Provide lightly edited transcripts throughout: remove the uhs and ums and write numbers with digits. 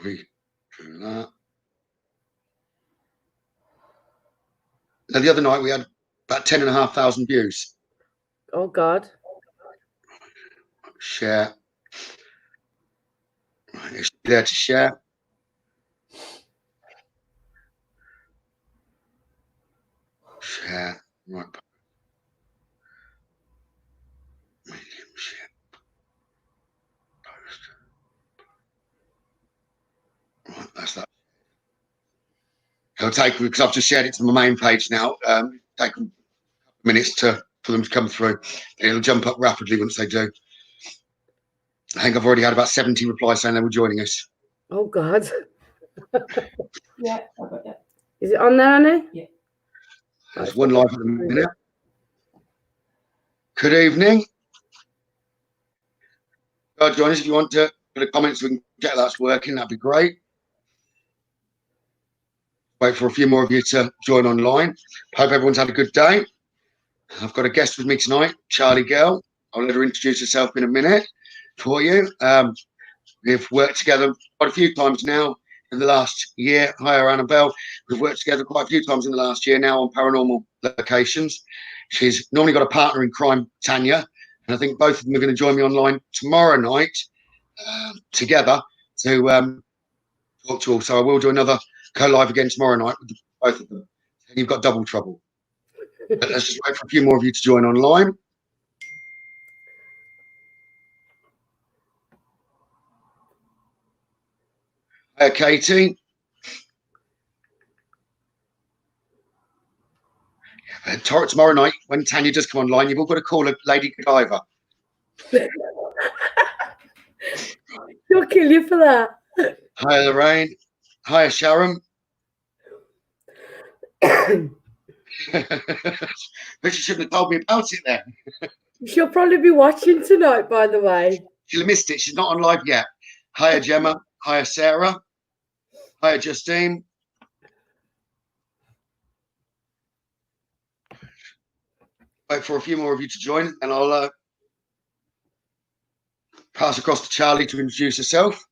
Copy through that. Now, the other night we had about 10,500 views. Oh, God. Share. Right, it's there to share. Share. Right. Medium share. Post. Right, that's that. It'll take, because I've just shared it to my main page now, take minutes for them to come through. It'll jump up rapidly once they do. I think I've already had about 70 replies saying they were joining us. Oh, God. Yeah, I've got that. Is it on there, Annie? Yeah. There's one live at the minute. Good evening. Join us if you want to put a comment so we can get that's working. That'd be great. Wait for a few more of you to join online. Hope everyone's had a good day. I've got a guest with me tonight, Charlie Girl. I'll let her introduce herself in a minute for you. We've worked together quite a few times now in the last year. Hi, Annabelle. We've worked together quite a few times in the last year now on paranormal locations. She's normally got a partner in crime, Tanya, and I think both of them are going to join me online tomorrow night together to talk to all. So I will do another go live again tomorrow night with both of them. And you've got double trouble. But let's just wait for a few more of you to join online. Hi, Katie. Tomorrow night, when Tanya does come online, you've all got to call her Lady Godiva. She'll kill you for that. Hi, Lorraine. Hi, Sharon. But she shouldn't have told me about it then. She'll probably be watching tonight, by the way. She'll have missed it. She's not on live yet. Hiya, Gemma. Hiya, Sarah. Hiya, Justine. Wait for a few more of you to join, and I'll pass across to Charlie to introduce herself.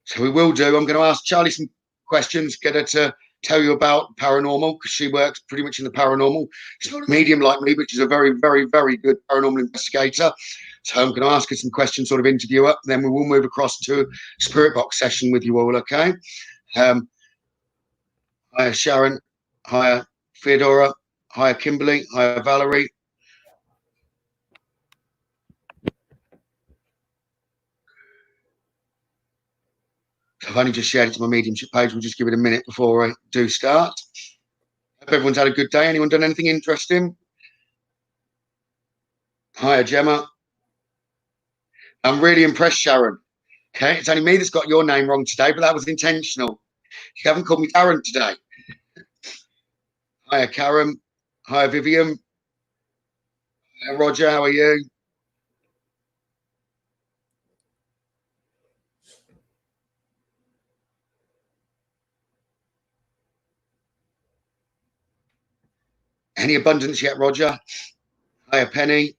So we will do. I'm going to ask Charlie some questions, get her to tell you about paranormal, because she works pretty much in the paranormal. She's not a medium like me, but she's a very, very, very good paranormal investigator. So I'm going to ask her some questions, sort of interview her, and then we will move across to a spirit box session with you all, okay? Hiya, Sharon. Hiya, Theodora. Hiya, Kimberly. Hiya, Valerie. I've only just shared it to my mediumship page. We'll just give it a minute before I do start. Hope everyone's had a good day. Anyone done anything interesting? Hiya, Gemma. I'm really impressed, Sharon. Okay, it's only me that's got your name wrong today, but that was intentional. You haven't called me Darren today. Hiya, Karen. Hiya, Vivian. Hiya, Roger. How are you? Any abundance yet, Roger? Hiya, Penny.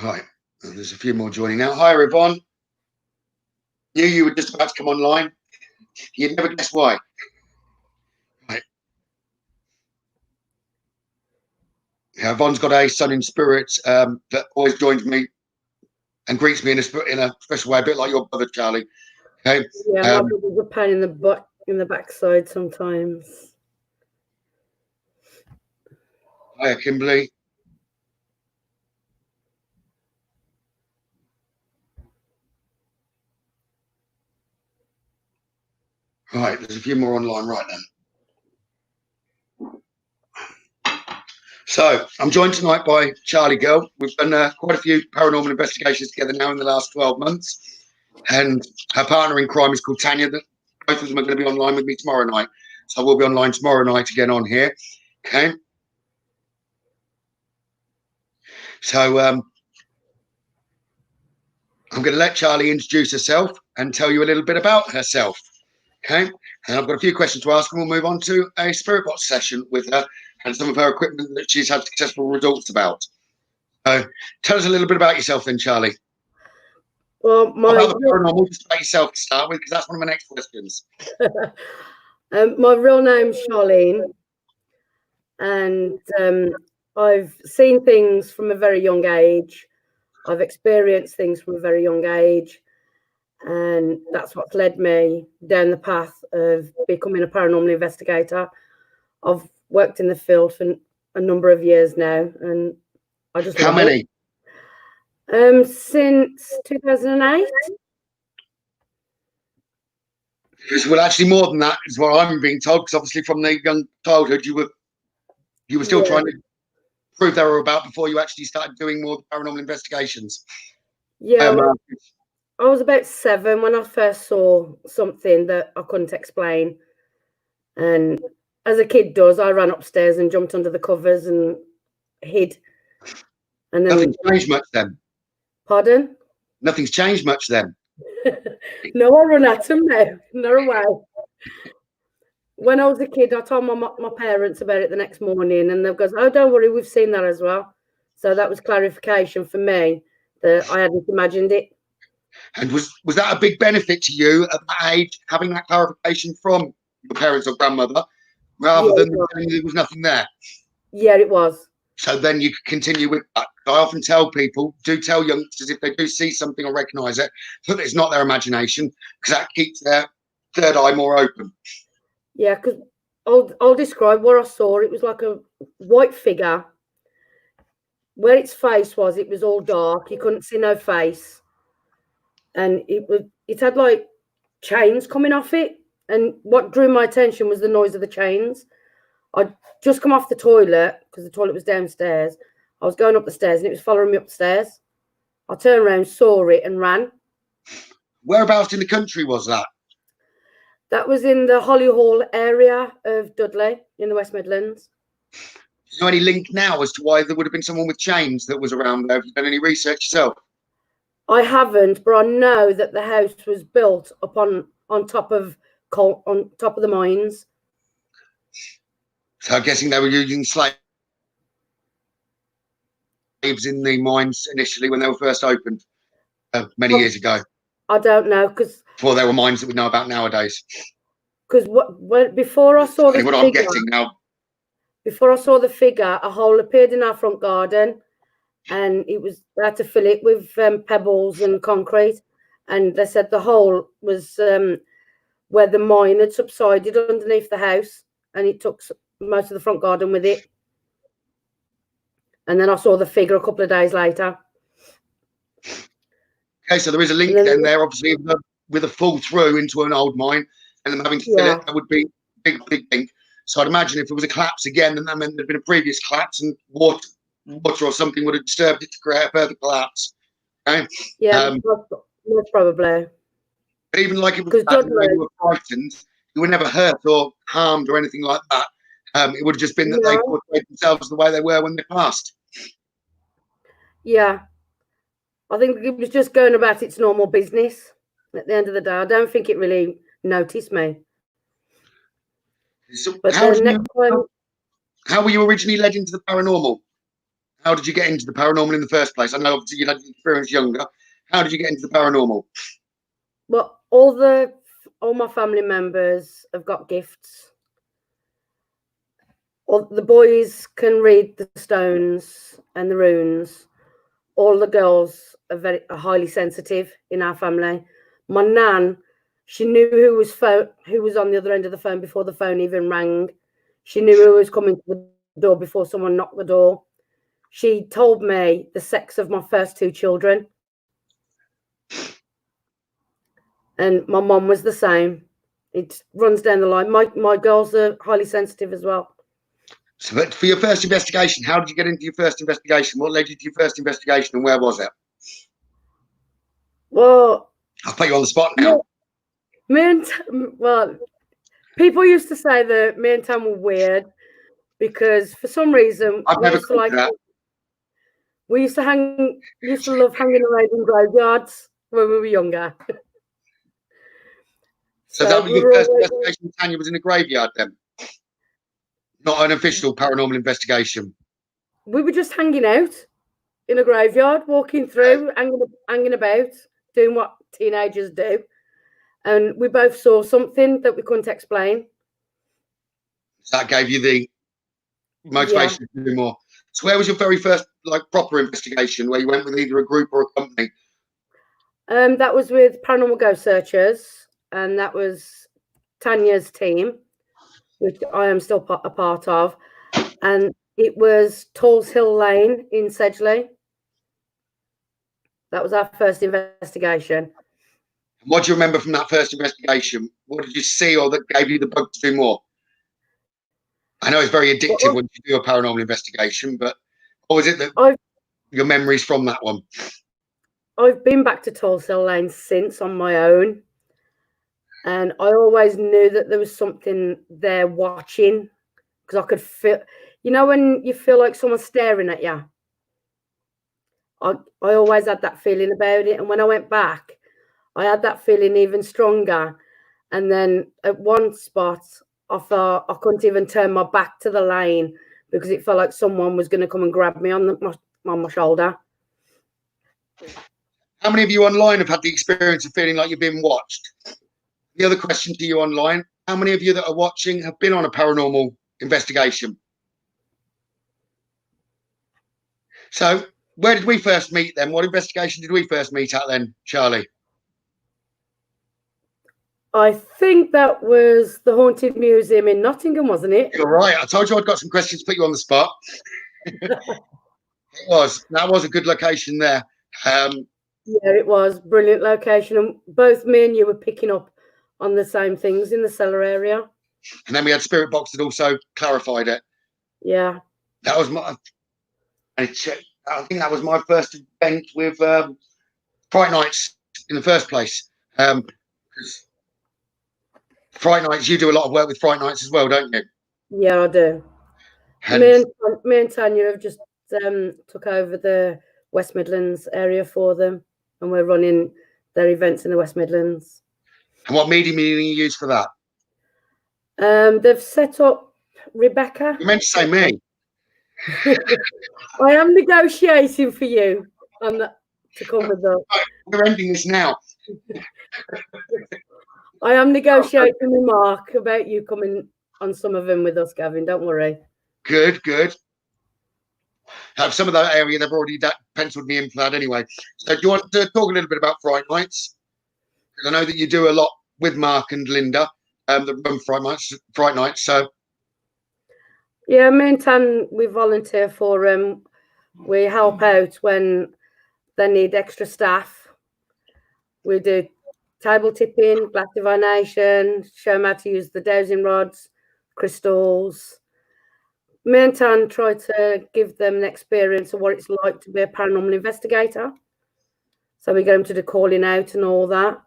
Right, there's a few more joining now. Hiya, Yvonne. Knew you were just about to come online. You'd never guess why. Right. Yeah, Yvonne's got a son in spirit that always joins me and greets me in a special way, a bit like your brother, Charlie. Okay. Yeah, my brother's a pain in the butt, in the backside sometimes. Hiya, Kimberly. Right, there's a few more online right then. So I'm joined tonight by Charlie Girl. We've done quite a few paranormal investigations together now in the last 12 months. And her partner in crime is called Tanya. Both of them are going to be online with me tomorrow night. So we'll be online tomorrow night again on here. Okay. So I'm going to let Charlie introduce herself and tell you a little bit about herself. Okay, and I've got a few questions to ask, and we'll move on to a spirit box session with her and some of her equipment that she's had successful results about. So, tell us a little bit about yourself, then, Charlie. Well, About the paranormal, just about yourself to start with, because that's one of my next questions. my real name's Charlene, and I've seen things from a very young age. I've experienced things from a very young age, and that's what's led me down the path of becoming a paranormal investigator. I've worked in the field for a number of years now, and I just How many? Since 2008. Well, actually, more than that is what I'm being told. Because obviously, from the young childhood, you were still trying to prove they were about before you actually started doing more paranormal investigations. Yeah, I was about 7 when I first saw something that I couldn't explain, and as a kid does, I ran upstairs and jumped under the covers and hid. And then nothing's changed much then. Pardon? Nothing's changed much then. No, I run at them now. No way. When I was a kid, I told my parents about it the next morning, and they goes, "Oh, don't worry, we've seen that as well." So that was clarification for me that I hadn't imagined it. And was that a big benefit to you at that age, having that clarification from your parents or grandmother, rather than telling you there was nothing there? Yeah, it was. So then you could continue with that. I often tell people, do tell youngsters if they do see something or recognise it, that it's not their imagination, because that keeps their third eye more open. Yeah, because I'll describe what I saw. It was like a white figure. Where its face was, it was all dark. You couldn't see no face. And it had like chains coming off it. And what drew my attention was the noise of the chains. I'd just come off the toilet because the toilet was downstairs. I was going up the stairs and it was following me upstairs. I turned around, saw it and ran. Whereabouts in the country was that? That was in the Holly Hall area of Dudley in the West Midlands. Is there any link now as to why there would have been someone with chains that was around there? Have you done any research yourself? I haven't, but I know that the house was built on top of the mines. So I'm guessing they were using slaves in the mines initially when they were first opened many years ago. I don't know, because before there were mines that we know about nowadays. Because before I saw the what figure, I'm getting now. Before I saw the figure, a hole appeared in our front garden, and they had to fill it with pebbles and concrete. And they said the hole was where the mine had subsided underneath the house, and it took most of the front garden with it. And then I saw the figure a couple of days later. Okay, so there is a link then there, obviously, with a fall through into an old mine and them having to fill it. That would be a big link. So I'd imagine if there was a collapse again, then that meant there'd been a previous collapse and water or something would have disturbed it to create a further collapse. Okay? Yeah, most probably. But even like it was that you were frightened, you were never hurt or harmed or anything like that. It would have just been that they portrayed themselves the way they were when they passed. Yeah. I think it was just going about its normal business at the end of the day. I don't think it really noticed me. So how were you originally led into the paranormal? How did you get into the paranormal in the first place? I know obviously you had experience younger. How did you get into the paranormal? Well, all my family members have got gifts. All the boys can read the stones and the runes. All the girls are highly sensitive in our family. My nan, she knew who was on the other end of the phone before the phone even rang. She knew who was coming to the door before someone knocked the door. She told me the sex of my first 2 children. And my mum was the same. It runs down the line. My girls are highly sensitive as well. So, but for your first investigation, how did you get into your first investigation? What led you to your first investigation and where was it? Well, I'll put you on the spot now. People used to say that me and Tam were weird because for some reason we used to love hanging around in graveyards when we were younger. So that was your first investigation, Tanya, was in a graveyard then? Not an official paranormal investigation? We were just hanging out in a graveyard, walking through, hanging about, doing what teenagers do. And we both saw something that we couldn't explain. So that gave you the motivation to do more. So where was your very first proper investigation, where you went with either a group or a company? That was with Paranormal Ghost Searchers, and that was Tanya's team, which I am still a part of. And it was Tulse Hill Lane in Sedgley. That was our first investigation. What do you remember from that first investigation? What did you see, or that gave you the bug to do more? I know it's very addictive when you do a paranormal investigation, but what was it that your memories from that one? I've been back to Tulse Hill Lane since on my own, and I always knew that there was something there watching, because I could feel, you know, when you feel like someone's staring at you. I always had that feeling about it, and when I went back, I had that feeling even stronger. And then at one spot, I thought I couldn't even turn my back to the lane because it felt like someone was going to come and grab me on my shoulder. How many of you online have had the experience of feeling like you've been watched? The other question to you online, how many of you that are watching have been on a paranormal investigation? So where did we first meet then? What investigation did we first meet at then, Charlie? I think that was the Haunted Museum in Nottingham, wasn't it? You're right. I told you I'd got some questions to put you on the spot. It was. That was a good location there. Yeah, it was. Brilliant location. And both me and you were picking up on the same things in the cellar area. And then we had Spiritbox that also clarified it. Yeah. That was my... I think that was my first event with Fright Nights in the first place. Fright Nights, you do a lot of work with Fright Nights as well, don't you? Yeah, I do. Me and Tanya have just took over the West Midlands area for them, and we're running their events in the West Midlands. And what medium do you use for that? They've set up Rebecca. You meant to say me. I am negotiating for you on that to come with them. We're ending this now. I am negotiating with Mark about you coming on some of them with us, Gavin. Don't worry. Good. Some of that area, they've already penciled me in for that anyway. So do you want to talk a little bit about Fright Nights? Because I know that you do a lot with Mark and Linda, that run Fright Nights. So yeah, me and Tan, we volunteer for them. We help out when they need extra staff. We do table tipping, glass divination, show them how to use the dowsing rods, crystals. Me and Tan try to give them an experience of what it's like to be a paranormal investigator. So we get them to do calling out and all that.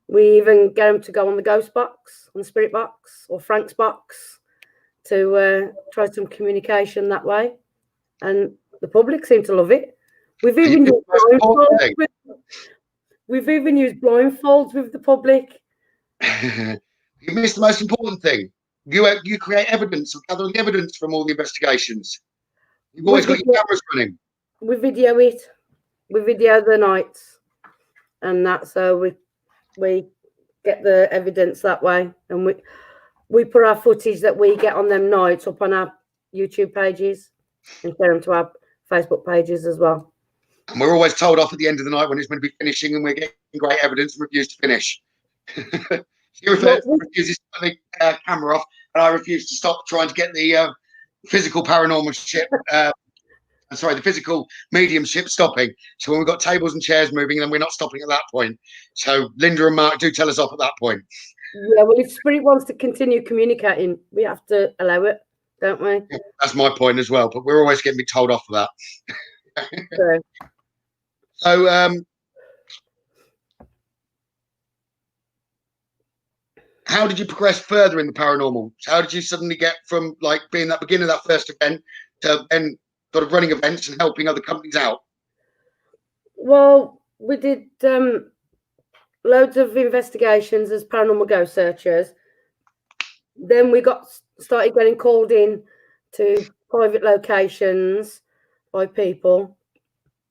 We even get them to go on the ghost box, on the spirit box, or Frank's box, to try some communication that way. And the public seem to love it. We've even used blindfolds with the public. You missed the most important thing. You create evidence, or gather the evidence from all the investigations. You've always got your cameras running. We video it. We video the nights, and that's how we get the evidence that way. And we put our footage that we get on them nights up on our YouTube pages and share them to our Facebook pages as well. And we're always told off at the end of the night when it's going to be finishing, and we're getting great evidence and refuse to finish. She refuses to put the camera off, and I refuse to stop trying to get the physical paranormal ship. The physical mediumship stopping. So when we've got tables and chairs moving, then we're not stopping at that point. So Linda and Mark do tell us off at that point. Yeah, well, if Spirit wants to continue communicating, we have to allow it, don't we? Yeah, that's my point as well. But we're always getting told off for that. True. So, how did you progress further in the paranormal? How did you suddenly get from like being that beginning of that first event to then sort of running events and helping other companies out? Well, we did loads of investigations as paranormal ghost searchers. Then we started getting called in to private locations by people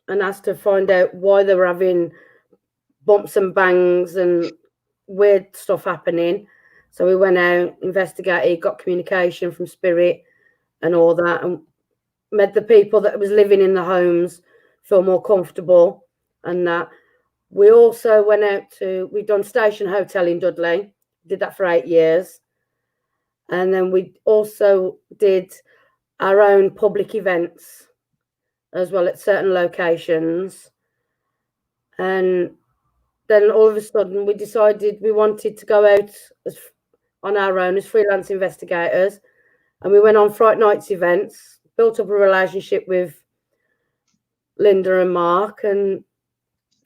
and asked to find out why they were having bumps and bangs and weird stuff happening. So we went out, investigated, got communication from spirit and all that, and made the people that was living in the homes feel more comfortable and that. We also went out we've done Station Hotel in Dudley, did that for 8 years. And then we also did our own public events as well at certain locations. And then all of a sudden we decided we wanted to go out on our own as freelance investigators. And we went on Fright Nights events, built up a relationship with Linda and Mark, and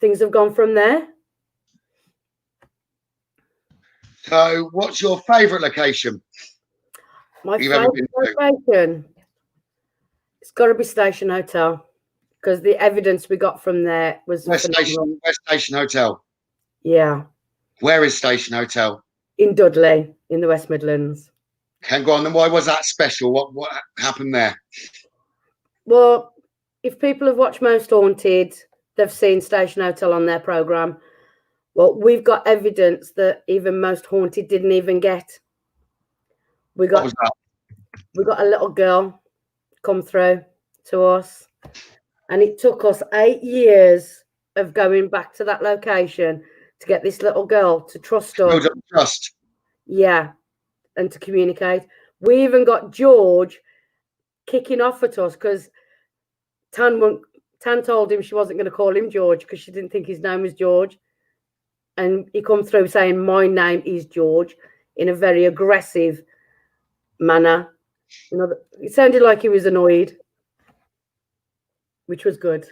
things have gone from there. So what's your favourite location? My favourite location, it's got to be Station Hotel, because the evidence we got from there was West Station Hotel. Yeah. Where is Station Hotel? In Dudley, in the West Midlands. Can go on. Then why was that special? What happened there? Well, if people have watched Most Haunted, they've seen Station Hotel on their programme. Well, we've got evidence that even Most Haunted didn't even get. What was that? We got a little girl come through to us, and it took us 8 years of going back to that location to get this little girl to trust us. Build up trust. Yeah, and to communicate. We even got George kicking off at us because Tan told him she wasn't going to call him George because she didn't think his name was George. And he come through saying, "My name is George," in a very aggressive manner. You know, it sounded like he was annoyed, which was good.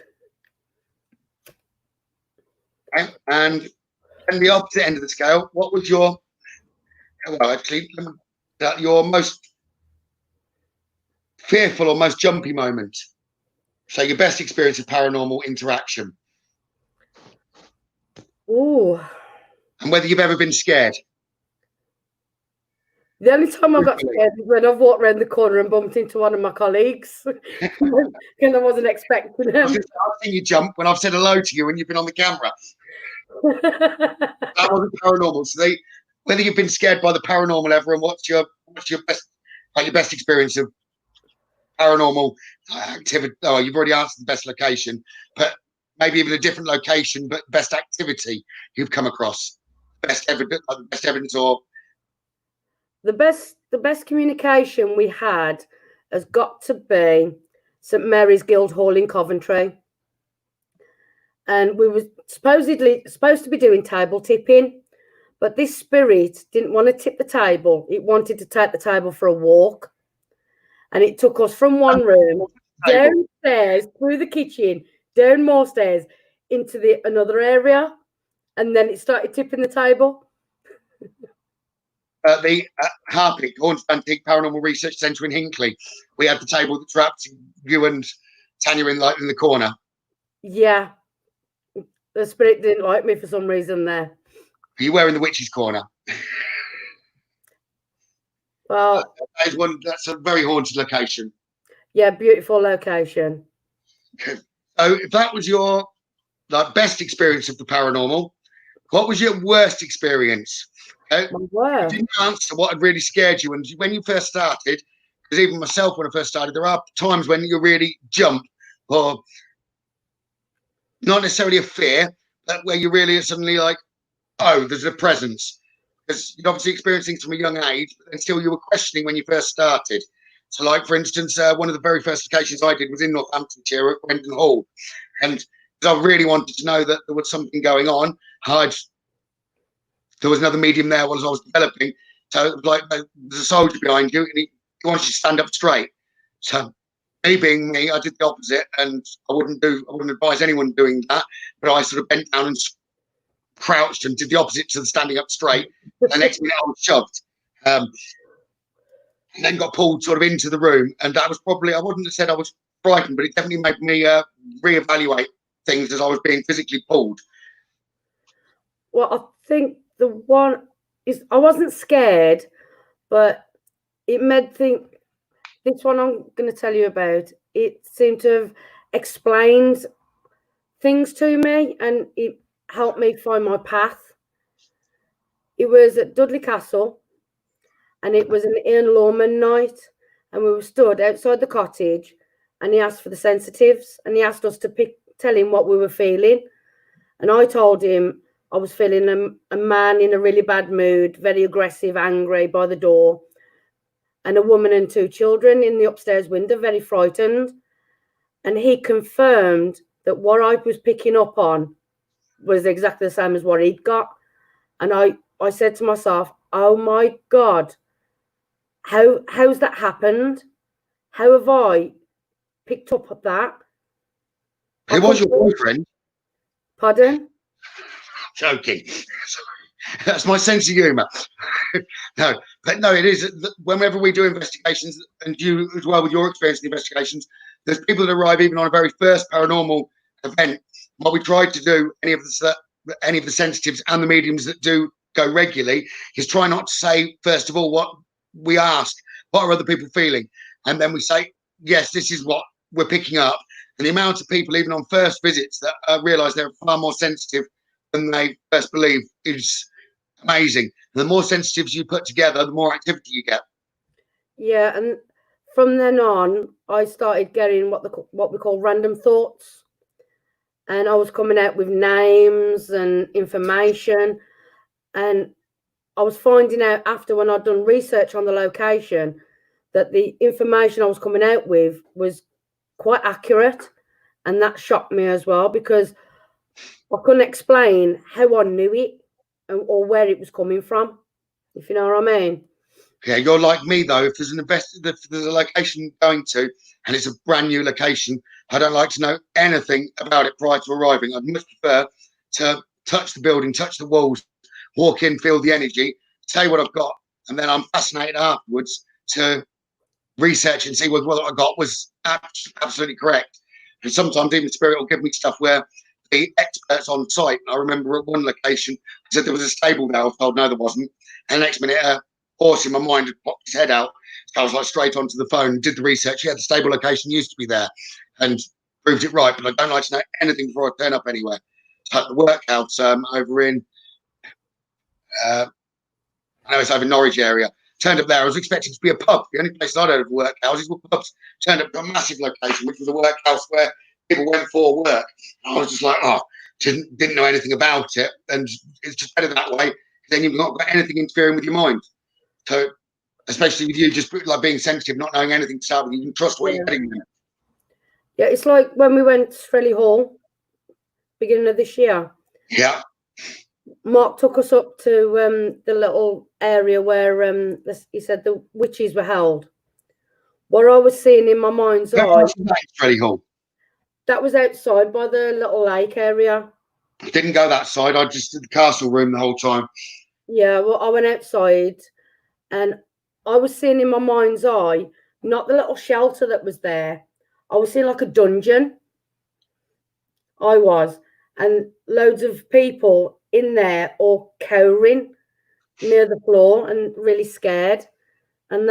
Okay. And the opposite end of the scale, what was your most fearful or most jumpy moment? So your best experience of paranormal interaction. Ooh. And whether you've ever been scared. The only time I got scared was when I've walked around the corner and bumped into one of my colleagues. And I wasn't expecting them. I've seen you jump when I've said hello to you and you've been on the camera. That wasn't paranormal. So whether you've been scared by the paranormal ever, and what's your best experience of paranormal activity? Oh, you've already answered the best location, but maybe even a different location, but best activity you've come across, best evidence, or the best communication we had has got to be St Mary's Guildhall in Coventry, and we were supposed to be doing table tipping, but this spirit didn't want to tip the table. It wanted to take the table for a walk, and it took us from one room downstairs through the kitchen, down more stairs into another area, and then it started tipping the table. The Harpic, Haunted Antique Paranormal Research Centre in Hinckley, we had the table that trapped you and Tanya in the corner. Yeah. The spirit didn't like me for some reason there. You were in the witch's corner. Well, that's a very haunted location. Yeah, beautiful location. So if that was your best experience of the paranormal, what was your worst experience? Okay? You didn't answer what had really scared you. And when you first started, because even myself, when I first started, there are times when you really jump, or not necessarily a fear, but where you really are suddenly like, oh, there's a presence. Because you'd obviously experienced things from a young age, but still you were questioning when you first started. So, like, for instance, one of the very first occasions I did was in Northamptonshire at Brendan Hall. And because I really wanted to know that there was something going on, there was another medium there while I was developing. So it was like there's a soldier behind you and he wants you to stand up straight. So me being me, I did the opposite, and I wouldn't advise anyone doing that. But I sort of bent down and crouched and did the opposite to the standing up straight. And the next minute I was shoved. And then got pulled sort of into the room. And that was probably, I wouldn't have said I was frightened, but it definitely made me reevaluate things as I was being physically pulled. Well, I think the one is I wasn't scared, but it made think. This one I'm going to tell you about. It seemed to have explained things to me, and it helped me find my path. It was at Dudley Castle, and it was an Ian Lawman night, and we were stood outside the cottage, and he asked for the sensitives, and he asked us to tell him what we were feeling, and I told him I was feeling a man in a really bad mood, very aggressive, angry by the door, and a woman and 2 children in the upstairs window, very frightened. And he confirmed that what I was picking up on was exactly the same as what he'd got. And I said to myself, oh my God, how's that happened? How have I picked up on that? Who was your boyfriend? Pardon? Joking. That's my sense of humour. No, but no, it is. Whenever we do investigations, and you as well with your experience in investigations, there's people that arrive even on a very first paranormal event. What we try to do, any of the sensitives and the mediums that do go regularly, is try not to say first of all what we ask, what are other people feeling, and then we say yes, this is what we're picking up. And the amount of people, even on first visits, that realise they're far more sensitive than they first believe is amazing. And the more sensitives you put together, the more activity you get. Yeah, and from then on, I started getting what we call random thoughts, and I was coming out with names and information, and I was finding out after when I'd done research on the location that the information I was coming out with was quite accurate, and that shocked me as well because I couldn't explain how I knew it or where it was coming from, if you know what I mean. Yeah, you're like me though. If there's if there's a location going to, and it's a brand new location, I don't like to know anything about it prior to arriving. I'd much prefer to touch the building, touch the walls, walk in, feel the energy, say what I've got, and then I'm fascinated afterwards to research and see whether what I got was absolutely correct. And sometimes even Spirit will give me stuff where the experts on site. I remember at one location, I said there was a stable there. I was told no, there wasn't. And the next minute, a horse in my mind had popped his head out. So I was like straight onto the phone, did the research. Yeah, the stable location used to be there, and proved it right. But I don't like to know anything before I turn up anywhere. So at the workhouse over in, I know it's over Norwich area. Turned up there. I was expecting to be a pub. The only place I'd heard of workhouses were pubs. Turned up to a massive location, which was a workhouse where people went for work. And I was just like, oh, didn't know anything about it. And it's just better that way. Then you've not got anything interfering with your mind. So, especially with you, just like being sensitive, not knowing anything to start with, you can trust what you're getting there. Yeah, it's like when we went to Strelly Hall, beginning of this year. Yeah. Mark took us up to the little area where he said the witches were held. What I was seeing in my mind's eye. Strelly Hall. That was outside by the little lake area. Didn't go that side. I just did the castle room the whole time. Yeah, well, I went outside and I was seeing in my mind's eye, not the little shelter that was there. I was seeing like a dungeon. I was. And loads of people in there all cowering near the floor and really scared. And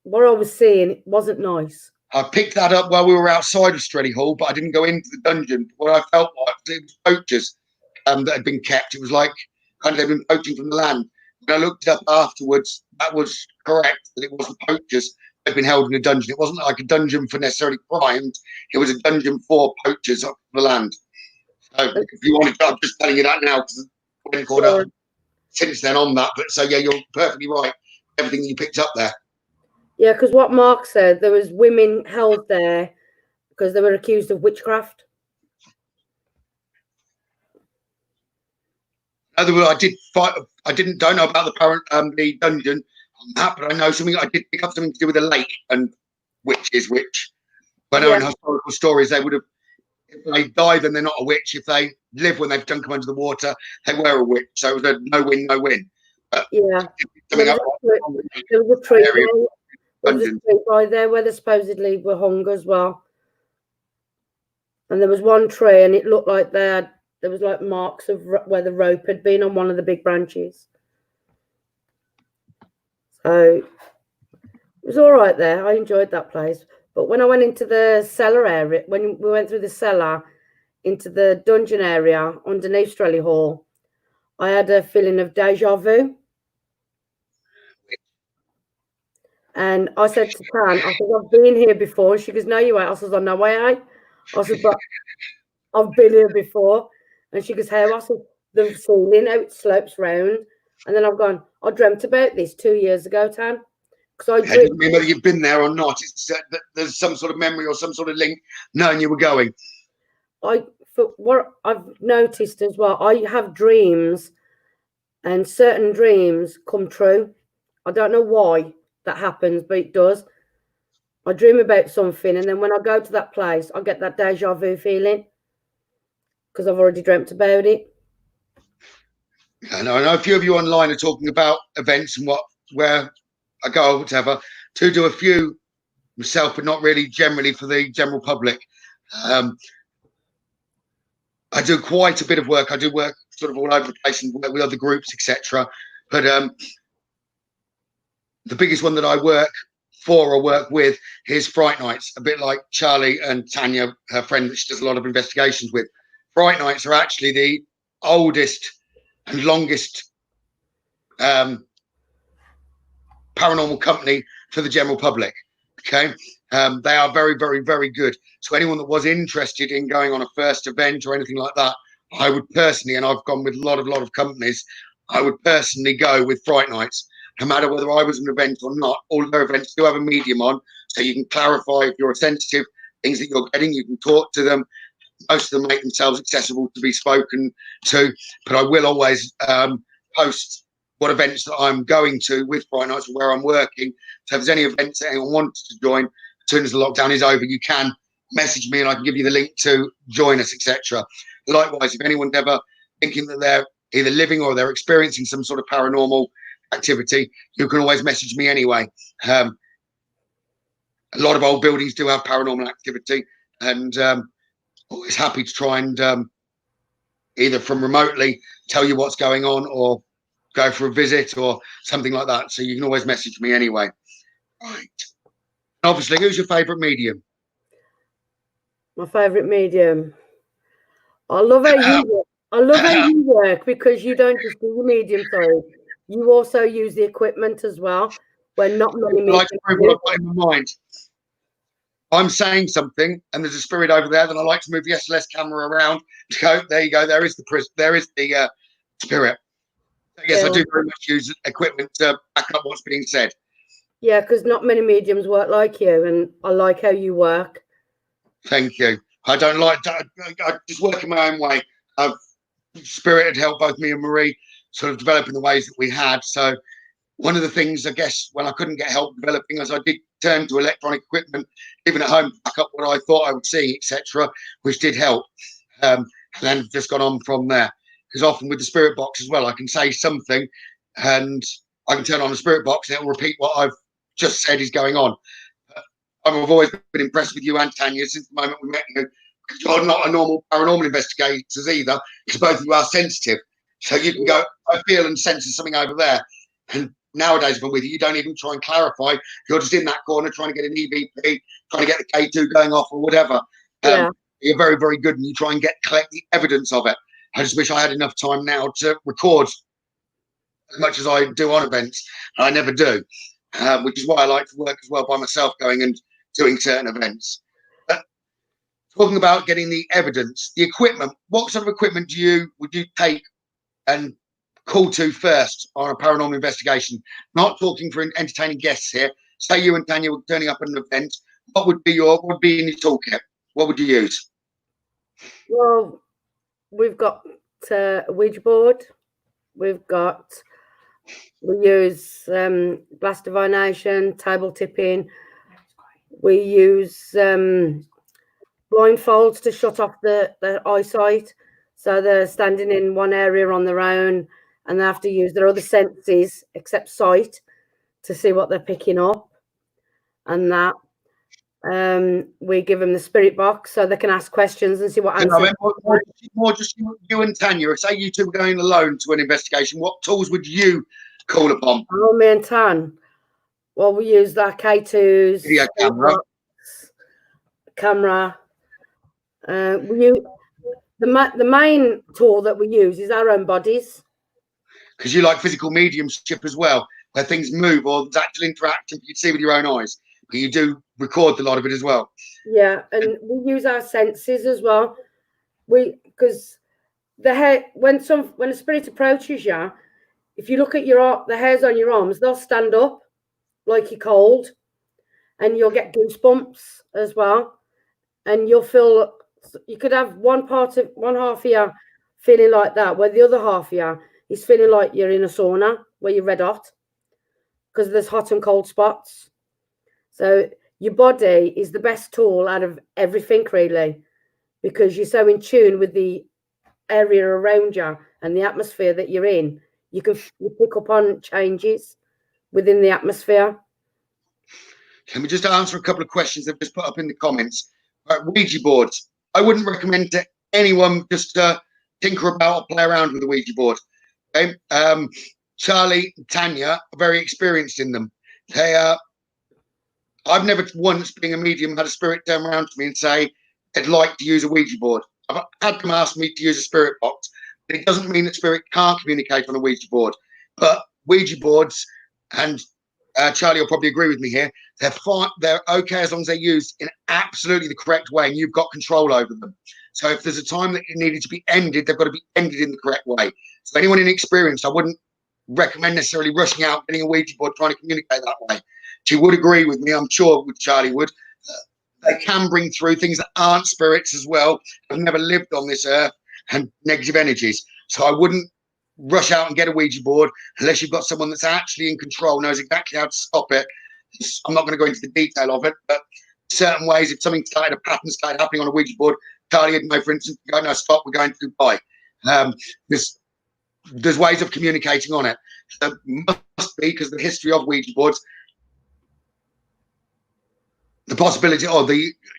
what I was seeing, it wasn't nice. I picked that up while we were outside of Strelly Hall, but I didn't go into the dungeon. What I felt like it was poachers that had been kept. It was like kind of they'd been poaching from the land. When I looked it up afterwards, that was correct, that it was the poachers that had been held in a dungeon. It wasn't like a dungeon for necessarily crimes. It was a dungeon for poachers up the land. So if you wanted to, I'm just telling you that now because I haven't caught up since then on that. But so, yeah, you're perfectly right. Everything you picked up there. Yeah, because what Mark said, there was women held there because they were accused of witchcraft. I don't know about the dungeon on that, but I know something. I did pick up something to do with a lake and witches. But I know in historical stories they would have, if they die, then they're not a witch. If they live when they've come under the water, they were a witch. So it was a no win, no win. But yeah, there was a tree by there where they supposedly were hung as well. And there was one tree, and it looked like they had there was like marks of where the rope had been on one of the big branches. So it was all right there. I enjoyed that place. But when I went into the cellar area, when we went through the cellar into the dungeon area underneath Strelly Hall, I had a feeling of deja vu. And I said to Tan, I said, I've been here before. She goes, no, you ain't. I said, I know I ain't. I said, but I've been here before. And she goes, how? I said, the ceiling, how it slopes round. And then I've gone, I dreamt about this 2 years ago, Tan. Because I dreamt. Whether you've been there or not, it's there's some sort of memory or some sort of link knowing you were going. For what I've noticed as well, I have dreams and certain dreams come true. I don't know why that happens, but it does. I dream about something, and then when I go to that place, I get that deja vu feeling because I've already dreamt about it. I know a few of you online are talking about events and where I go or whatever. To do a few myself, but not really generally for the general public. I do quite a bit of work. I do work sort of all over the place and work with other groups, etc. But the biggest one that I work for or work with is Fright Nights, a bit like Charlie and Tanya, her friend that she does a lot of investigations with. Fright Nights are actually the oldest and longest paranormal company for the general public. Okay. They are very, very, very good. So anyone that was interested in going on a first event or anything like that, I would personally, and I've gone with a lot of companies, I would personally go with Fright Nights, no matter whether I was an event or not. All their events do have a medium on, so you can clarify if you're sensitive, things that you're getting, you can talk to them. Most of them make themselves accessible to be spoken to, but I will always post what events that I'm going to with Fright Nights or where I'm working. So if there's any events that anyone wants to join, as soon as the lockdown is over, you can message me and I can give you the link to join us, etc. Likewise, if anyone's ever thinking that they're either living or they're experiencing some sort of paranormal activity, you can always message me anyway. A lot of old buildings do have paranormal activity, and always happy to try and either from remotely tell you what's going on or go for a visit or something like that. So you can always message me anyway. Right. Obviously, who's your favourite medium? My favourite medium. I love how you work. I love how you work because you don't just do the medium, sorry. You also use the equipment as well. When not many mediums. I like to prove what I've got in my mind. I'm saying something and there's a spirit over there, then I like to move the SLS camera around to go, there you go, there is the spirit. So yes, I do very much use equipment to back up what's being said. Yeah, because not many mediums work like you, and I like how you work. Thank you. I don't like I just work in my own way. Spirit had helped both me and Marie sort of develop in the ways that we had. So one of the things, I guess, when I couldn't get help developing, as I did turn to electronic equipment, even at home, back up what I thought I would see, etc., which did help. And then just gone on from there. Because often with the spirit box as well, I can say something and I can turn on the spirit box and it will repeat what I've just said is going on. I've always been impressed with you and Tanya since the moment we met you. Because you're not a normal paranormal investigators either, because both of you are sensitive. So you can go, I feel and sense something over there. And nowadays, if I'm with you, you don't even try and clarify. You're just in that corner trying to get an EVP, trying to get the K2 going off or whatever. You're very, very good, and you try and collect the evidence of it. I just wish I had enough time now to record as much as I do on events. And I never do, which is why I like to work as well by myself, going and doing certain events. Talking about getting the evidence, the equipment, what sort of equipment would you take and call to first on a paranormal investigation? Not talking for entertaining guests here. Say you and Tanya were turning up at an event. What would be in your toolkit? What would you use? Well, we've got a Ouija board. We use blast divination, table tipping. We use blindfolds to shut off the eyesight. So they're standing in one area on their own and they have to use their other senses except sight to see what they're picking up. And that We give them the spirit box so they can ask questions and see what answers. More just you and Tanya. Say you two were going alone to an investigation. What tools would you call upon? Oh, me and Tan. Well, we use that K2s, Video camera. The main tool that we use is our own bodies. Because you like physical mediumship as well, where things move or there's actual interaction you can see with your own eyes. But you do record a lot of it as well. Yeah, and we use our senses as well. Because the hair, when a spirit approaches you, if you look at the hairs on your arms, they'll stand up like you're cold, and you'll get goosebumps as well, and you'll feel. You could have one half of you feeling like that, where the other half of you is feeling like you're in a sauna where you're red hot, because there's hot and cold spots. So your body is the best tool out of everything, really, because you're so in tune with the area around you and the atmosphere that you're in. You pick up on changes within the atmosphere. Can we just answer a couple of questions they've just put up in the comments? Ouija boards. I wouldn't recommend to anyone just tinker about or play around with a Ouija board. Okay? Charlie and Tanya are very experienced in them. I've never once, being a medium, had a spirit turn around to me and say they'd like to use a Ouija board. I've had them ask me to use a spirit box, but it doesn't mean that spirit can't communicate on a Ouija board. But Ouija boards, and Charlie will probably agree with me here, they're fine, they're okay as long as they're used in absolutely the correct way and you've got control over them. So if there's a time that it needed to be ended, they've got to be ended in the correct way. So anyone inexperienced, I wouldn't recommend necessarily rushing out, getting a Ouija board, trying to communicate that way. She would agree with me, I'm sure Charlie would. They can bring through things that aren't spirits as well, have never lived on this earth, and negative energies. So I wouldn't rush out and get a Ouija board unless you've got someone that's actually in control, knows exactly how to stop it. I'm not going to go into the detail of it, but certain ways, if something started, a pattern started happening on a Ouija board, Charlie would know, for instance, go, no, stop, we're going to Dubai. There's ways of communicating on it. So must be, because the history of Ouija boards, the possibility,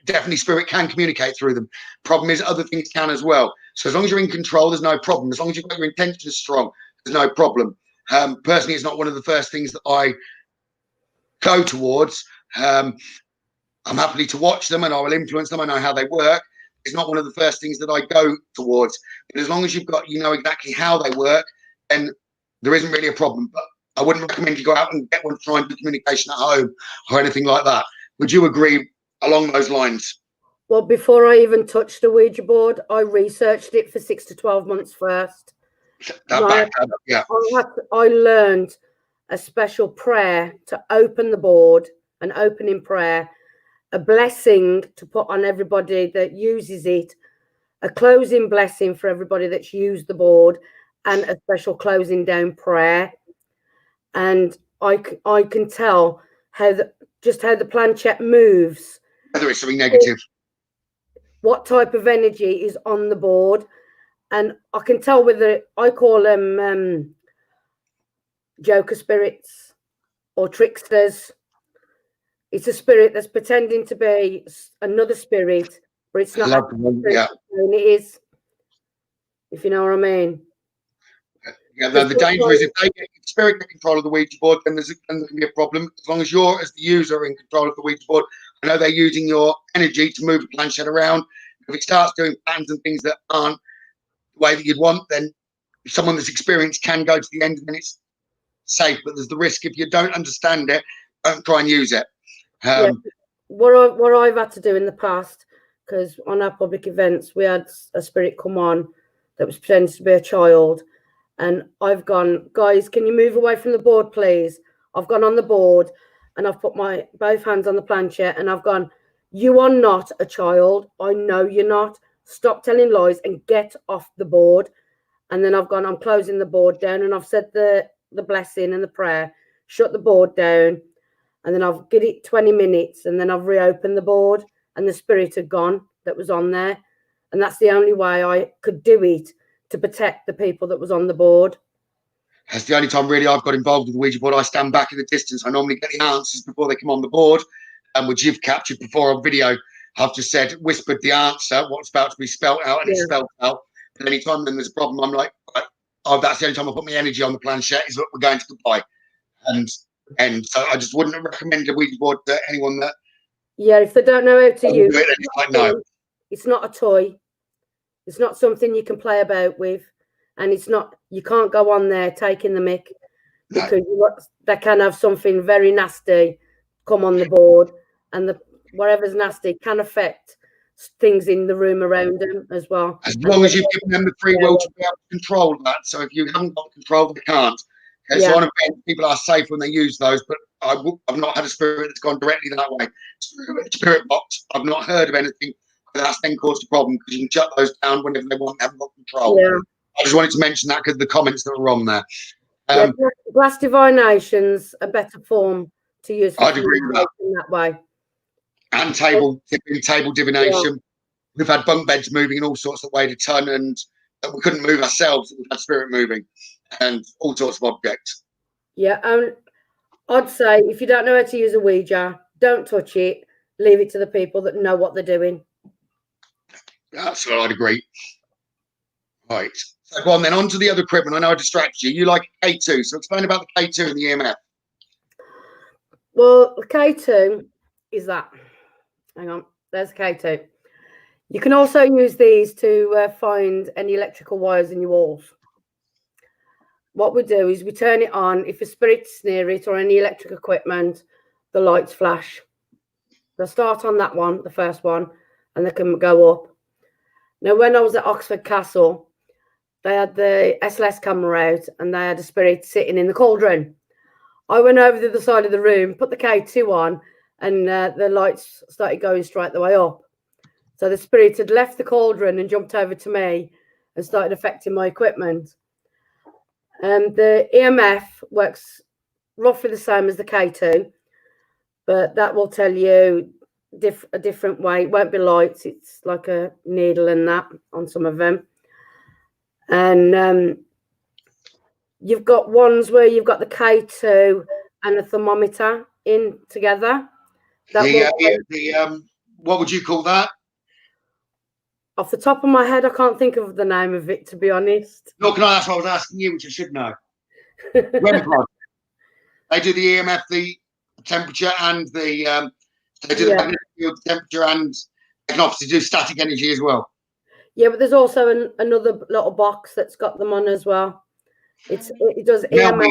definitely spirit can communicate through them. Problem is, other things can as well. So as long as you're in control, there's no problem. As long as you've got your intentions strong, there's no problem. Personally, it's not one of the first things that I go towards. I'm happy to watch them and I will influence them. I know how they work. It's not one of the first things that I go towards. But as long as you know exactly how they work, then there isn't really a problem. But I wouldn't recommend you go out and get one to try and do communication at home or anything like that. Would you agree along those lines? Well, before I even touched a Ouija board, I researched it for 6 to 12 months first. Yeah. I learned a special prayer to open the board, an opening prayer, a blessing to put on everybody that uses it, a closing blessing for everybody that's used the board, and a special closing down prayer. And I can tell how the planchette moves. Whether it's something negative. What type of energy is on the board. And I can tell whether, I call them joker spirits or tricksters. It's a spirit that's pretending to be another spirit, but it's not. Yeah. It is, if you know what I mean. Yeah, the danger is if spirit get control of the Ouija board, then there can be a problem. As long as you're, as the user, in control of the Ouija board, I know they're using your energy to move the planchette around. If it starts doing patterns and things that aren't the way that you'd want, then someone that's experienced can go to the end and then it's safe. But there's the risk if you don't understand it, don't try and use it. What I've had to do in the past, because on our public events, we had a spirit come on that was pretending to be a child. And I've gone, guys, can you move away from the board, please? I've gone on the board and I've put my both hands on the planchette and I've gone, you are not a child. I know you're not. Stop telling lies and get off the board. And then I've gone, I'm closing the board down and I've said the blessing and the prayer, shut the board down. And then I've given it 20 minutes and then I've reopened the board and the spirit had gone that was on there. And that's the only way I could do it, to protect the people that was on the board. That's the only time really I've got involved with the Ouija board. I stand back in the distance. I normally get the answers before they come on the board. which you've captured before on video. I've just said, whispered the answer, what's about to be spelt out, and it's spelled out. But anytime then there's a problem, I'm like, oh, that's the only time I put my energy on the planchette is, look, we're going to goodbye. And so I just wouldn't recommend a Ouija board to anyone that. Yeah, if they don't know how to use it, it's like, no. It's not a toy. It's not something you can play about with. And it's not, you can't go on there taking the mick, because they can have something very nasty come on the board, and whatever's nasty can affect things in the room around them as well. As long as you've given them the free will to be able to control that. So if you haven't got control, they can't. Okay, so on event, people are safe when they use those, but I've not had a spirit that's gone directly that way. Spirit box, I've not heard of anything that's then caused a problem, because you can shut those down whenever they want, haven't got control. Yeah. I just wanted to mention that because the comments that were wrong there. Glass divination's a better form to use. I'd agree with that. In that way. And table divination. Yeah. We've had bunk beds moving in all sorts of ways a ton, and we couldn't move ourselves. We've had spirit moving and all sorts of objects. Yeah, I'd say if you don't know how to use a Ouija, don't touch it. Leave it to the people that know what they're doing. That's what I'd agree. Right. So go on then, on to the other equipment. I know I distracted you. You like K2, so explain about the K2 and the EMF. Well, the K2 is that. Hang on, there's K2. You can also use these to find any electrical wires in your walls. What we do is we turn it on. If a spirit's near it or any electric equipment, the lights flash. They'll start on that one, the first one, and they can go up. Now, when I was at Oxford Castle, they had the SLS camera out, and they had a spirit sitting in the cauldron. I went over to the side of the room, put the K2 on, and the lights started going straight the way up. So the spirit had left the cauldron and jumped over to me and started affecting my equipment. The EMF works roughly the same as the K2, but that will tell you a different way. It won't be lights. It's like a needle and that on some of them. And you've got ones where you've got the K2 and a thermometer in together. What would you call that? Off the top of my head, I can't think of the name of it, to be honest. No, that's what I was asking you, which I should know. They do the EMF, the temperature, and the magnetic field temperature, and they can obviously do static energy as well. Yeah, but there's also another little box that's got them on as well. It does EMF.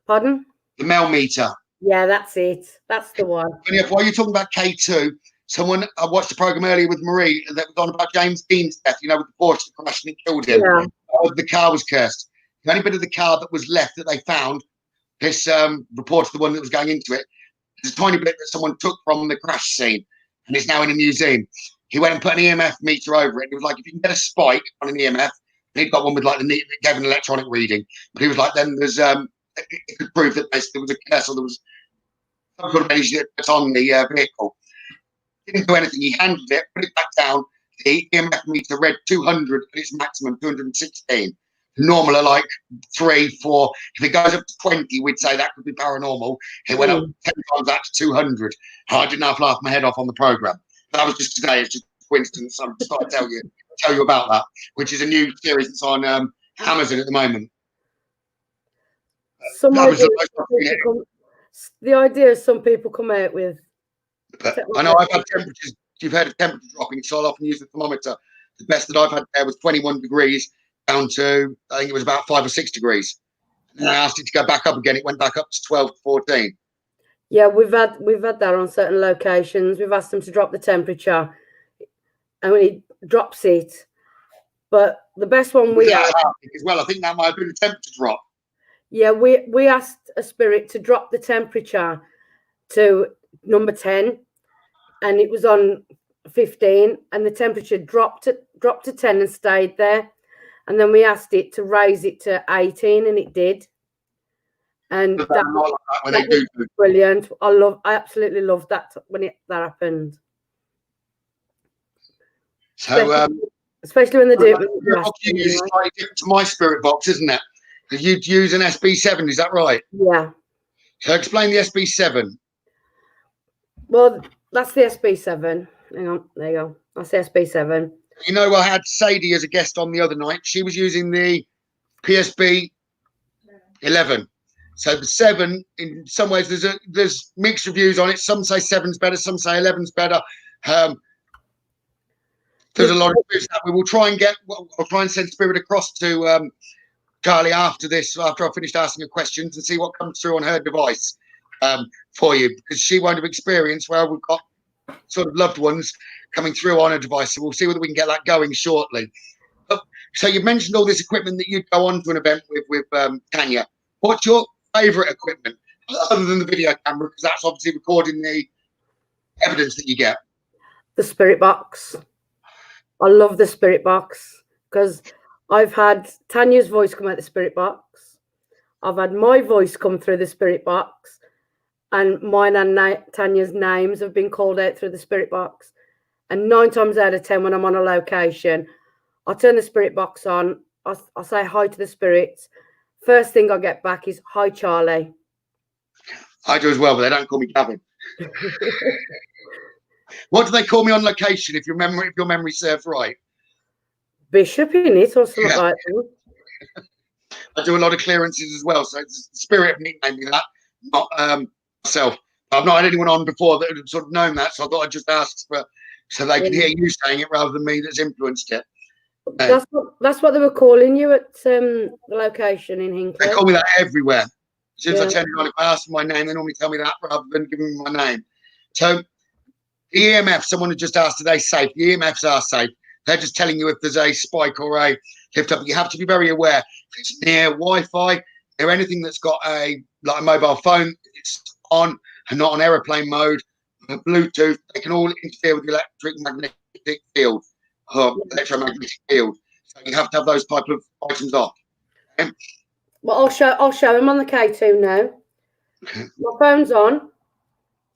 Pardon? The Mel meter. Yeah, that's it. That's the one. While you're talking about K2, I watched the program earlier with Marie that was on about James Dean's death, with the Porsche crash and it killed him. Yeah. The car was cursed. The only bit of the car that was left that they found, this reports the one that was going into it, there's a tiny bit that someone took from the crash scene, and it's now in a museum. He went and put an EMF meter over it. It was like, if you can get a spike on an EMF, and he'd got one with it gave an electronic reading. But he was like, then there's it could prove that there was a curse or there was some sort of energy that was on the vehicle. Didn't do anything. He handled it, put it back down. The EMF meter read 200 at its maximum, 216. Normal are like 3, 4. If it goes up to 20, we'd say that could be paranormal. It went up 10 times that to 200. I didn't have to laugh my head off on the program. That was just today. It's just a coincidence. I'm just going to tell you about that, which is a new series that's on Amazon at the moment. The idea some people come out with. But I know I've had temperatures. You've heard of temperature dropping, so I'll often use the thermometer. The best that I've had there was 21 degrees down to, I think it was about 5 or 6 degrees. And I asked it to go back up again. It went back up to 12, 14. Yeah, we've had that on certain locations. We've asked them to drop the temperature, and when he drops it, but the best one we had as well. I think that might have been a temperature drop. Yeah, we asked a spirit to drop the temperature to number 10, and it was on 15, and the temperature dropped to 10 and stayed there. And then we asked it to raise it to 18, and it did. And that was brilliant. I absolutely loved that when that happened. So especially when they do it. It's slightly different to my spirit box, isn't it? Because you'd use an SB7, is that right? Yeah. So explain the SB7. Well, that's the SB7. Hang on, there you go. That's the SB7. You know, I had Sadie as a guest on the other night. She was using the PSB 11. So the 7, in some ways, there's mixed reviews on it. Some say 7's better, some say 11's better. There's a lot of reviews that we will try and get. I'll try and send Spirit across to Charlie after this, after I've finished asking her questions, and see what comes through on her device for you, because she won't have experienced where we've got sort of loved ones coming through on a device. So we'll see whether we can get that going shortly. So you mentioned all this equipment that you'd go on to an event with Tanya. What's your favourite equipment other than the video camera? Because that's obviously recording the evidence that you get. The spirit box. I love the spirit box because I've had Tanya's voice come out the spirit box. I've had my voice come through the spirit box, and mine and Tanya's names have been called out through the spirit box. And 9 times out of 10, when I'm on a location, I turn the spirit box on. I say hi to the spirits. First thing I get back is, "Hi, Charlie." I do as well, but they don't call me Gavin. What do they call me on location, if your memory serves right? Bishop, in it, or something like that. I do a lot of clearances as well, so it's the Spirit nicknamed me that, not myself. I've not had anyone on before that had sort of known that, so I thought I'd just ask for, so they can hear you saying it rather than me that's influenced it. That's what they were calling you at the location in Hinckley. They call me that everywhere. As soon as I turn it on, if I ask for my name, they normally tell me that rather than giving me my name. So the EMF, someone had just asked, are they safe? The EMFs are safe. They're just telling you if there's a spike or a lift up. You have to be very aware. If it's near Wi-Fi or anything that's got like a mobile phone, it's on and not on aeroplane mode, Bluetooth, they can all interfere with the electromagnetic field or electromagnetic field. So you have to have those type of items off. Okay? Well, I'll show him on the K2 now. Okay. My phone's on.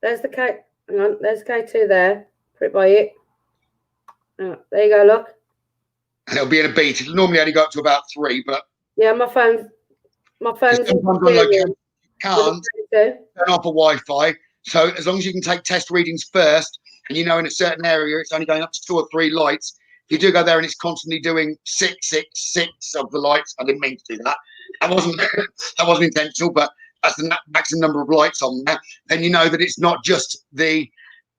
There's the K. Hang on, there's K2 there. Put it by it. Oh, there you go, look. And it'll be in a beat. It'll normally only go up to about 3, but yeah, my phone's you can't turn off a Wi-Fi. So as long as you can take test readings first, and you know in a certain area it's only going up to 2 or 3 lights. If you do go there and it's constantly doing 6, 6, 6 of the lights, I didn't mean to do that. That wasn't intentional, but that's the maximum number of lights on there. Then you know that it's not just the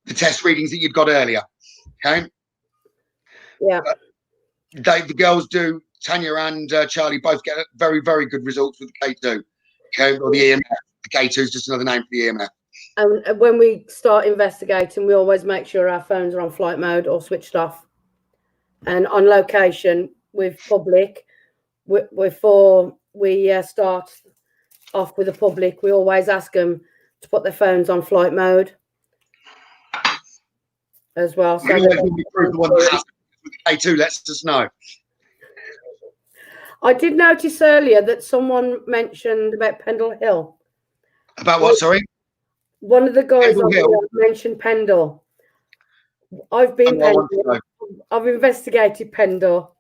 test readings that you've got earlier. Okay. Yeah. The girls do. Tanya and Charlie both get very, very good results with the K2. Okay, or the EMF. The K2 is just another name for the EMF. And when we start investigating, we always make sure our phones are on flight mode or switched off. And on location with public, before we start off with the public, we always ask them to put their phones on flight mode as well. So the K2 lets us know. I did notice earlier that someone mentioned about Pendle Hill. About what, sorry? One of the guys mentioned Pendle. I've investigated Pendle,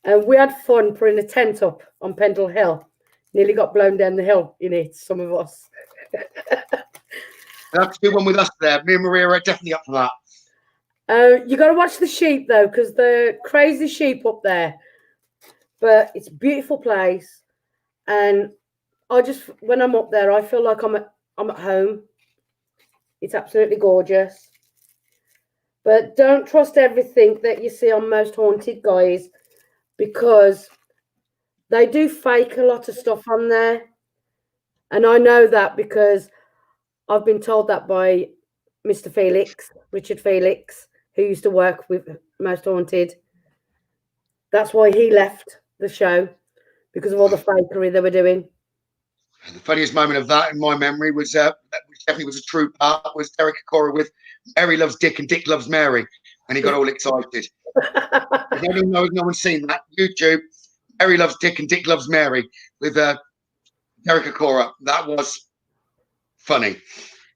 and we had fun putting a tent up on Pendle Hill. Nearly got blown down the hill in it, some of us. You'll have to do one with us there. Me and Maria are definitely up for that. You got to watch the sheep, though, because the crazy sheep up there. But it's a beautiful place. And when I'm up there, I feel like I'm at home. It's absolutely gorgeous. But don't trust everything that you see on Most Haunted, guys, because they do fake a lot of stuff on there. And I know that because I've been told that by Mr. Felix, Richard Felix, who used to work with Most Haunted. That's why he left the show, because of all the fakery they were doing. The funniest moment of that in my memory was, which definitely was a true part, was Derek Akora with Mary Loves Dick and Dick Loves Mary, and he got all excited. No one's seen that. YouTube, Mary Loves Dick and Dick Loves Mary with Derek Akora. That was funny.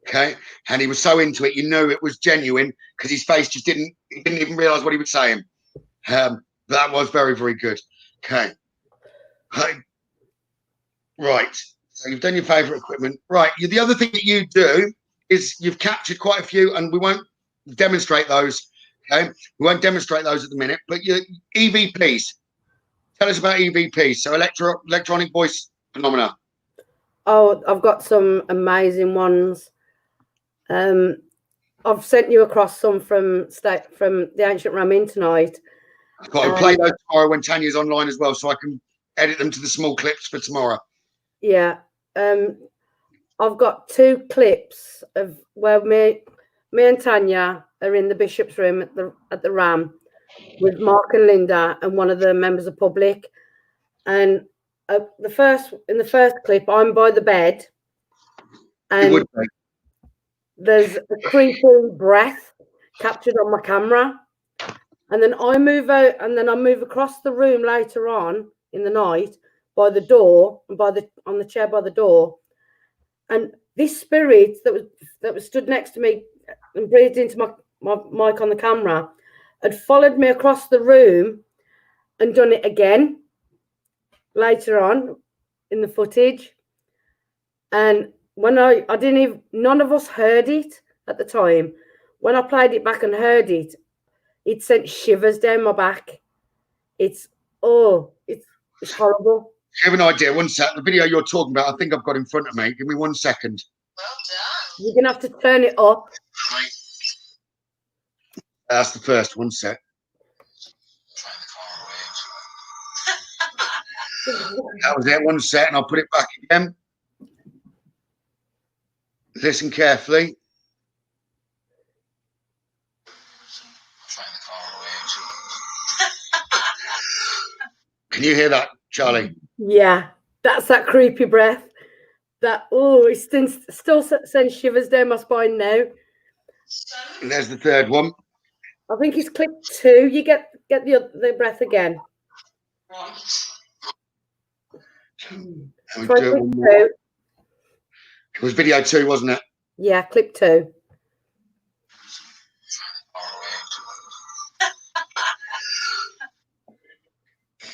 Okay, and he was so into it, you knew it was genuine because his face just didn't even realise what he was saying. That was very, very good. Okay. Right. So you've done your favourite equipment. Right. The other thing that you do is you've captured quite a few, and we won't demonstrate those. Okay, we won't demonstrate those at the minute. But your EVPs. Tell us about EVPs. So electronic voice phenomena. Oh, I've got some amazing ones. I've sent you across some from the Ancient Ramin tonight. I've got to play those tomorrow when Tanya's online as well, so I can edit them to the small clips for tomorrow. Yeah. I've got 2 clips of where me and Tanya are in the Bishop's room at the Ram with Mark and Linda and one of the members of public. And in the first clip, I'm by the bed, and there's a creepy breath captured on my camera. And then I move out, and then I move across the room later on in the night by the door, on the chair by the door. And this spirit that was stood next to me and breathed into my mic on the camera had followed me across the room and done it again later on in the footage. And when none of us heard it at the time. When I played it back and heard it, it sent shivers down my back. It's horrible. You have an idea? One sec. The video you're talking about, I think I've got in front of me. Give me 1 second. Well done. You're gonna have to turn it up. Right. That's the first. 1 sec. That was it. 1 sec, and I'll put it back again. Listen carefully. Can you hear that, Charlie? Yeah, that's that creepy breath. It still sends shivers down my spine now. And there's the third one. I think it's clip 2. You get the breath again. Try do it one more. It was video 2, wasn't it? Yeah, clip 2.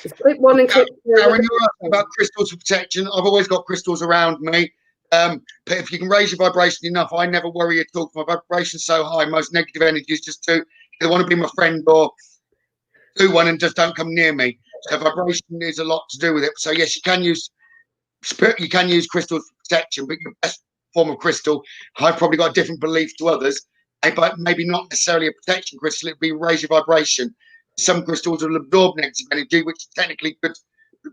It's clip 1 and clip 2. Karen, you're asking about crystals for protection. I've always got crystals around me. But if you can raise your vibration enough, I never worry at all. My vibration's so high, most negative energies just they want to be my friend or do one and just don't come near me. So vibration is a lot to do with it. So yes, you can use crystals for protection, but your best form of crystal, I've probably got a different belief to others, but maybe not necessarily a protection crystal. It'd be raise your vibration. Some crystals will absorb negative energy, which technically could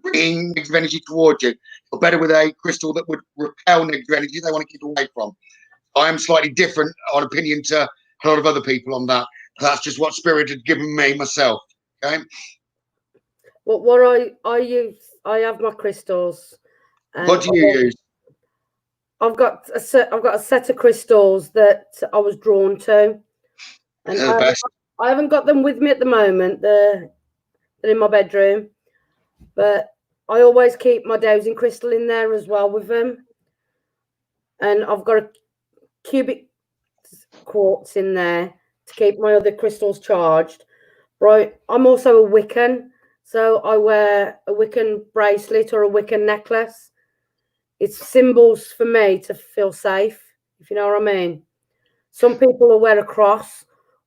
bring negative energy towards you. Or better with a crystal that would repel negative energy they want to keep away from. I am slightly different on opinion to a lot of other people on that. That's just what Spirit had given me myself. Okay. Well, what I use, I have my crystals. What do you use? I've got a set of crystals that I was drawn to, and I haven't got them with me at the moment. They're in my bedroom, but I always keep my dowsing crystal in there as well with them, and I've got a cubic quartz in there to keep my other crystals charged. Right, I'm also a Wiccan, so I wear a Wiccan bracelet or a Wiccan necklace. It's symbols for me to feel safe, if you know what I mean. Some people will wear a cross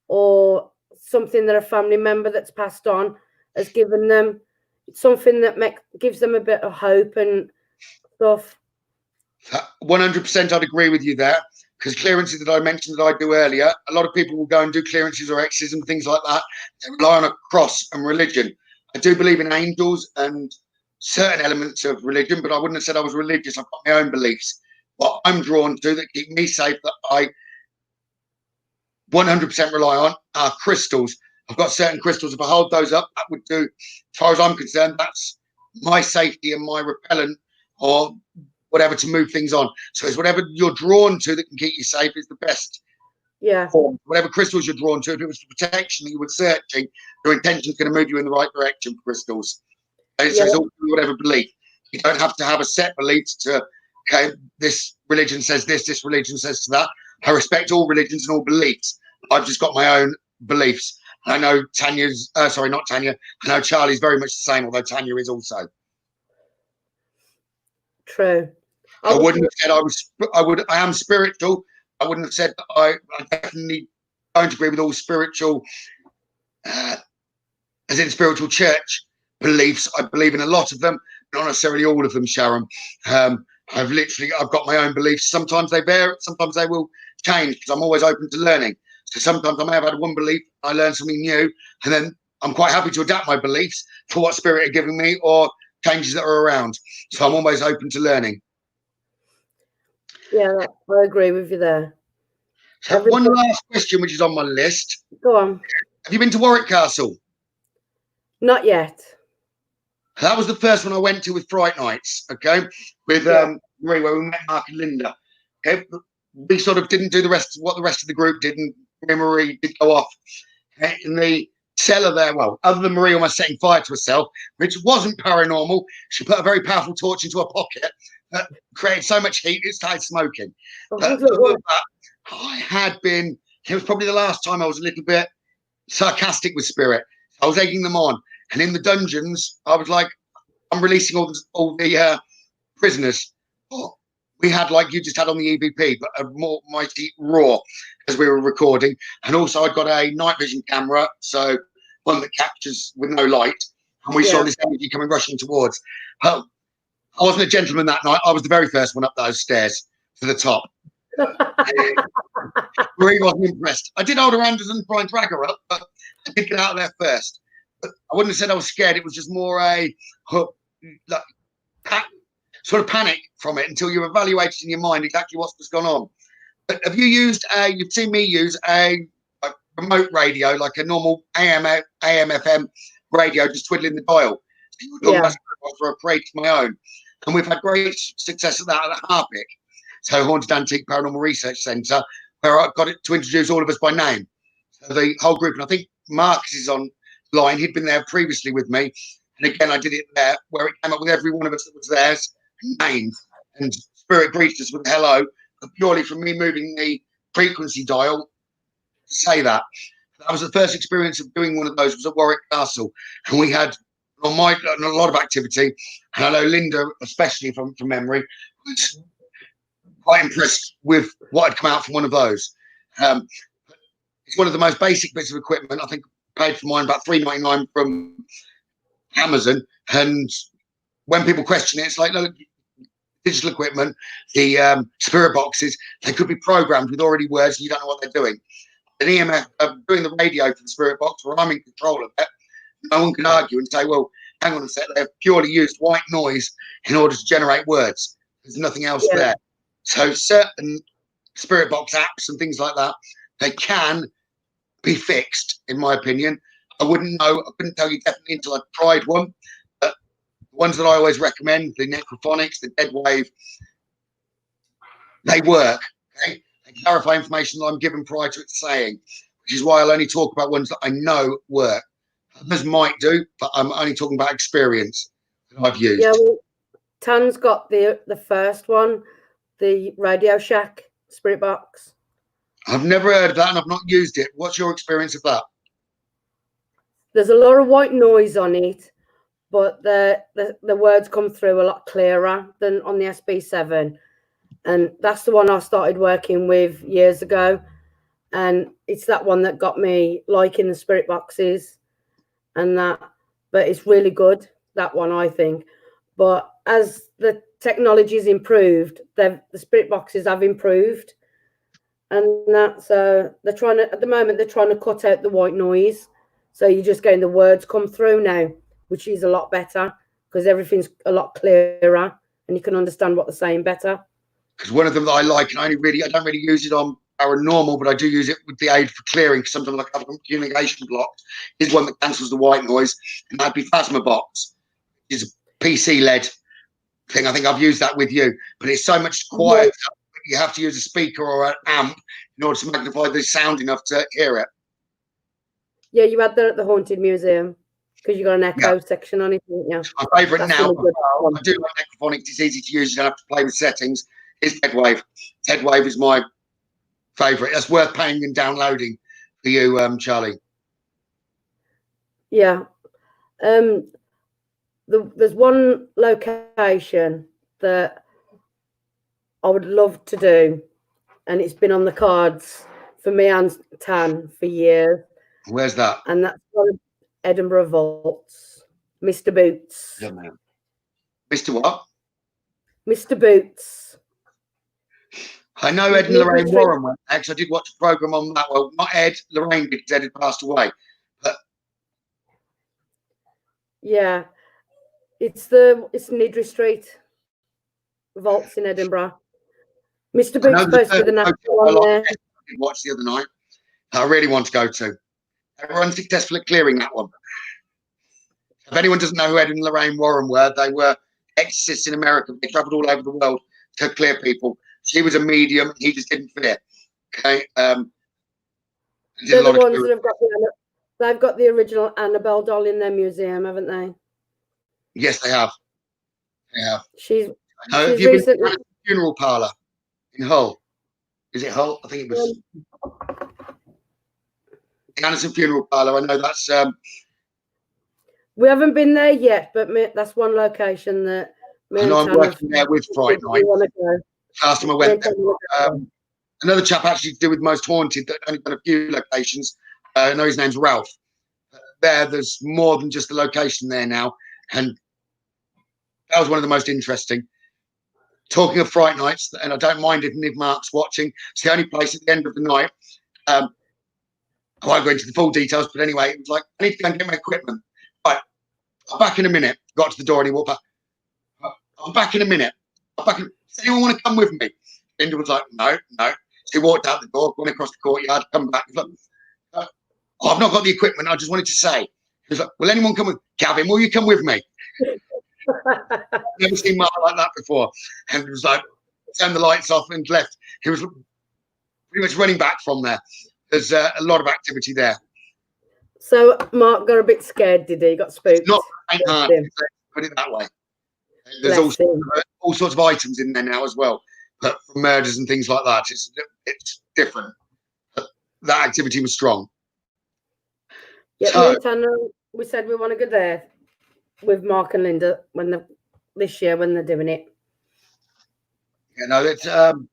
or something that a family member that's passed on has given them. It's something that gives them a bit of hope and stuff. 100% I'd agree with you there, because clearances that I mentioned that I do earlier, a lot of people will go and do clearances or exorcism, things like that. They rely on a cross and religion. I do believe in angels and certain elements of religion, but I wouldn't have said I was religious. I've got my own beliefs. What I'm drawn to that keep me safe, that I 100% rely on, are crystals. I've got certain crystals. If I hold those up, that would do, as far as I'm concerned, that's my safety and my repellent or whatever to move things on. So it's whatever you're drawn to that can keep you safe is the best. Yeah. Form. Whatever crystals you're drawn to, if it was for protection that you were searching, your intention is going to move you in the right direction for crystals. And so it's all whatever belief. You don't have to have a set belief to, okay, this religion says this religion says to that. I respect all religions and all beliefs. I've just got my own beliefs. I know Tanya's, not Tanya. I know Charlie's very much the same, although Tanya is also. True. I wouldn't have said I am spiritual. I wouldn't have said that I definitely don't agree with all spiritual, as in spiritual church beliefs. I believe in a lot of them, not necessarily all of them, Sharon. I've got my own beliefs. Sometimes they vary, sometimes they will change, because I'm always open to learning. So sometimes I may have had one belief, I learn something new, and then I'm quite happy to adapt my beliefs for what spirit are giving me or changes that are around. So I'm always open to learning. Yeah, I agree with you there. So one last question, which is on my list. Go on. Have you been to Warwick Castle? Not yet. That was the first one I went to with Fright Nights, okay, with Marie, where we met Mark and Linda. Okay, we sort of didn't do what the rest of the group did, and Marie did go off in the cellar there. Well, other than Marie almost setting fire to herself, which wasn't paranormal, she put a very powerful torch into her pocket that created so much heat it started smoking. But I had been, it was probably the last time I was a little bit sarcastic with spirit. I was egging them on. And in the dungeons, I was like, I'm releasing all the prisoners. Oh, we had, like you just had on the EVP, but a more mighty roar as we were recording. And also I'd got a night vision camera, so one that captures with no light. And we saw this energy coming rushing towards. I wasn't a gentleman that night. I was the very first one up those stairs to the top. Marie wasn't impressed. I did hold her hand and try and drag her up, but I did get out of there first. But I wouldn't have said I was scared. It was just more a sort of panic from it until you're evaluating in your mind exactly what's gone on. But have you used you've seen me use a remote radio, like a normal AM FM radio, just twiddling the dial? I created my own. And we've had great success at that at Harpic. So Haunted Antique Paranormal Research Centre, where I got it to introduce all of us by name. So the whole group, and I think Marcus is online. He'd been there previously with me. And again, I did it there, where it came up with every one of us that was theirs, names. And Spirit greeted us with hello, purely from me moving the frequency dial to say that. That was the first experience of doing one of those, was at Warwick Castle. And we had a lot of activity. And I know Linda, especially from memory, was quite impressed with what had come out from one of those. It's one of the most basic bits of equipment. I think I paid for mine about $3.99 from Amazon. And when people question it, it's like, look, digital equipment, the spirit boxes, they could be programmed with already words and you don't know what they're doing. An EMF doing the radio for the spirit box, where I'm in control of it, no one can argue and say, well, hang on a sec, they've purely used white noise in order to generate words. There's nothing else there. So certain spirit box apps and things like that, they can be fixed, in my opinion. I wouldn't know. I couldn't tell you definitely until I tried one. But the ones that I always recommend, the Necrophonics, the Dead Wave, they work. Okay? They clarify information that I'm given prior to it saying, which is why I'll only talk about ones that I know work. Others might do, but I'm only talking about experience that I've used. Yeah, well, Tan's got the first one, the Radio Shack spirit box. I've never heard of that and I've not used it. What's your experience of that? There's a lot of white noise on it, but the words come through a lot clearer than on the SB7. And that's the one I started working with years ago. And it's that one that got me liking the spirit boxes and that. But it's really good, that one, I think. But as the technology's improved, the spirit boxes have improved. And that, so they're trying to, at the moment, they're trying to cut out the white noise. So you're just getting the words come through now, which is a lot better because everything's a lot clearer and you can understand what they're saying better. Because one of them that I like, and I don't really use it on paranormal, but I do use it with the aid for clearing, because sometimes I have communication blocked, is one that cancels the white noise, and that'd be Phasma Box. It's a PC-led thing. I think I've used that with you, but it's so much quieter. You have to use a speaker or an amp in order to magnify the sound enough to hear it. Yeah, you had that at the Haunted Museum because you got an echo section on it, didn't you? My favourite now. I do like Necrophonics. It's easy to use. You don't have to play with settings. Is Dead Wave. Dead Wave is my favourite. That's worth paying and downloading for you, Charlie. Yeah. There's one location that I would love to do, and it's been on the cards for me and Tan for years. Where's that? And that's one of Edinburgh Vaults. Mr. Boots. Yeah, man. Mr. What? Mr. Boots. I know Ed and Lorraine Warren went there, 'cause I did watch a program on that. Well, not Ed, Lorraine, because Ed had passed away. But yeah, it's Nidri Street Vaults in Edinburgh. Mr. Boots supposed to be the natural one there. I did watch the other night. I really want to go to. They were unsuccessful at clearing that one. If anyone doesn't know who Ed and Lorraine Warren were, they were exorcists in America. They travelled all over the world to clear people. She was a medium. He just didn't fit. Okay. They're the ones that have got they've got the original Annabelle doll in their museum, haven't they? Yes, they have. Yeah. She's have you been to the funeral parlour in Hull? Is it Hull? I think it was. The Anderson funeral parlour. I know that's. We haven't been there yet, but that's one location that. I know I'm working there with Fright Night. Last time I went there, another chap actually to do with Most Haunted that only done a few locations. I know his name's Ralph. There's more than just the location there now, and that was one of the most interesting. Talking of Fright Nights, and I don't mind if Mark's watching. It's the only place at the end of the night. I won't go into the full details, but anyway, it was like, I need to go and get my equipment. Right, I'm back in a minute. Got to the door and he walked back. I'm back in a minute. Does anyone want to come with me? Linda was like, no. So he walked out the door, went across the courtyard, come back. He was like, I've not got the equipment. I just wanted to say. He was like, will anyone come with Gavin? Will you come with me? Never seen Mark like that before. And it was like, turned the lights off and left. He was pretty much running back from there. There's a lot of activity there. So Mark got a bit scared, did he? He got spooked. It's not hard, put it that way. There's all sorts of items in there now as well, but for murders and things like that, it's different. But that activity was strong. Yeah, so, we said we want to go there with Mark and Linda this year when they're doing it. Yeah, no, it's I'm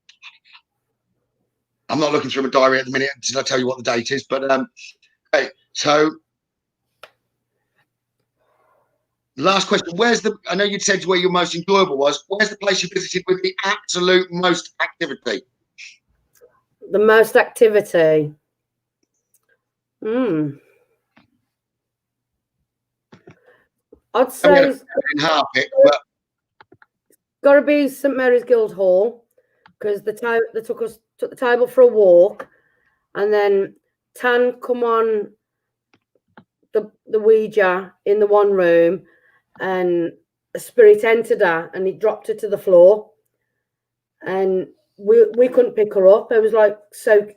not looking through my diary at the minute until I tell you what the date is, but okay, so. Last question. I know you'd said where your most enjoyable was. Where's the place you visited with the absolute most activity? The most activity? I'd say it's got to be St Mary's Guildhall, because they took the table for a walk, and then Tan come on the Ouija in the one room, and a spirit entered her and he dropped her to the floor, and we couldn't pick her up. It was like, so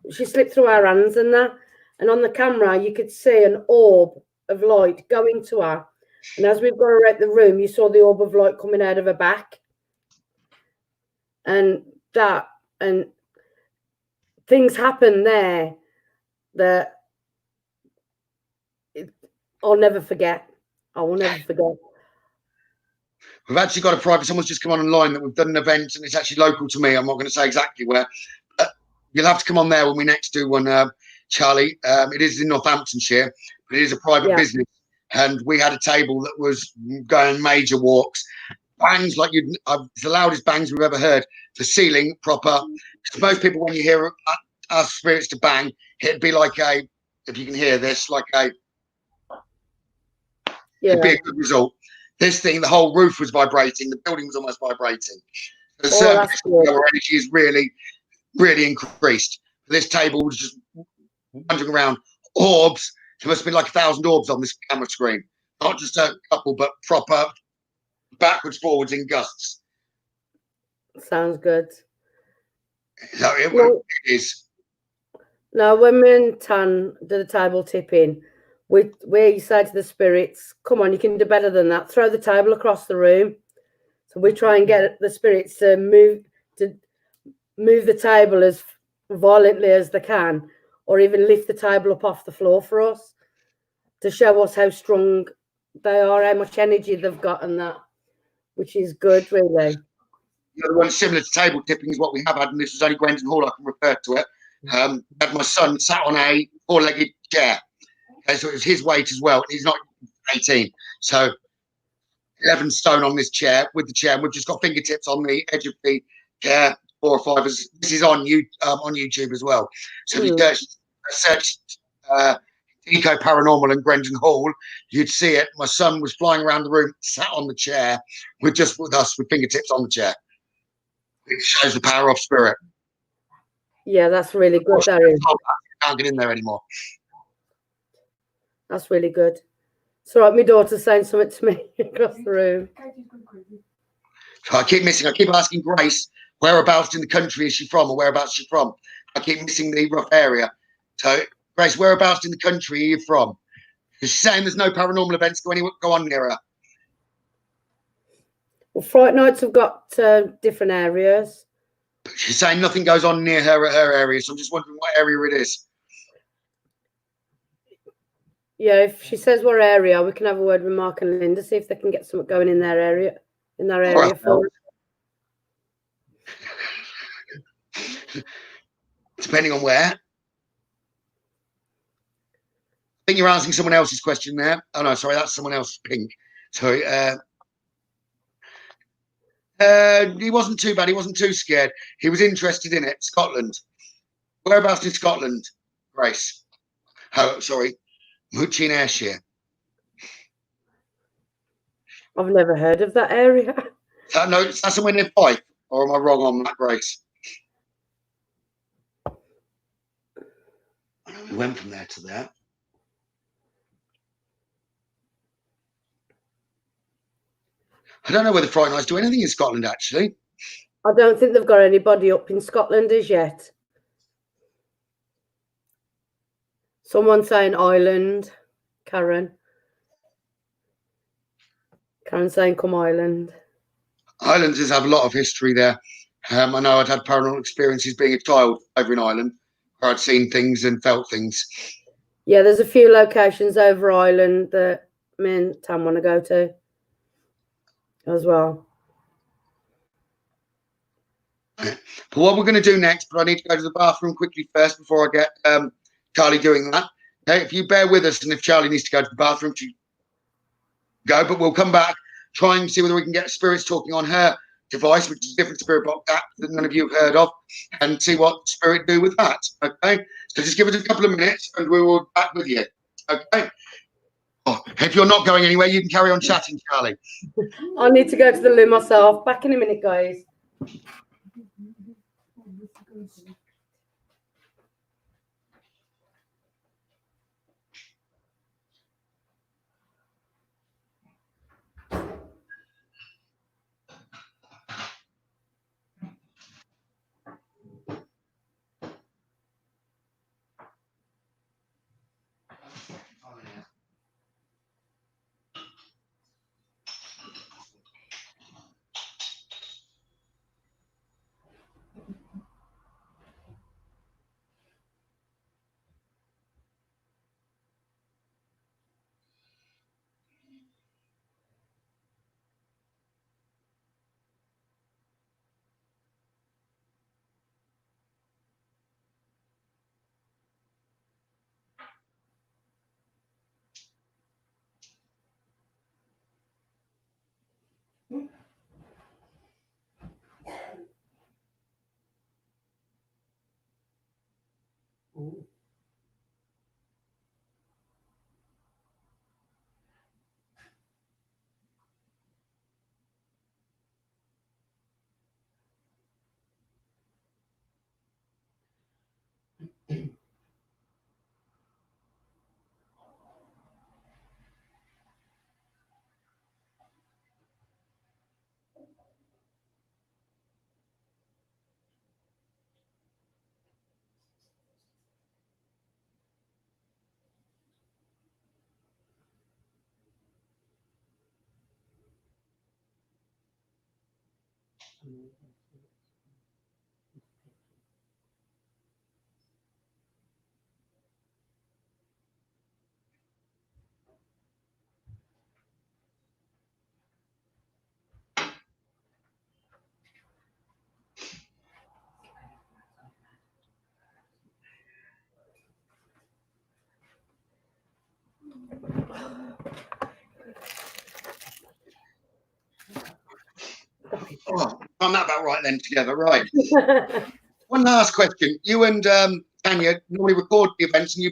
she slipped through our hands and that, and on the camera you could see an orb of light going to her, and as we've got her out the room, you saw the orb of light coming out of her back, and things happened there that I'll never forget. I will never forget. We've actually got a private. Someone's just come on online that we've done an event, and it's actually local to me. I'm not going to say exactly where. You'll have to come on there when we next do one, Charlie. It is in Northamptonshire, but it is a private business, and we had a table that was going major walks, bangs like it's the loudest bangs we've ever heard. The ceiling proper. Because most people, when you hear our spirits to bang, it'd be like if you can hear this, like it'd be a good result. This thing, the whole roof was vibrating. The building was almost vibrating. The surface of our energy is really, really increased. This table was just wandering around. Orbs. There must have been like 1,000 orbs on this camera screen. Not just a couple, but proper backwards, forwards in gusts. Sounds good. So it is. Now, when me and Tan did the table tipping, we say to the spirits, come on, you can do better than that. Throw the table across the room. So we try and get the spirits to move the table as violently as they can, or even lift the table up off the floor for us, to show us how strong they are, how much energy they've got, and that, which is good, really. The other one similar to table tipping is what we have had, and this was only Gwendon Hall, I can refer to it. Had my son sat on a 4-legged chair. Okay, so it was his weight as well. He's not 18. So 11 stone on this chair with the chair, and we've just got fingertips on the edge of the chair, 4 or 5. This is on YouTube as well. So if you search Eco Paranormal and Gwendon Hall, you'd see it. My son was flying around the room, sat on the chair with us with fingertips on the chair. It shows the power of spirit. Yeah, that's really good. That can't get in there anymore. That's really good. It's all right, my daughter's saying something to me across the room. So I keep asking Grace, whereabouts in the country is she from, or whereabouts is she from? I keep missing the rough area. So, Grace, whereabouts in the country are you from? She's saying there's no paranormal events go on near her. Well, Fright Nights have got different areas. But she's saying nothing goes on near her at her area, so I'm just wondering what area it is. Yeah, if she says what area, we can have a word with Mark and Linda, see if they can get something going in their area. For depending on where. I think you're answering someone else's question there. Oh no, sorry, that's someone else. Pink. Sorry. He wasn't too bad. He wasn't too scared. He was interested in it. Scotland. Whereabouts in Scotland, Grace? Oh, sorry. Muchin Ayrshire. I've never heard of that area. No, is that somewhere near Fife? Or am I wrong on that, Grace? I know we went from there to there. I don't know whether Fright Nights do anything in Scotland, actually. I don't think they've got anybody up in Scotland as yet. Someone saying Ireland. Karen saying come Ireland. Islanders have a lot of history there. I know I'd had paranormal experiences being a child over in Ireland, where I'd seen things and felt things. Yeah, there's a few locations over Ireland that me and Tam want to go to as well. But what we're going to do next, but I need to go to the bathroom quickly first before I get Charlie doing that. Okay, if you bear with us, and if Charlie needs to go to the bathroom, to go, but we'll come back, try and see whether we can get spirits talking on her device, which is a different spirit box app that none of you have heard of, and see what spirit do with that. Okay, so just give us a couple of minutes and we will be back with you. Okay. Oh, if you're not going anywhere, you can carry on chatting, Charlie. I need to go to the loo myself. Back in a minute, guys. Oh, I'm that about right then together, right? One last question. You and Tanya normally record the events and you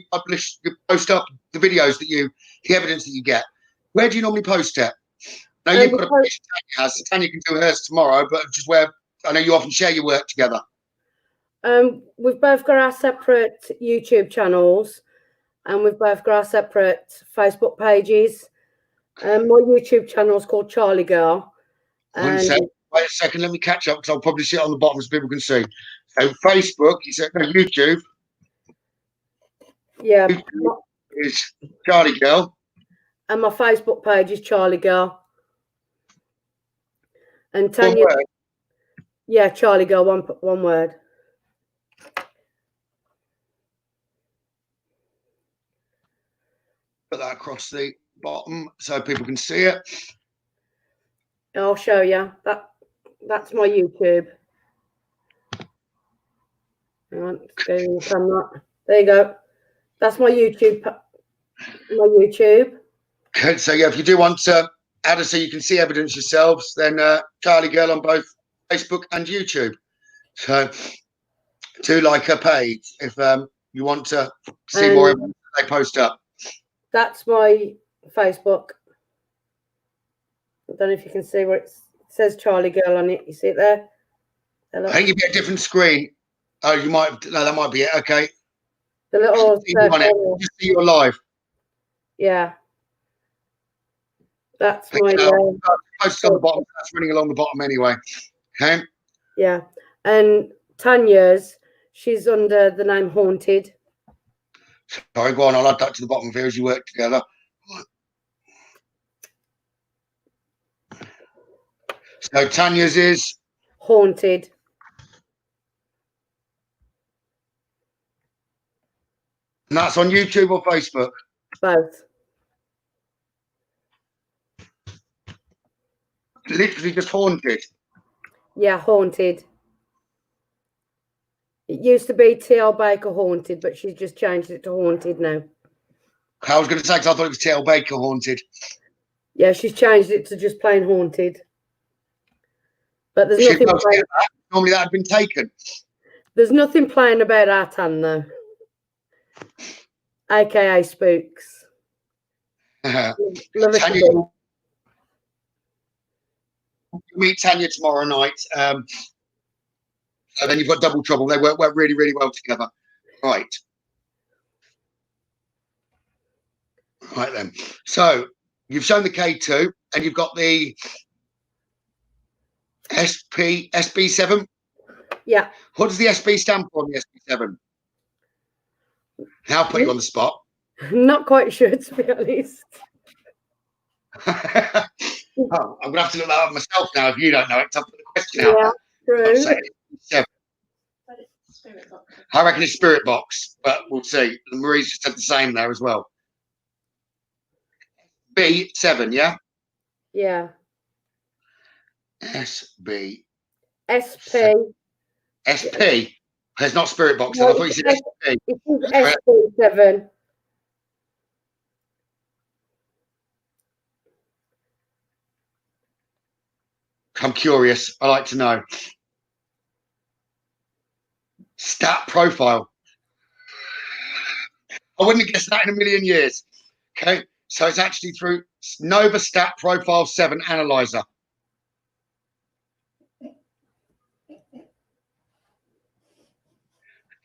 post up the videos the evidence that you get. Where do you normally post it? Now you've got a page Tanya has. Tanya can do hers tomorrow, but just where I know you often share your work together. We've both got our separate YouTube channels, and we've both got our separate Facebook pages. My YouTube channel is called Charlie Girl. Wait a second, let me catch up because I'll probably see it on the bottom so people can see. So Facebook, you said no, YouTube. Yeah. YouTube is Charlie Girl. And my Facebook page is Charlie Girl. And Tanya. One word. Yeah, Charlie Girl, one word. Put that across the bottom so people can see it. I'll show you. That's my YouTube. Hang on, go in the camera. There you go. That's my YouTube. Okay, so yeah, if you do want to add us so you can see evidence yourselves, then Charlie Girl on both Facebook and YouTube. So do like her page if you want to see more evidence they post up. That's my Facebook. I don't know if you can see where it says Charlie Girl on it. You see it there? Hello? I think you'd be a different screen. Oh, you might. No, that might be it. Okay. The little just see your live. Yeah. That's my post on the bottom. That's running along the bottom anyway. Okay. Yeah. And Tanya's, she's under the name Haunted. Sorry, go on. I'll add that to the bottom here as you work together. So Tanya's is Haunted. And that's on YouTube or Facebook? Both. Literally just Haunted. Yeah, Haunted. It used to be T.L. Baker Haunted, but she's just changed it to Haunted now. I was going to say, because I thought it was T.L. Baker Haunted. Yeah, she's changed it to just plain Haunted. But there's nothing plain. Normally that had been taken. There's nothing plain about our Tan, though. AKA Spooks. Tanya, meet Tanya tomorrow night. So then you've got double trouble. They work really, really well together. Right. Right then. So you've shown the K2 and you've got the SB7. Yeah. What does the SB stand for on the SB7? I'll put you on the spot. I'm not quite sure, to be honest. Oh, I'm going to have to look that up myself now if you don't know it. I'll put the question out. Yeah, true. I reckon it's Spirit Box, but we'll see. Marie's just said the same there as well. B7, yeah? Yeah. SB. SP. SP. It's not Spirit Box. No, I thought you said SP. It is SP7. I'm curious. I like to know. Stat profile. I wouldn't have guessed that in a million years. Okay, so it's actually through Nova Stat Profile 7 Analyzer.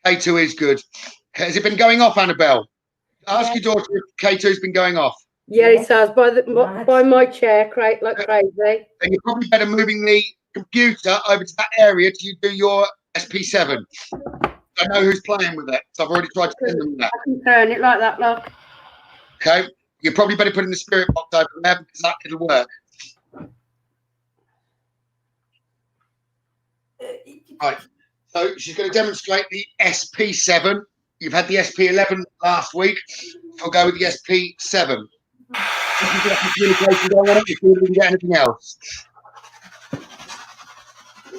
K2 is good. Has it been going off, Annabelle? Ask your daughter if K2's been going off. Yeah, it has by my chair, like crazy. And you're probably better moving the computer over to that area till you do your SP7. I know who's playing with it, so I've already tried to send them that. I can turn it like that, look. Okay, you're probably better putting the spirit box over there because that it'll work. Right, so she's going to demonstrate the SP7. You've had the SP11 last week. I'll go with the SP7. If you get communication going on, if you can get anything else. Do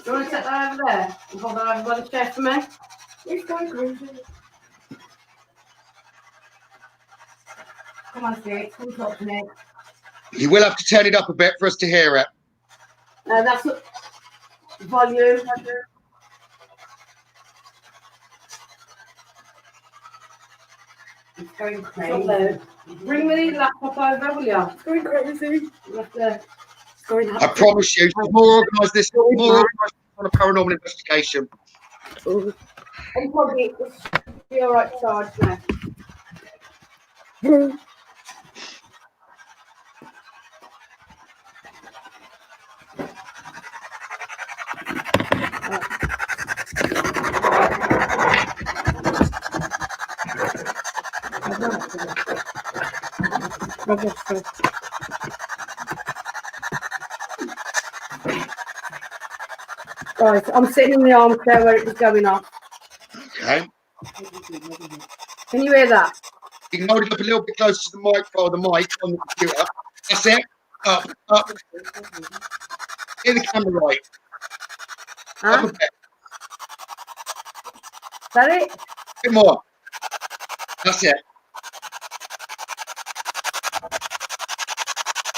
you want to set that over there and hold that over by the chair for me? It's going crazy. Come on, Spirit. Come talk to me. You will have to turn it up a bit for us to hear it. That's volume. It's going It's crazy. up there. Bring the laptop over, will you? It's going crazy. You have to, It's going I promise you, the more organised this, the more organised on a paranormal investigation. unplug it. It's be all right charge now. Right, I'm sitting in the armchair where it was going off. Okay. Can you hear that? You can hold it up a little bit closer to the microphone, the mic on the computer. That's it. Up, up. Get the camera right. Up Huh? a bit. Is that it? Bit more. That's it.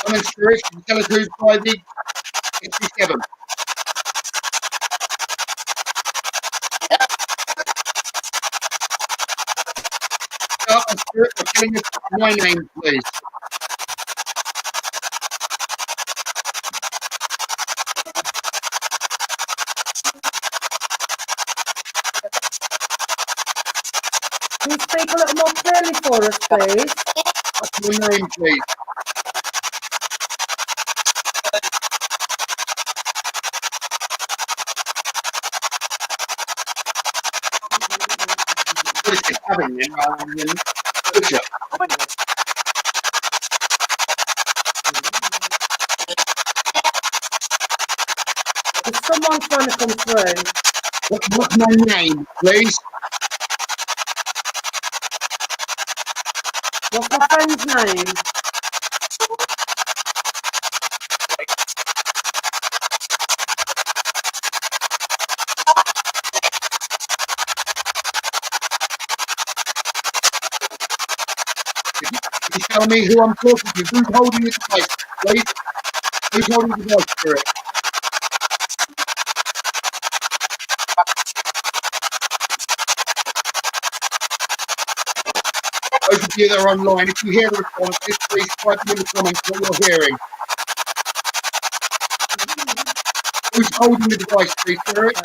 Come in, spirits. Can you tell us who's by the 67? Start on spirit by telling us my name, please. Can you speak a little more clearly for us, please? What's your name, please? What is it having then, rather than butcher? Is someone trying to come through? What's my name, please? What's my friend's name? Can you tell me who I'm talking to? Who's holding the device, please? Who's holding the device, spirit? Those of you that are online, if you hear the responses, please type in the comments what you're hearing. Who's holding the device, please, spirit?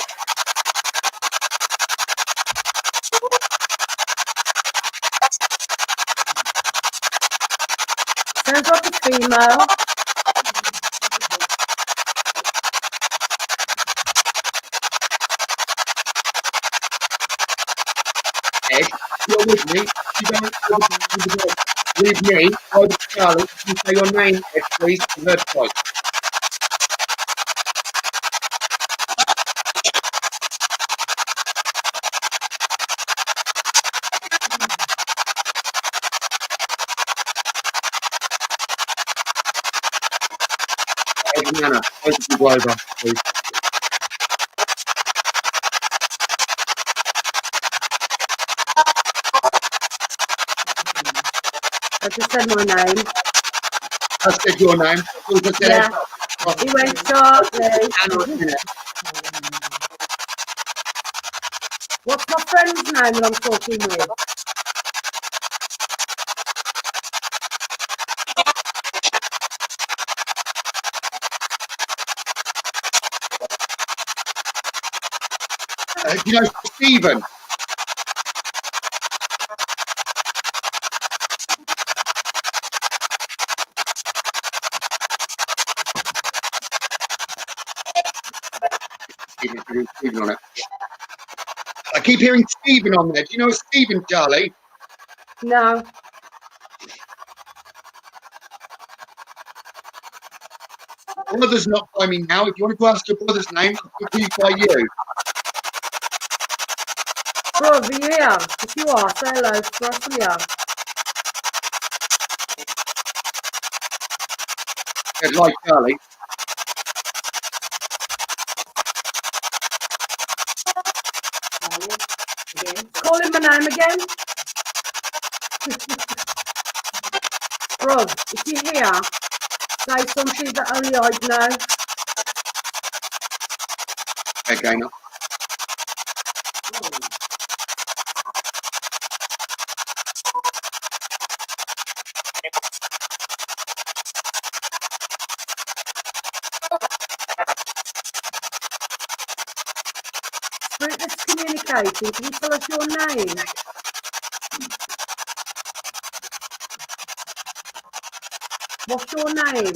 Sounds like a female. Ed, you're with me. You don't leave me. Go to Charlie. Can you say your name, Ed, please? And her twice. Ed and Anna, both of you go over, please. I just said my name. I said your name. You just said Yeah. Ed. He went shortly. Anna, a minute. What's my friend's name that I'm talking with? Do you know Stephen? Stephen on it. I keep hearing Stephen on there. Do you know Stephen, Charlie? No. Brother's not by me now. If you wanted to ask your brother's name, I'll be by you. Brother, you here? If you are, say hello to us, will you? I'd like Charlie. Call him my name again. Bro, if you're here, say something that only I'd know. Again. Spirit that's communicating, can you tell us your name? What's your name?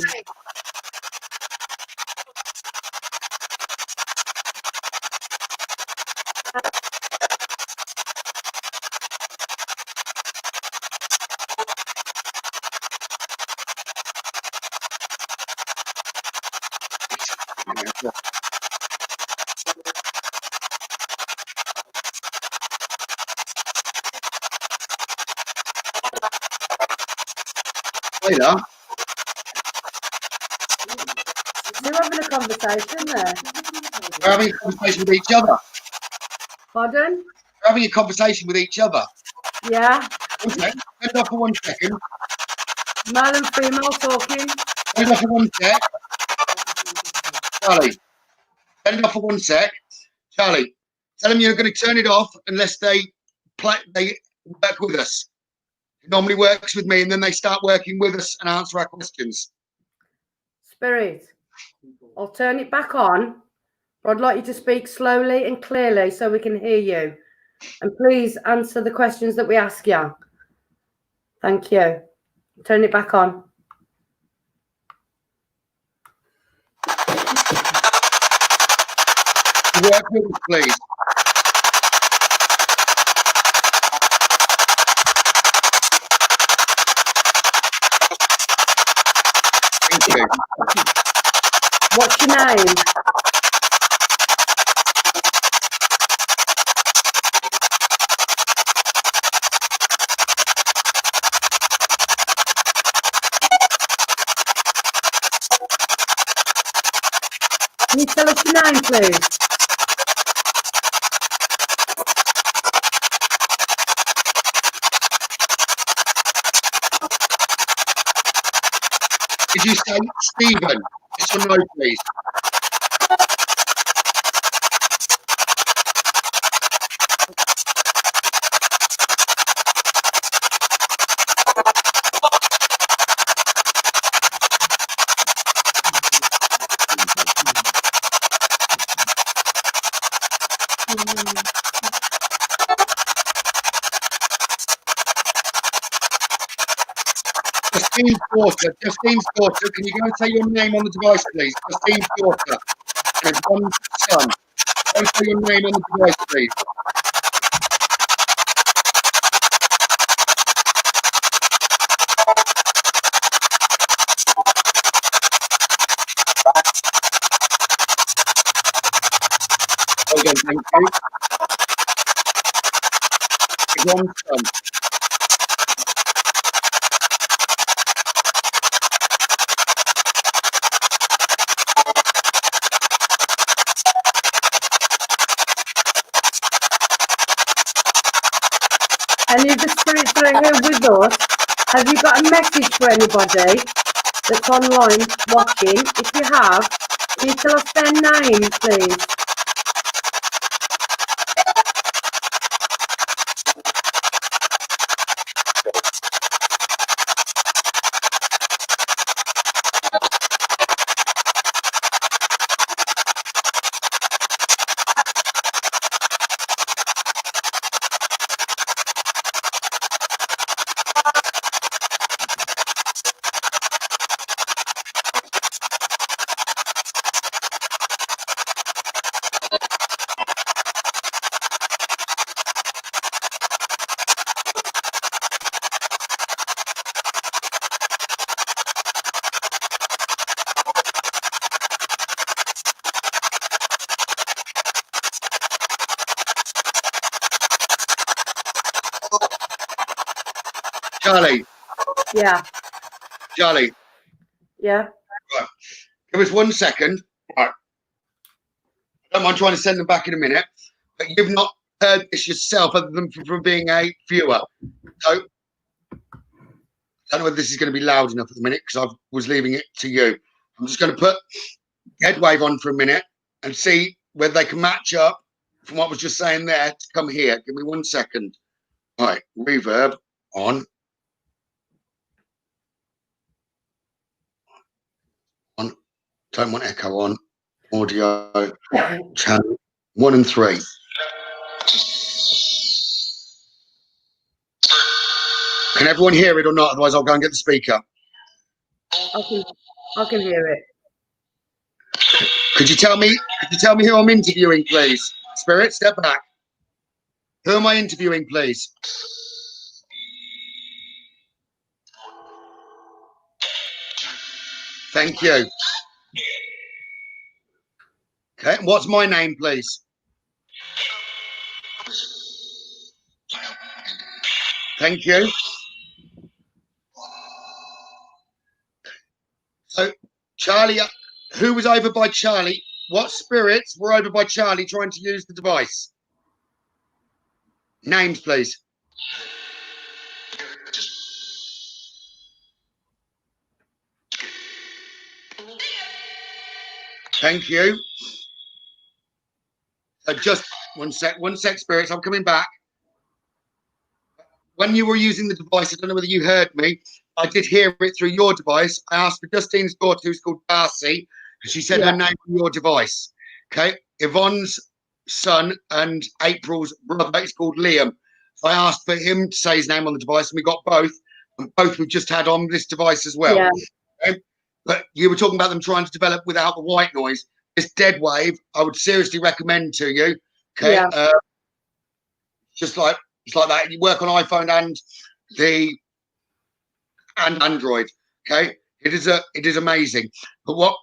Later. You're having a conversation there. We're having a conversation with each other. Pardon? We're having a conversation with each other. Yeah. Okay. Hold off for 1 second. Male and female talking. Hold off for 1 sec. Charlie. Hold off for 1 sec. Charlie, tell them you're going to turn it off unless they work with us. It normally works with me, and then they start working with us and answer our questions. Spirit, I'll turn it back on, but I'd like you to speak slowly and clearly so we can hear you. And please answer the questions that we ask you. Thank you. Turn it back on. Work with us, please. Thank you. What's your name? Can you tell us your name, please? Did you say Stephen? Yes or no, please? Justine's daughter, can you go and say your name on the device, please? Justine's daughter. There's one son. Go and say your name on the device, please. Well done, thank you. There's one son. Any of the spirits that are here with us, have you got a message for anybody that's online watching? If you have, can you tell us their name, please? Charlie. Yeah. Charlie. Yeah. Right. Give us 1 second. Right. I don't mind trying to send them back in a minute, but you've not heard this yourself other than from being a viewer. So I don't know whether this is going to be loud enough at the minute because I was leaving it to you. I'm just going to put head wave on for a minute and see whether they can match up from what I was just saying there to come here. Give me 1 second. All right, reverb on. Don't want echo on. Audio channel 1 and 3. Can everyone hear it or not? Otherwise, I'll go and get the speaker. I can hear it. Could you tell me who I'm interviewing, please? Spirit, step back. Who am I interviewing, please? Thank you. Okay, what's my name, please? Thank you. So, Charlie, who was over by Charlie? What spirits were over by Charlie trying to use the device? Names, please. Thank you. So just one sec, spirits. I'm coming back. When you were using the device, I don't know whether you heard me. I did hear it through your device. I asked for Justine's daughter, who's called Darcy, and she said her name on your device. Okay. Yvonne's son and April's brother is called Liam. So I asked for him to say his name on the device, and we got both. And both we've just had on this device as well. Yeah. Okay? But you were talking about them trying to develop without the white noise. This dead wave, I would seriously recommend to you. Okay. Yeah. Just like it's like that. You work on iPhone and Android. Okay. It is amazing. But what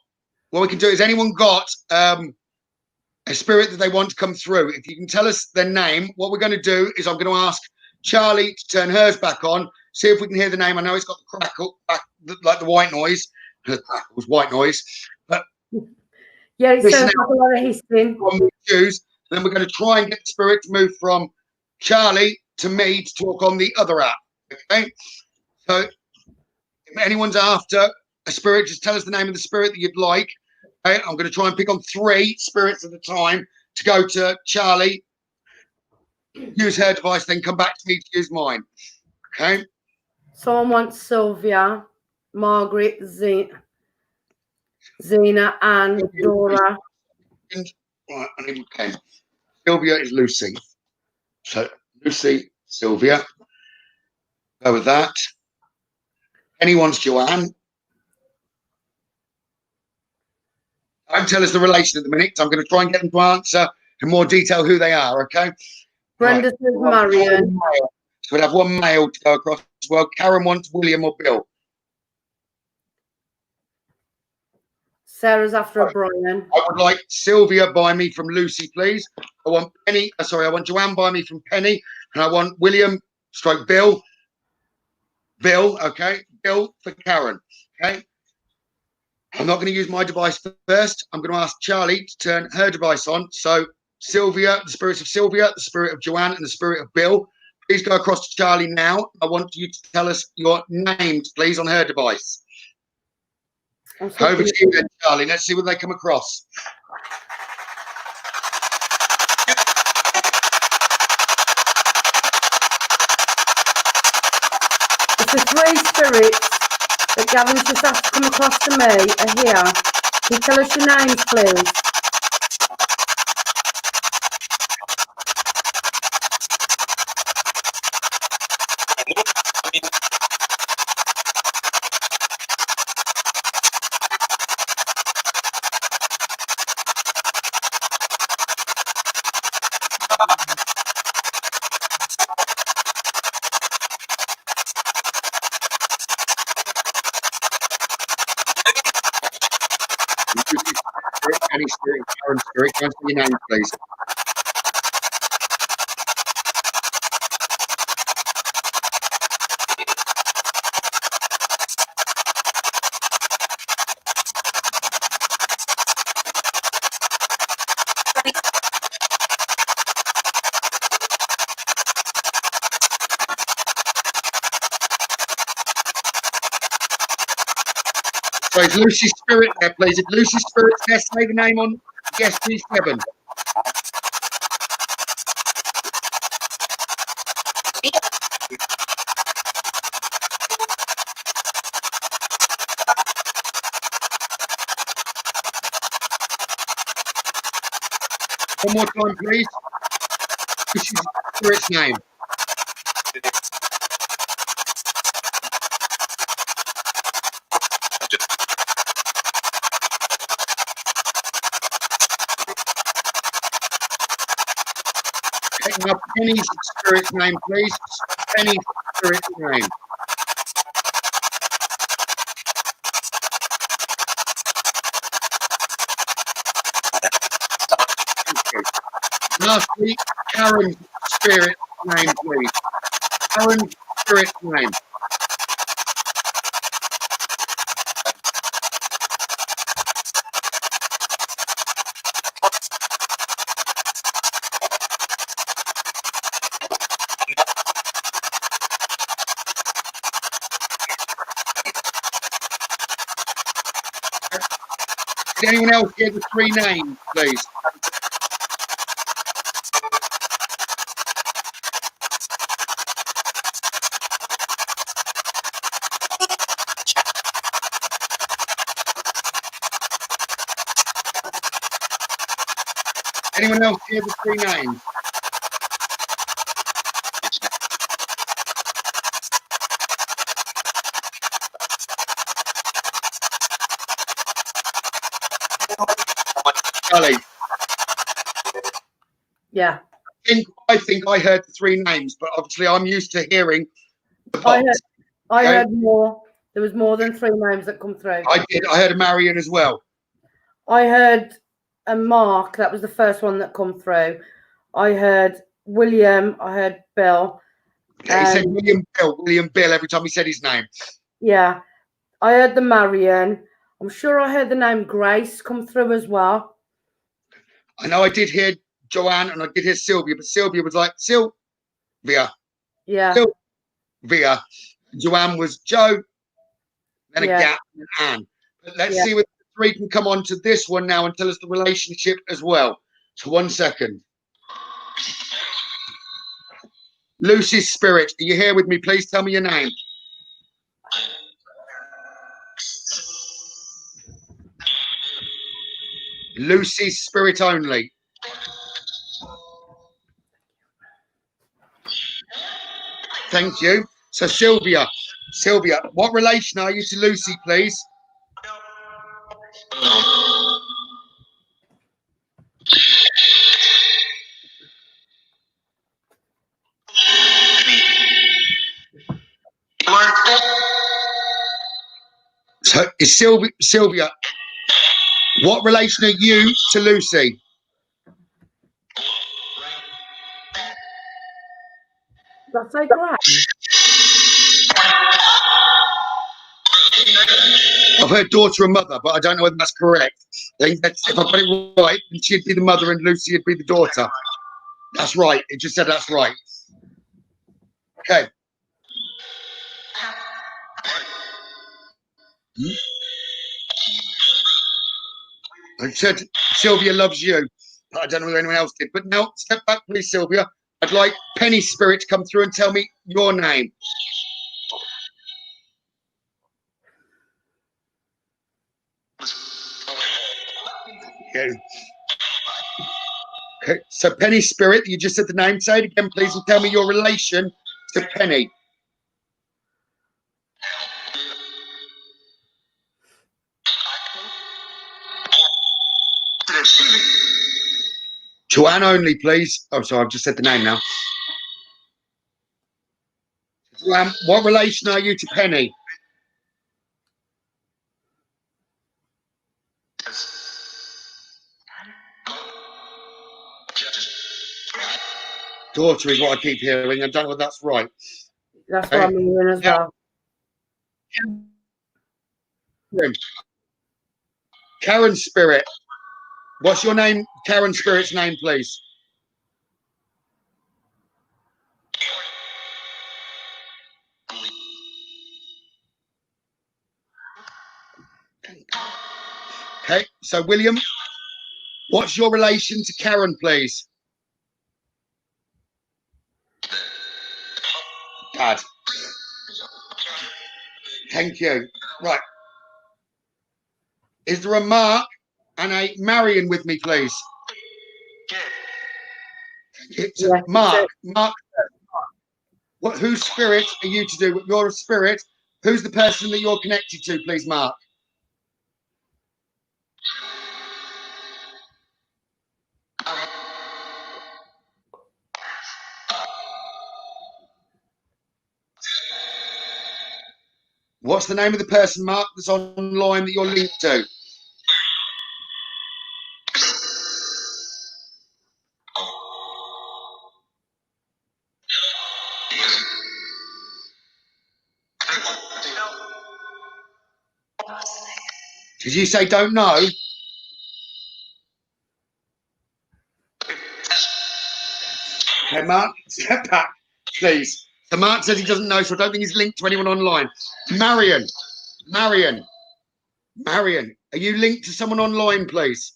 we can do is, anyone got a spirit that they want to come through? If you can tell us their name, what we're going to do is I'm going to ask Charlie to turn hers back on, see if we can hear the name. I know it's got the crackle, like the white noise. It was white noise, but yeah, it sounds like a lot of hissing. Then we're going to try and get the spirit to move from Charlie to me to talk on the other app. Okay, so if anyone's after a spirit, just tell us the name of the spirit that you'd like. Okay, I'm going to try and pick on 3 spirits at a time to go to Charlie, use her device, then come back to me to use mine. Okay. Someone wants Sylvia, Margaret, Zena, and Dora. Right, I need a pen. Sylvia is Lucy. So Lucy, Sylvia. Go with that. Anyone's Joanne. Don't tell us the relation at the minute. I'm going to try and get them to answer in more detail who they are. Okay. Brenda says Marion. So we'll have one male to go across as well. Karen wants William or Bill. Sarah's after a Brian. I would like Sylvia by me from Lucy, please. I want Penny. I want Joanne by me from Penny, and I want William / Bill. Bill, okay. Bill for Karen. Okay. I'm not going to use my device first. I'm going to ask Charlie to turn her device on. So Sylvia, the spirit of Sylvia, the spirit of Joanne, and the spirit of Bill. Please go across to Charlie now. I want you to tell us your names, please, on her device. Over to you then, Charlie. Let's see what they come across. The 3 spirits that Gavin's just asked to come across to me are here. Can you tell us your names, please? Any spirit, Karen spirit, go and say your name, please. So is Lucy's spirit there, please? If Lucy's spirit's there, say the name on yes, G7. One more time, please. This is Spirit's name. Okay, now Penny's Spirit's name, please. Penny's Spirit's name. Lastly, Karen's Spirit's name, please. Karen's Spirit's name. Did anyone else hear the three names, please? Anyone else hear the three names? Charlie, Yeah. I think I heard the three names, but obviously I'm used to hearing the I box. heard more. There was more than three names that come through. I did. I heard a Marion as well. I heard a Mark. That was the first one that come through. I heard William. I heard Bill. Yeah, he said William Bill every time he said his name. Yeah. I heard the Marion. I'm sure I heard the name Grace come through as well. I know I did hear Joanne and I did hear Sylvia, but Sylvia was like Sylvia. Yeah. Sylvia. Joanne was Joe, then a Yeah. gap and Anne. But let's see whether the three can come on to this one now and tell us the relationship as well. So 1 second. Lucy's Spirit, are you here with me? Please tell me your name. Lucy's Spirit only. Thank you. So Sylvia, what relation are you to Lucy, please? So is Sylvia, what relation are you to Lucy? That's so great. I've heard daughter and mother, but I don't know whether that's correct. I think that's, if I got it right, then she'd be the mother and Lucy would be the daughter. That's right. It just said that's right. Okay. I said Sylvia loves you. But I don't know whether anyone else did. But now, step back, please, Sylvia. I'd like Penny's Spirit to come through and tell me your name. Okay. Okay. So Penny's Spirit, you just said the name. Say it again, please, and tell me your relation to Penny. Joanne only, please. Oh, sorry, I've just said the name now. Joanne, what relation are you to Penny? Daughter is what I keep hearing. I don't know if that's right. That's what I'm hearing as well. Karen's Spirit. What's your name? Karen's Spirit's name, please. Okay, so William, what's your relation to Karen, please? Dad. Thank you. Right. Is there a Mark and a Marion with me, please? Yeah, Mark. What? Whose spirit are you to do? You're a spirit. Who's the person that you're connected to, please, Mark? What's the name of the person, Mark, that's online that you're linked to? Did you say don't know? Okay, Mark, step back, please. So Mark says he doesn't know, so I don't think he's linked to anyone online. Marion, are you linked to someone online, please?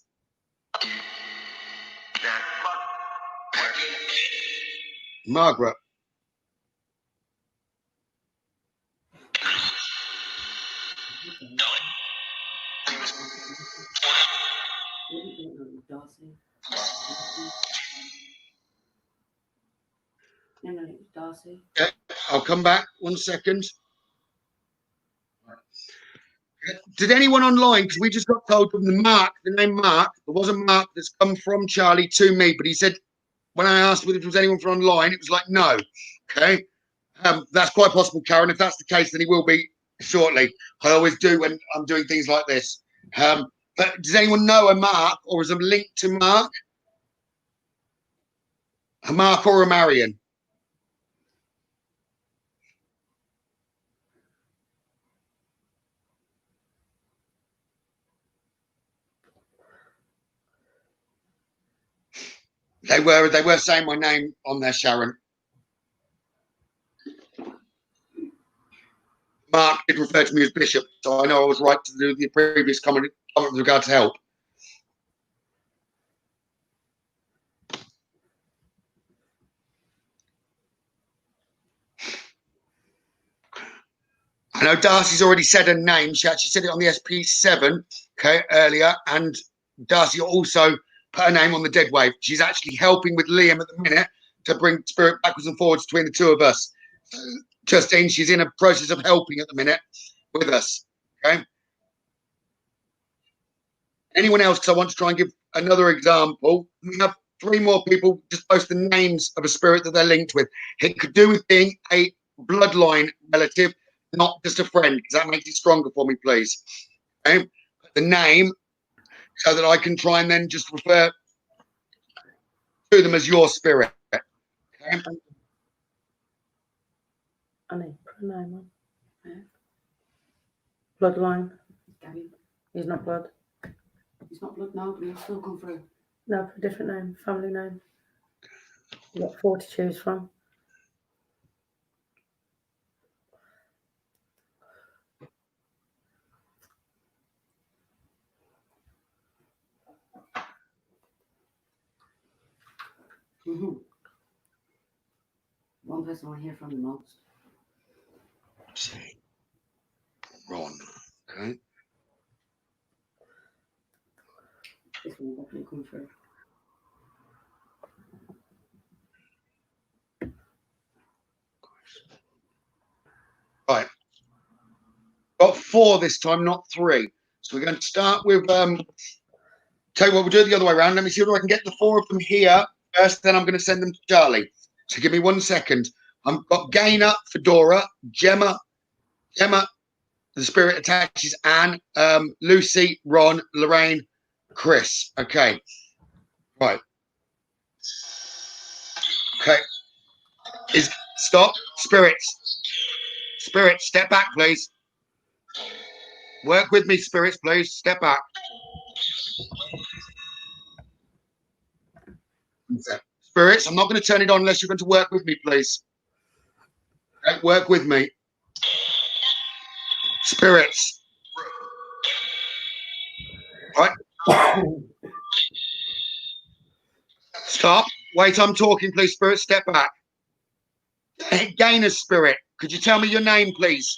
Margaret. Darcy. No, it was Darcy. Okay, I'll come back 1 second. Did anyone online, because we just got told from the name Mark, there was a Mark that's come from Charlie to me, but he said, when I asked whether it was anyone from online, it was like, no. Okay. That's quite possible, Karen. If that's the case, then he will be shortly. I always do when I'm doing things like this. But does anyone know a Mark, or is a link to Mark? A Mark or a Marion? They were saying my name on there, Sharon. Mark did refer to me as Bishop, so I know I was right to do the previous comment with regard to help. I know Darcy's already said her name. She actually said it on the SP7, okay, earlier. And Darcy also put her name on the dead wave. She's actually helping with Liam at the minute to bring spirit backwards and forwards between the two of us. Justine, she's in a process of helping at the minute with us, okay? Anyone else? Because I want to try and give another example. We have 3 more people just post the names of a spirit that they're linked with. It could do with being a bloodline relative, not just a friend, because that makes it stronger for me, please. Okay? The name, so that I can try and then just refer to them as your spirit. Okay? I mean, put a name on. Yeah. Bloodline. Gavin. He's not blood. He's not blood now, but he'll still come through. No, a different name, family name. You've got 4 to choose from. One person I hear from the most. Ron. Okay. This one will definitely come through. Right. Got 4 this time, not 3. So we're going to start with tell you what, we'll do it the other way around. Let me see whether I can get the 4 of them here first, then I'm going to send them to Charlie. So give me 1 second. I've got Gainer, Fedora, Gemma, the spirit attaches Anne, Lucy, Ron, Lorraine, Chris. Okay. Right. Okay. Stop. Spirits. Spirits, step back, please. Work with me, spirits, please. Step back. Spirits, I'm not going to turn it on unless you're going to work with me, please. Okay, work with me. Spirits. Right. Stop. Wait, I'm talking, please, spirits. Step back. Gainer spirit, could you tell me your name, please?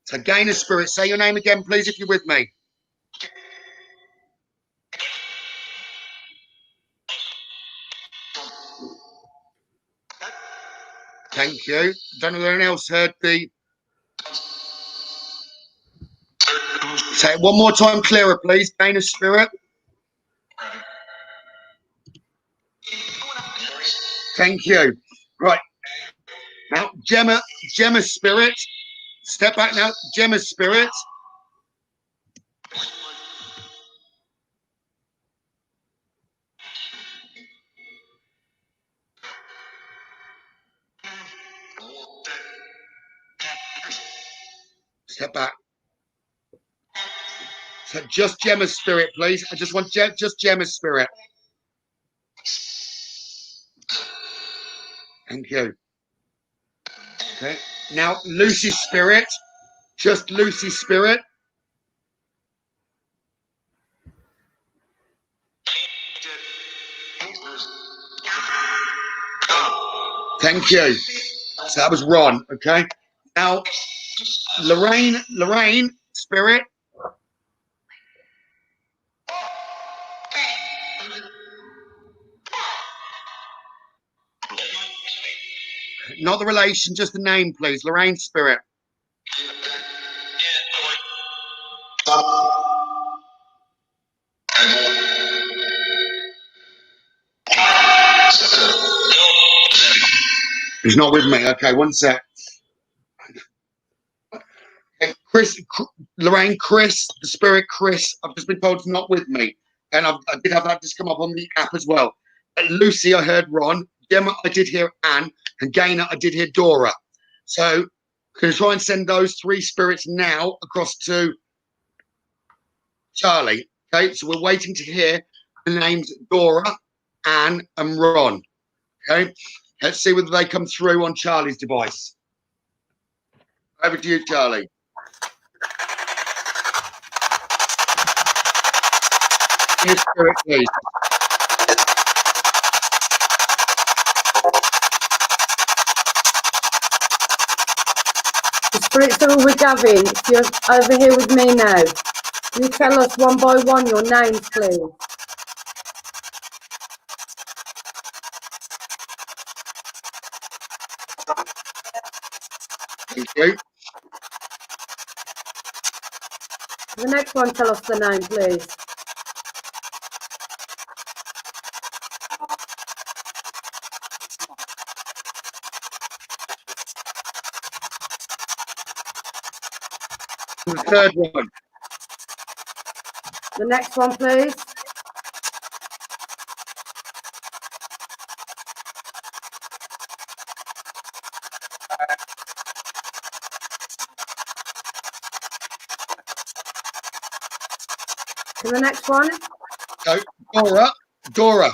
So Gainer spirit, say your name again, please, if you're with me. Thank you. Don't know if anyone else heard the... Say it one more time clearer, please. Gainer spirit. Thank you. Right. Now, Gemma spirit. Step back now. Gemma spirit. Step back. So just Gemma's spirit, please. I just want just Gemma's spirit. Thank you. Okay. Now Lucy's spirit. Just Lucy's spirit. Thank you. So that was Ron. Okay. Now Lorraine spirit. Not the relation, just the name, please. Lorraine spirit. He's not with me. Okay, one sec. And Lorraine, Chris, the spirit, Chris. I've just been told it's not with me, and I did have that just come up on the app as well. Lucy, I heard Ron. Gemma, I did hear Anne, and Gainer, I did hear Dora. So, can I try and send those three spirits now across to Charlie? Okay, so we're waiting to hear the names Dora, Anne, and Ron. Okay, let's see whether they come through on Charlie's device. Over to you, Charlie. Your spirit, please. The spirits are all with Gavin. If you're over here with me now, can you tell us one by one your names, please? Thank you. The next one, tell us the name, please. The third one. The next one, please. To the next one. So, Dora,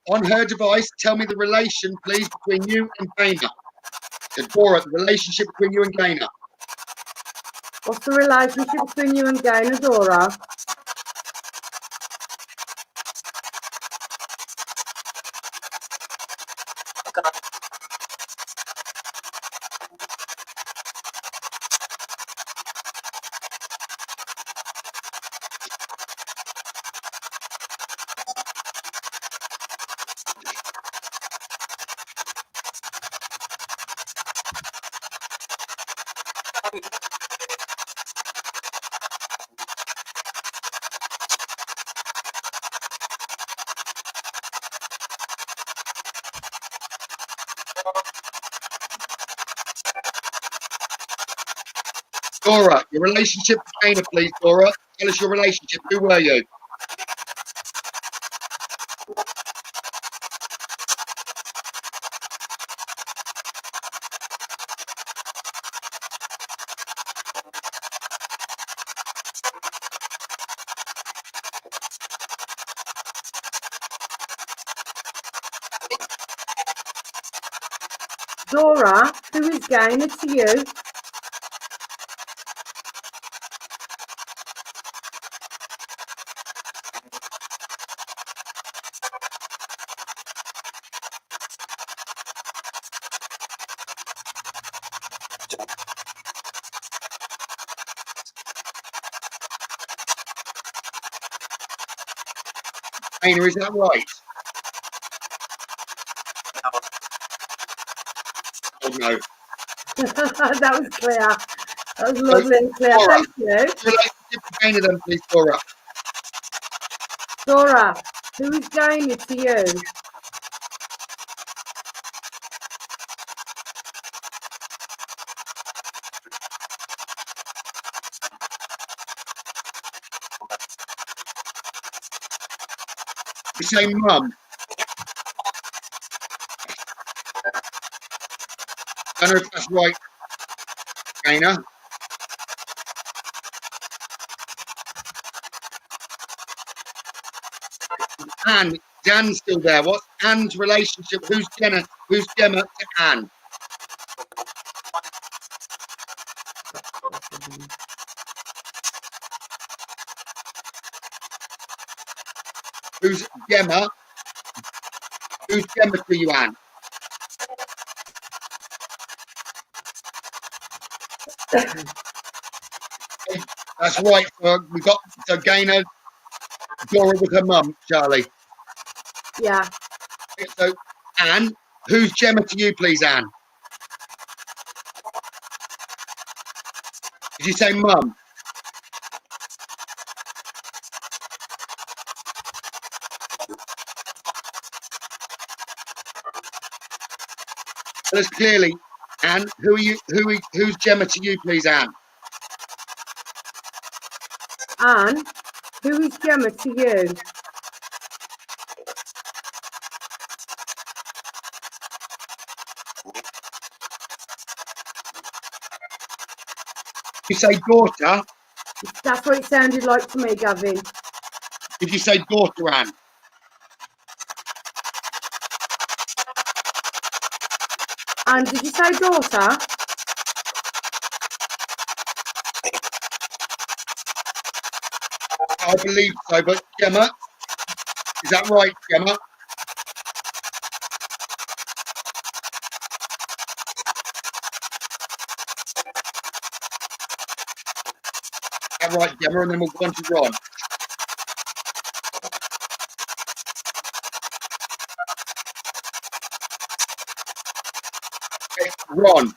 on her device, tell me the relation, please, between you and Gainer. So, Dora, the relationship between you and Gainer. What's the relationship between you and Gainer, Dora? Dora, your relationship with Gainer, please, Dora. Tell us your relationship. Who were you? Dora, who is Gainer to you? Dana, is that right? Oh no. That was clear. That was lovely and clear. Dora, Thank you. relationship to Dana then, please, Dora. Dora, who is Dana to you? You say mum. I don't know if that's right, Dana. Anne, Dan's still there. What's Anne's relationship? Who's Gemma to Anne? Who's Gemma? Who's Gemma to you, Anne? That's right. We got so Gaynor, Dora with her mum, Charlie. Yeah. So Anne, who's Gemma to you, please, Anne? Did you say mum? Well, it's clearly Anne. Who's Gemma to you, please, Anne? Anne, who is Gemma to you? Did you say daughter? That's what it sounded like to me, Gavin. Did you say daughter, Anne? And did you say daughter? I believe so, but Gemma, is that right, Gemma? Is that right, Gemma? And then we'll go on to Ron. Okay, Ron,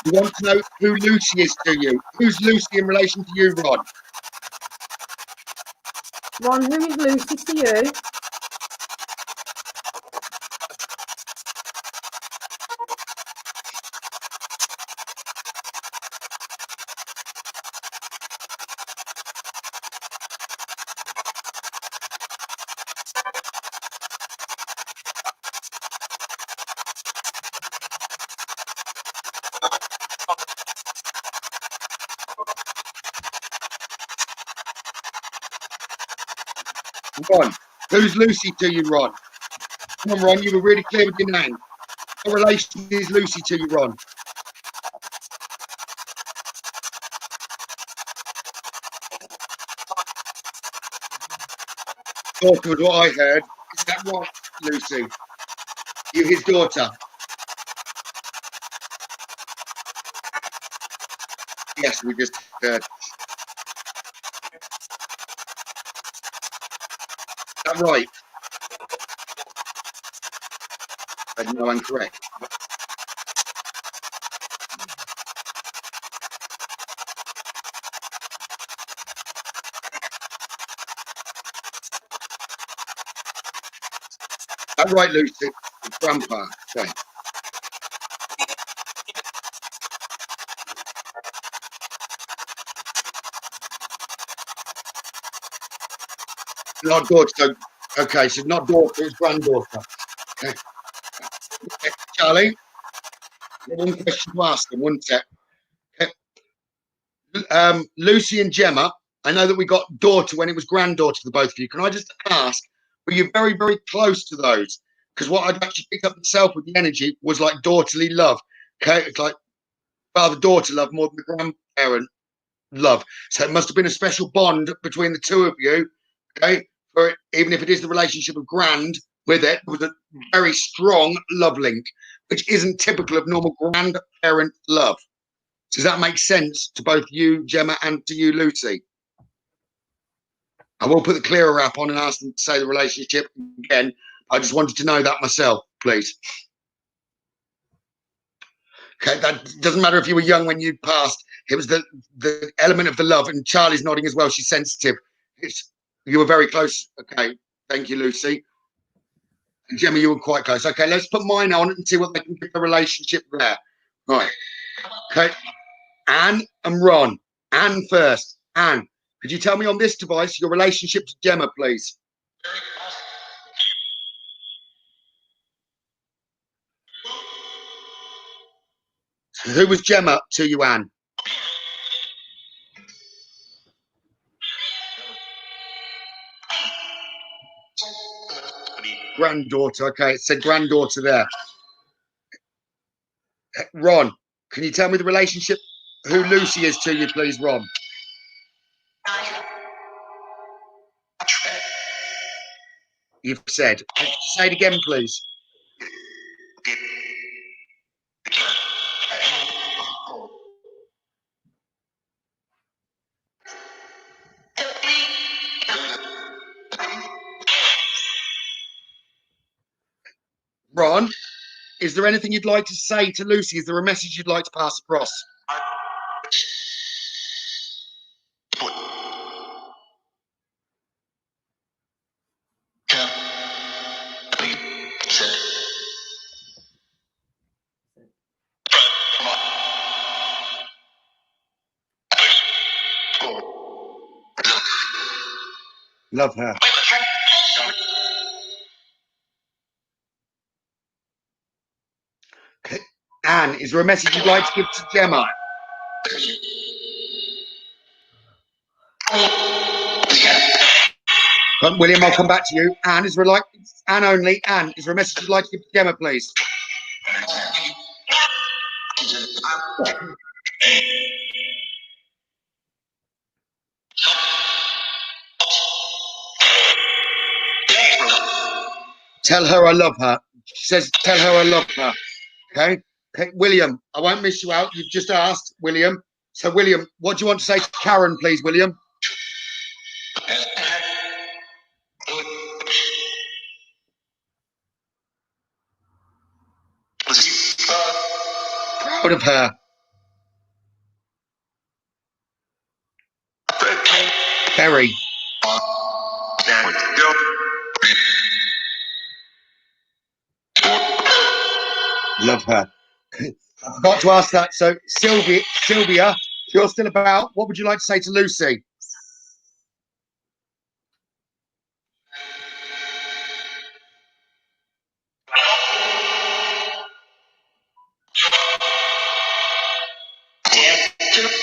you want to know who Lucy is to you? Who's Lucy in relation to you, Ron? Ron, who is Lucy to you? Ron, who's Lucy to you, Ron? Come on, Ron, you were really clear with your name. What relation is Lucy to you, Ron? Daughter was what I heard. Is that right, Lucy? You his daughter? Yes, we just heard. Is that right? No, I'm correct. That's right, Lucy. Grandpa. Okay. Not daughter. So, okay, so not daughter, it's granddaughter. Okay. Okay. Charlie, one question to ask them, one sec. Okay. Lucy and Gemma, I know that we got daughter when it was granddaughter to the both of you. Can I just ask, were you very, very close to those? Because what I'd actually picked up myself with the energy was like daughterly love. Okay, it's like father-daughter love more than the grandparent love. So it must have been a special bond between the two of you. Okay, for it, even if it is the relationship of grand with it, was a very strong love link, which isn't typical of normal grandparent love. Does that make sense to both you, Gemma, and to you, Lucy? I will put the clearer app on and ask them to say the relationship again. I just wanted to know that myself, please. Okay, that doesn't matter if you were young when you passed. It was the element of the love, and Charlie's nodding as well. She's sensitive. You were very close. Okay, thank you, Lucy. And Gemma, you were quite close. Okay, let's put mine on and see what they can give the relationship there. Right. Okay, Anne and Ron. Anne first. Anne, could you tell me on this device your relationship to Gemma, please? Who was Gemma to you, Anne? Granddaughter. Okay, it said granddaughter there. Ron, can you tell me the relationship, who Lucy is to you, please, Ron? You've said. Could you say it again, please? Ron, is there anything you'd like to say to Lucy? Is there a message you'd like to pass across? Love her. Anne, is there a message you'd like to give to Gemma? William, I'll come back to you. Anne, is there Anne only? Anne, is there a message you'd like to give to Gemma, please? Tell her I love her. She says, tell her I love her. Okay? Okay, William, I won't miss you out. You've just asked, William. So, William, what do you want to say to Karen, please, William? Proud of her. Very. Love her. I forgot to ask that. So, Sylvia, if you're still about, what would you like to say to Lucy?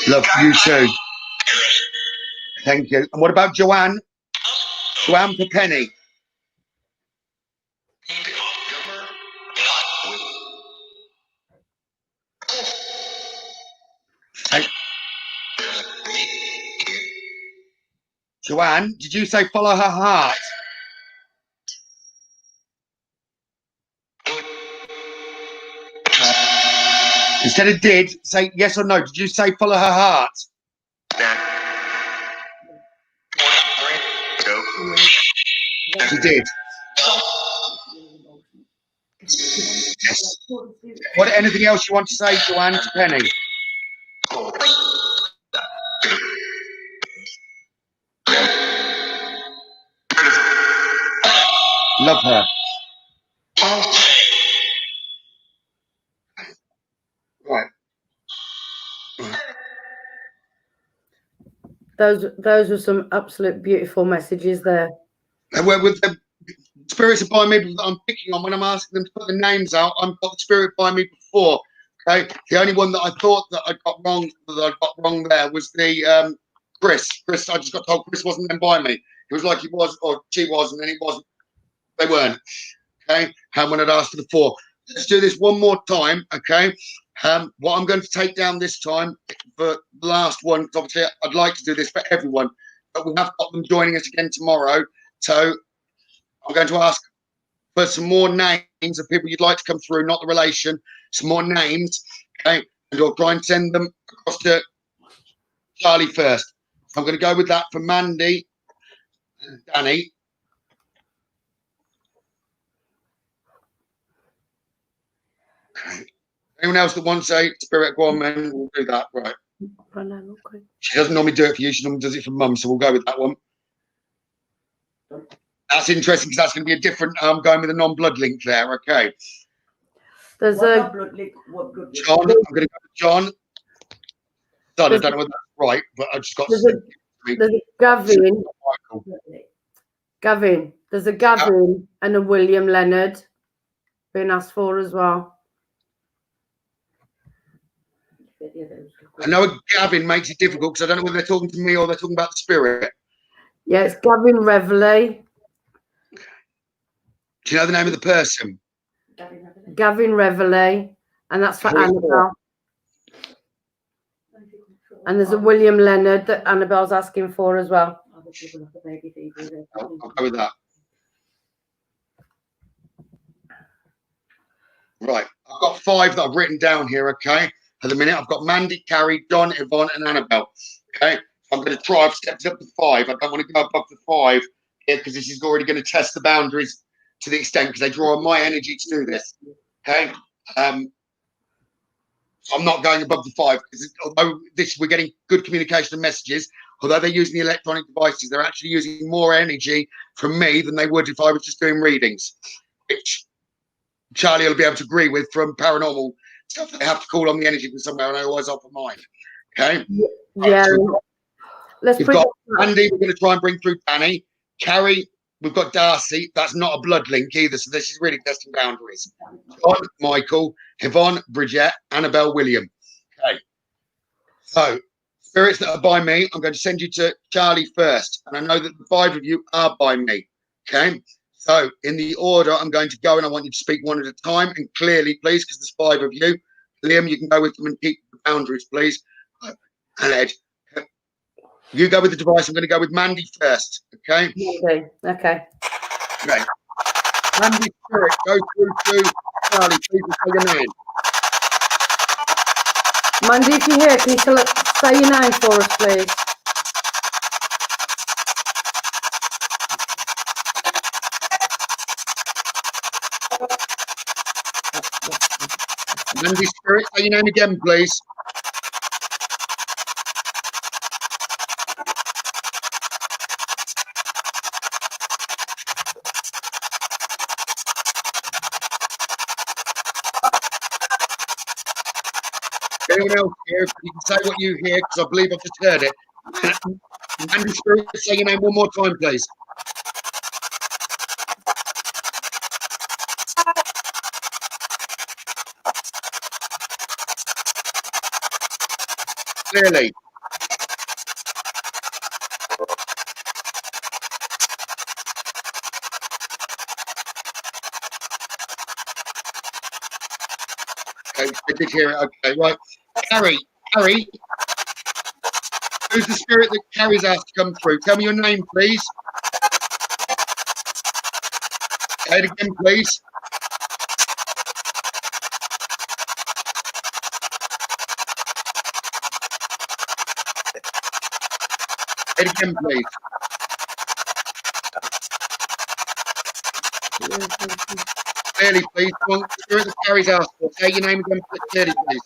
Love you too. Thank you. And what about Joanne? Joanne for Penny. Hey. Joanne, did you say follow her heart? Instead of did, say yes or no. Did you say follow her heart? She did. Yes. What? Anything else you want to say, Joanne, to Penny? Love her. Right. Those were some absolute beautiful messages there. And with the spirits by me that I'm picking on when I'm asking them to put the names out, I've got the spirit by me before. Okay. The only one that I thought that I got wrong there was the Chris. Chris, I just got told Chris wasn't then by me. It was like he was or she was, and then he wasn't. They weren't. Okay. And when I'd asked for the 4. Let's do this one more time. Okay. What I'm going to take down this time for the last one, because obviously I'd like to do this for everyone, but we have got them joining us again tomorrow. So I'm going to ask for some more names of people you'd like to come through, not the relation, some more names. Okay. And I'll try and send them across to Charlie first. I'm going to go with that for Mandy, Danny. Okay. Anyone else that wants a spirit, go on, man. We'll do that. Right. Okay. She doesn't normally do it for you. She normally does it for mum, so we'll go with that one. That's interesting because that's going to be a different. Going with a non-blood link there. Okay. There's What blood link? What blood link? John. I'm going to go with John. I don't know whether that's right, but I just got. there's a Gavin. Michael. Gavin. There's a Gavin and a William Leonard being asked for as well. I know Gavin makes it difficult because I don't know whether they're talking to me or they're talking about the spirit. Yeah, it's Gavin Reveley. Do you know the name of the person? Gavin Reveley, and that's for Annabelle. And there's a William Leonard that Annabelle's asking for as well. I'll go with that. Right, I've got 5 that I've written down here, okay? For the minute, I've got Mandy, Carrie, Don, Yvonne, and Annabelle, okay? I'm going to try, I've stepped up to 5. I don't want to go above the 5 here because this is already going to test the boundaries to the extent because they draw on my energy to do this, okay? So I'm not going above the 5 because although we're getting good communication and messages, although they're using the electronic devices, they're actually using more energy from me than they would if I was just doing readings, which Charlie will be able to agree with from paranormal stuff. They have to call on the energy from somewhere and I always offer mine. Okay? Yeah. Right, so Let's we've got Andy, we're going to try and bring through Danny. Carrie, we've got Darcy. That's not a blood link either, so this is really testing boundaries. John, Michael, Yvonne, Bridget, Annabelle, William. Okay. So, spirits that are by me, I'm going to send you to Charlie first. And I know that the 5 of you are by me. Okay? So, in the order, I'm going to go and I want you to speak one at a time and clearly, please, because there's 5 of you. Liam, you can go with them and keep the boundaries, please. And Ed, you go with the device. I'm going to go with Mandy first. Okay? Okay. Okay. Mandy spirit, go through to Charlie, please, and say your name. Mandy, if you're here, can you say your name for us, please? Mandy spirit, say your name again, please. Anyone else here? You can say what you hear because I believe I've just heard it. Mandy spirit, say your name one more time, please. Clearly. Okay, I did hear it. Okay, right. Carrie, who's the spirit that Carrie's asked to come through? Tell me your name, please. Say it again, please. Say it again, please. Clearly, please. Come on, spirit that Carrie's asked for. Say your name again, clearly, please.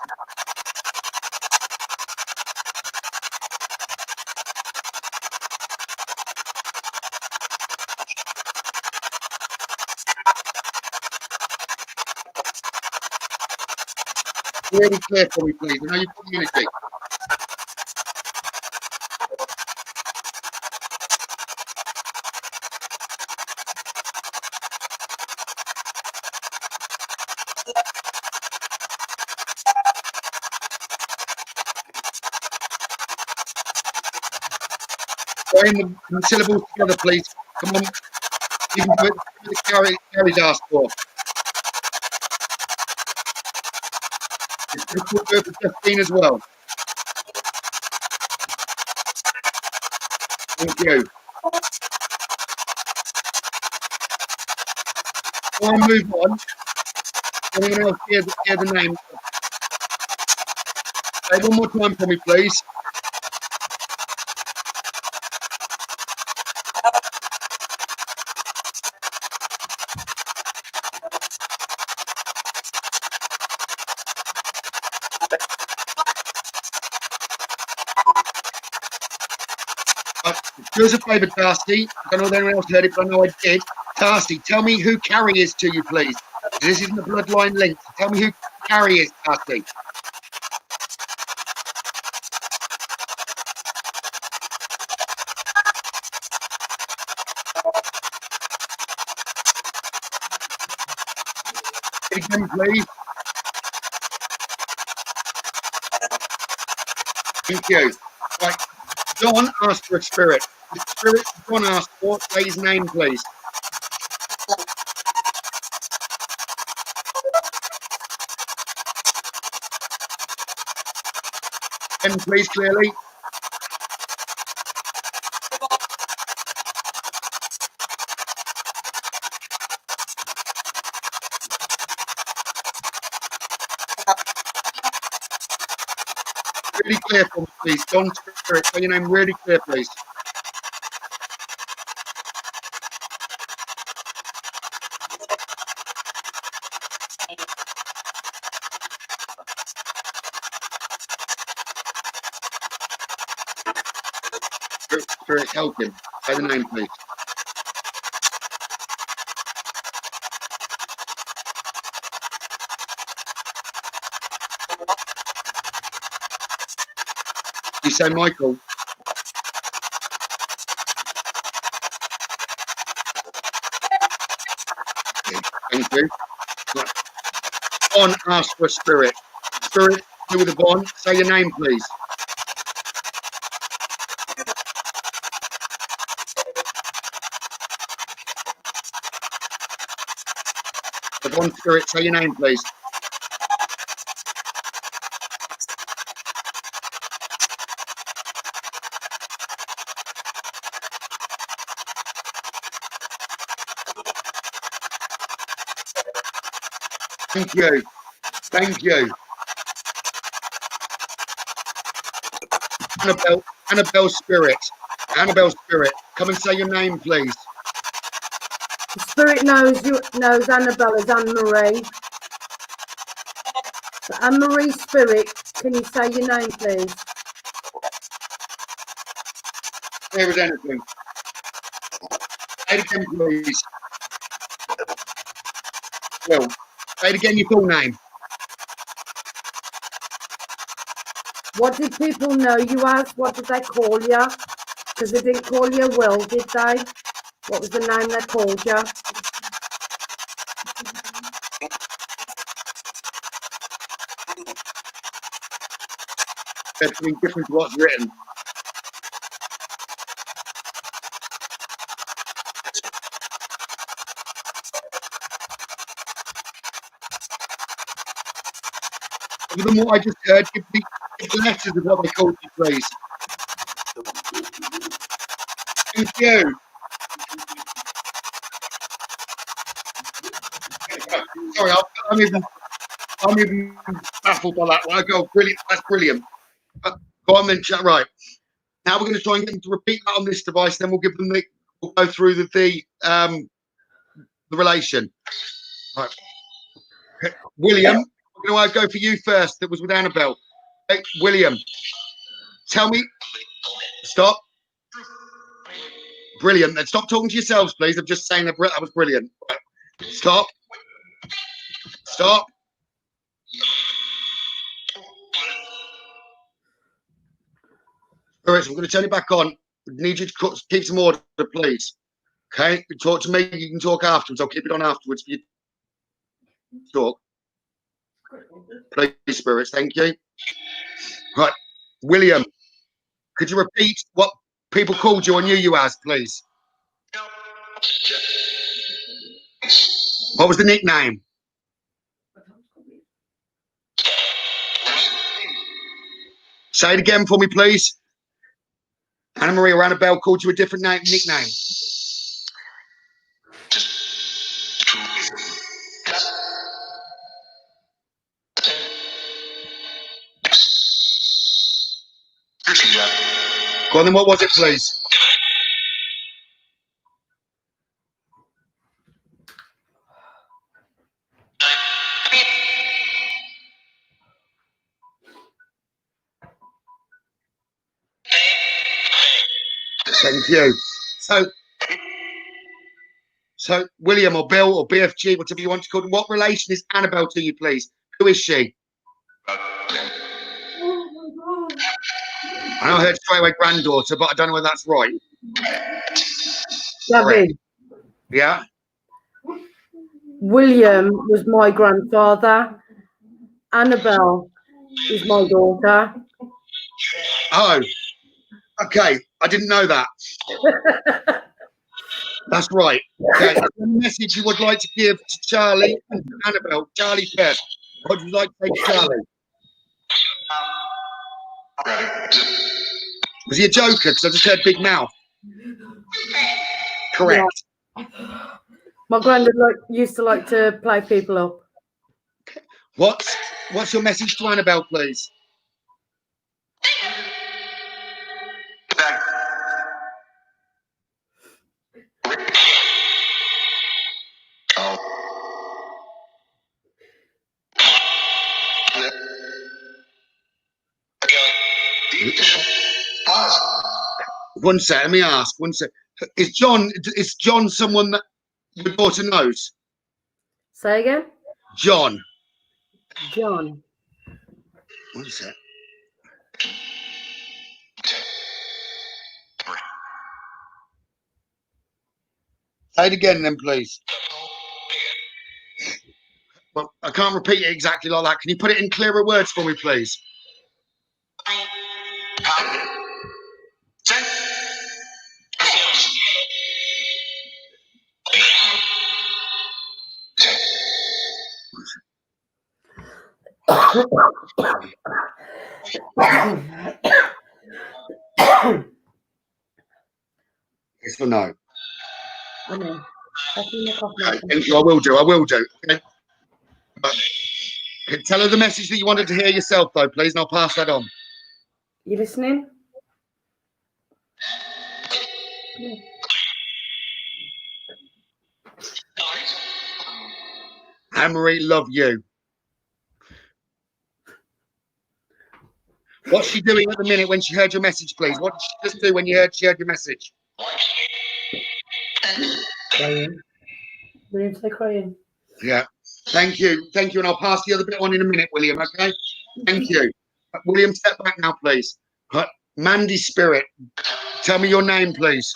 Really clear for me, please. I know you've got the energy. Join the syllables together, please. Come on. You can do it with Carrie's asked for. It's going to do it for Justine as well. Thank you. I'll move on. Anyone else hear the name? Say one more time for me, please. Do us a favour, Darcy. I don't know if anyone else heard it, but I know I did. Darcy, tell me who Carrie is to you, please. This isn't a bloodline link. So tell me who Carrie is, Darcy. Again, please. Thank you. Right. John asked for a spirit. The spirit John asked for, say his name, please. And please, clearly. Really clear for me, please. John Spirit, say your name really clear, please. Spirit, help him. Say the name, please. You say Michael. Thank you. Right. John asked for a spirit. Spirit, do with the bond. Say your name, please. The bond spirit, say your name, please. Thank you. Thank you. Annabelle Spirit. Annabelle Spirit. Come and say your name, please. The spirit knows Annabelle as Anne-Marie. So Anne-Marie Spirit, can you say your name, please? There is anything. Say it again, please. Well, say it again, your full name. What did people know you as? What did they call you? Because they didn't call you Will, did they? What was the name they called you? That's something different to what's written. Other than what I just heard, give the letters of what they called you, please. Thank you. Sorry, I'm even baffled by that one. I go, brilliant. That's brilliant. Go on then, chat. Right. Now we're going to try and get them to repeat that on this device. Then we'll give them we'll go through the relation. Right. William, I'm going to go for you first. That was with Annabelle. Hey, William, tell me. Stop. Brilliant. Then stop talking to yourselves, please. I'm just saying that was brilliant. Right. Stop. Stop. All right, so we're going to turn it back on. We need you to keep some order, please. Okay? You talk to me. You can talk afterwards. I'll keep it on afterwards for you to talk. Please, spirits. Thank you. Right. William, could you repeat what people called you or knew you as, please? What was the nickname? Say it again for me, please. Anna-Marie or Annabelle called you a different nickname. Go on then, what was it, please? Thank you. So William or Bill or BFG, whatever you want to call it, what relation is Annabelle to you, please? Who is she? I know I heard straight away granddaughter, but I don't know whether that's right. Gavin, Yeah. William was my grandfather. Annabelle is my daughter. Oh, okay. I didn't know that. That's right. Okay. The message you would like to give to Charlie and Annabelle. Charlie first. What would you like to say to Charlie? Was he a joker? Because I just heard big mouth. Correct. Yeah. My granddad used to like to play people up. What's your message to Annabelle, please? One sec, let me ask. One sec. Is John someone that your daughter knows? Say again? John. John. One sec. Say it again then, please. Well, I can't repeat it exactly like that. Can you put it in clearer words for me, please? Yes or no? I know. Okay, thank you. I will do. Okay. Tell her the message that you wanted to hear yourself, though, please, and I'll pass that on. You listening? Yeah. Anne-Marie, love you. What's she doing at the minute when she heard your message, please? What did she just do when she heard your message? Crying. William, say crying. Yeah. Thank you. Thank you. And I'll pass the other bit on in a minute, William, okay? Thank you. William, step back now, please. Mandy Spirit, tell me your name, please.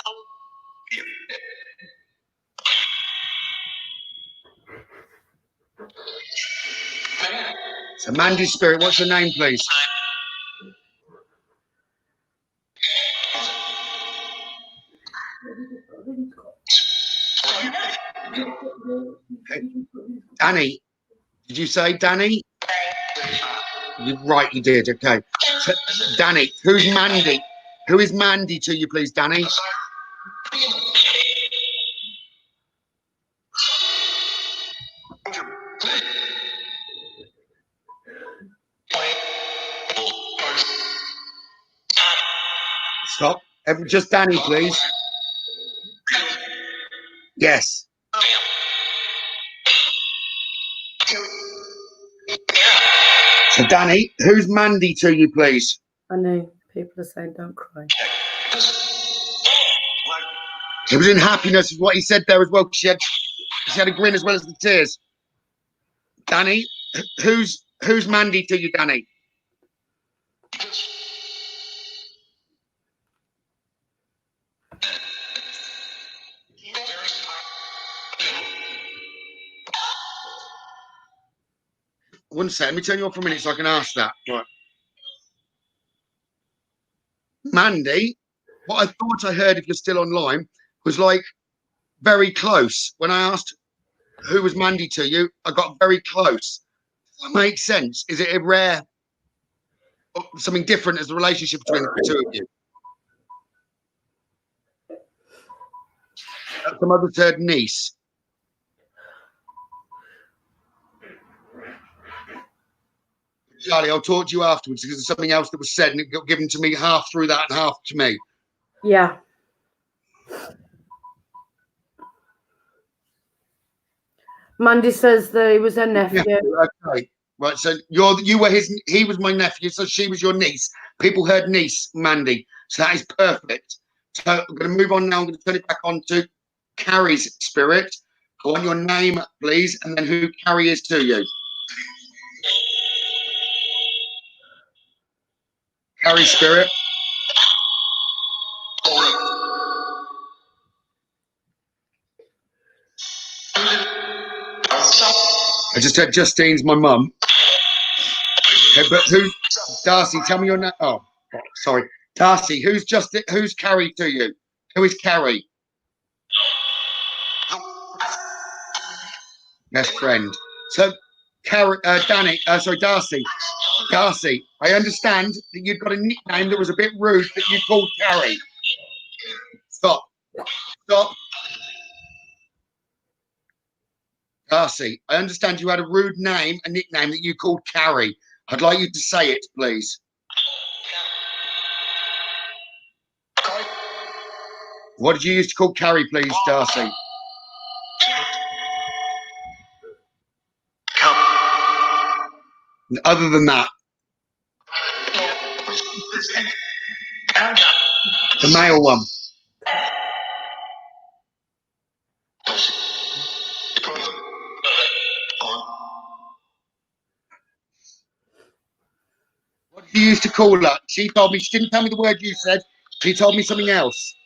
So, Mandy Spirit, what's your name, please? Okay. Danny, did you say Danny? You're right, you did. Okay. So, Danny, who's Mandy? Who is Mandy to you, please, Danny? Stop. Just Danny, please. Yes. So, Danny, who's Mandy to you, please? I know people are saying don't cry. It was in happiness, is what he said there as well. She had a grin as well as the tears. Danny, who's Mandy to you, Danny? One sec, let me turn you off for a minute so I can ask that. Right. Mandy, what I thought I heard, if you're still online, was like very close. When I asked who was Mandy to you, I got very close. Does that make sense? Is it a rare, something different as the relationship between the two of you? Some others heard niece. Charlie, I'll talk to you afterwards because there's something else that was said and it got given to me half through that and half to me. Yeah. Mandy says that he was her nephew. Okay. Right. So he was my nephew, so she was your niece. People heard niece, Mandy. So that is perfect. So I'm going to move on now. I'm going to turn it back on to Carrie's spirit. I want your name, please, and then who Carrie is to you. Carrie's spirit. I just said Justine's my mum. Okay, but who? Darcy, tell me your name. Oh, sorry. Darcy, who's Carrie to you? Who is Carrie? Best friend. So, Darcy. Darcy, I understand that you've got a nickname that was a bit rude that you called Carrie. Stop. Stop. Darcy, I understand you had a rude name, a nickname that you called Carrie. I'd like you to say it, please. What did you used to call Carrie, please, Darcy? Other than that. The male one. What did you used to call her? She told me, she didn't tell me the word you said. She told me something else.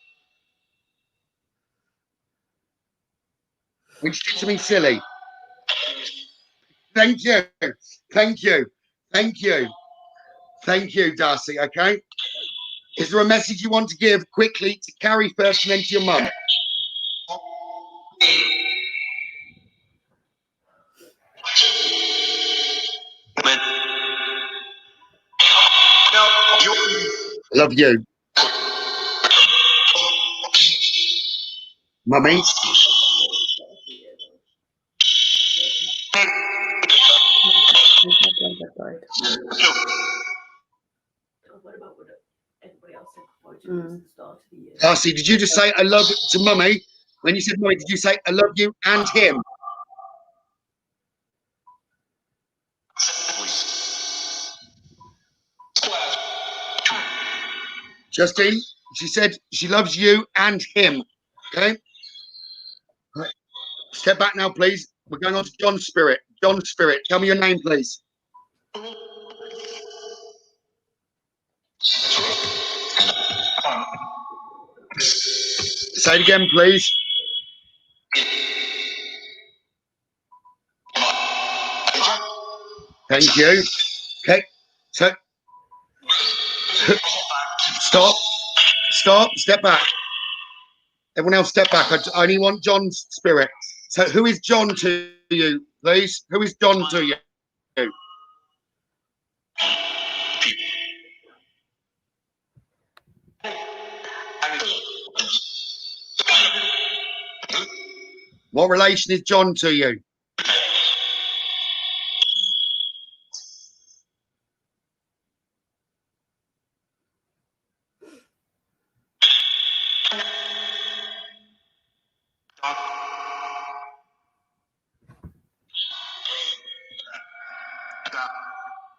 When she did something silly. Thank you. Thank you. Thank you. Thank you, Darcy, okay? Is there a message you want to give quickly to Carrie first and then to your mum? Love you. Mummy? Darcy, did you just say I love it to Mummy? When you said Mummy, did you say I love you and him? Justine, she said she loves you and him. Okay? Right. Step back now, please. We're going on to John's spirit. John's spirit, tell me your name, please. Say it again, please. Thank you. Okay. So, stop. Stop. Step back. Everyone else step back. I only want John's spirit. So who is John to you, please? Who is John to you? What relation is John to you?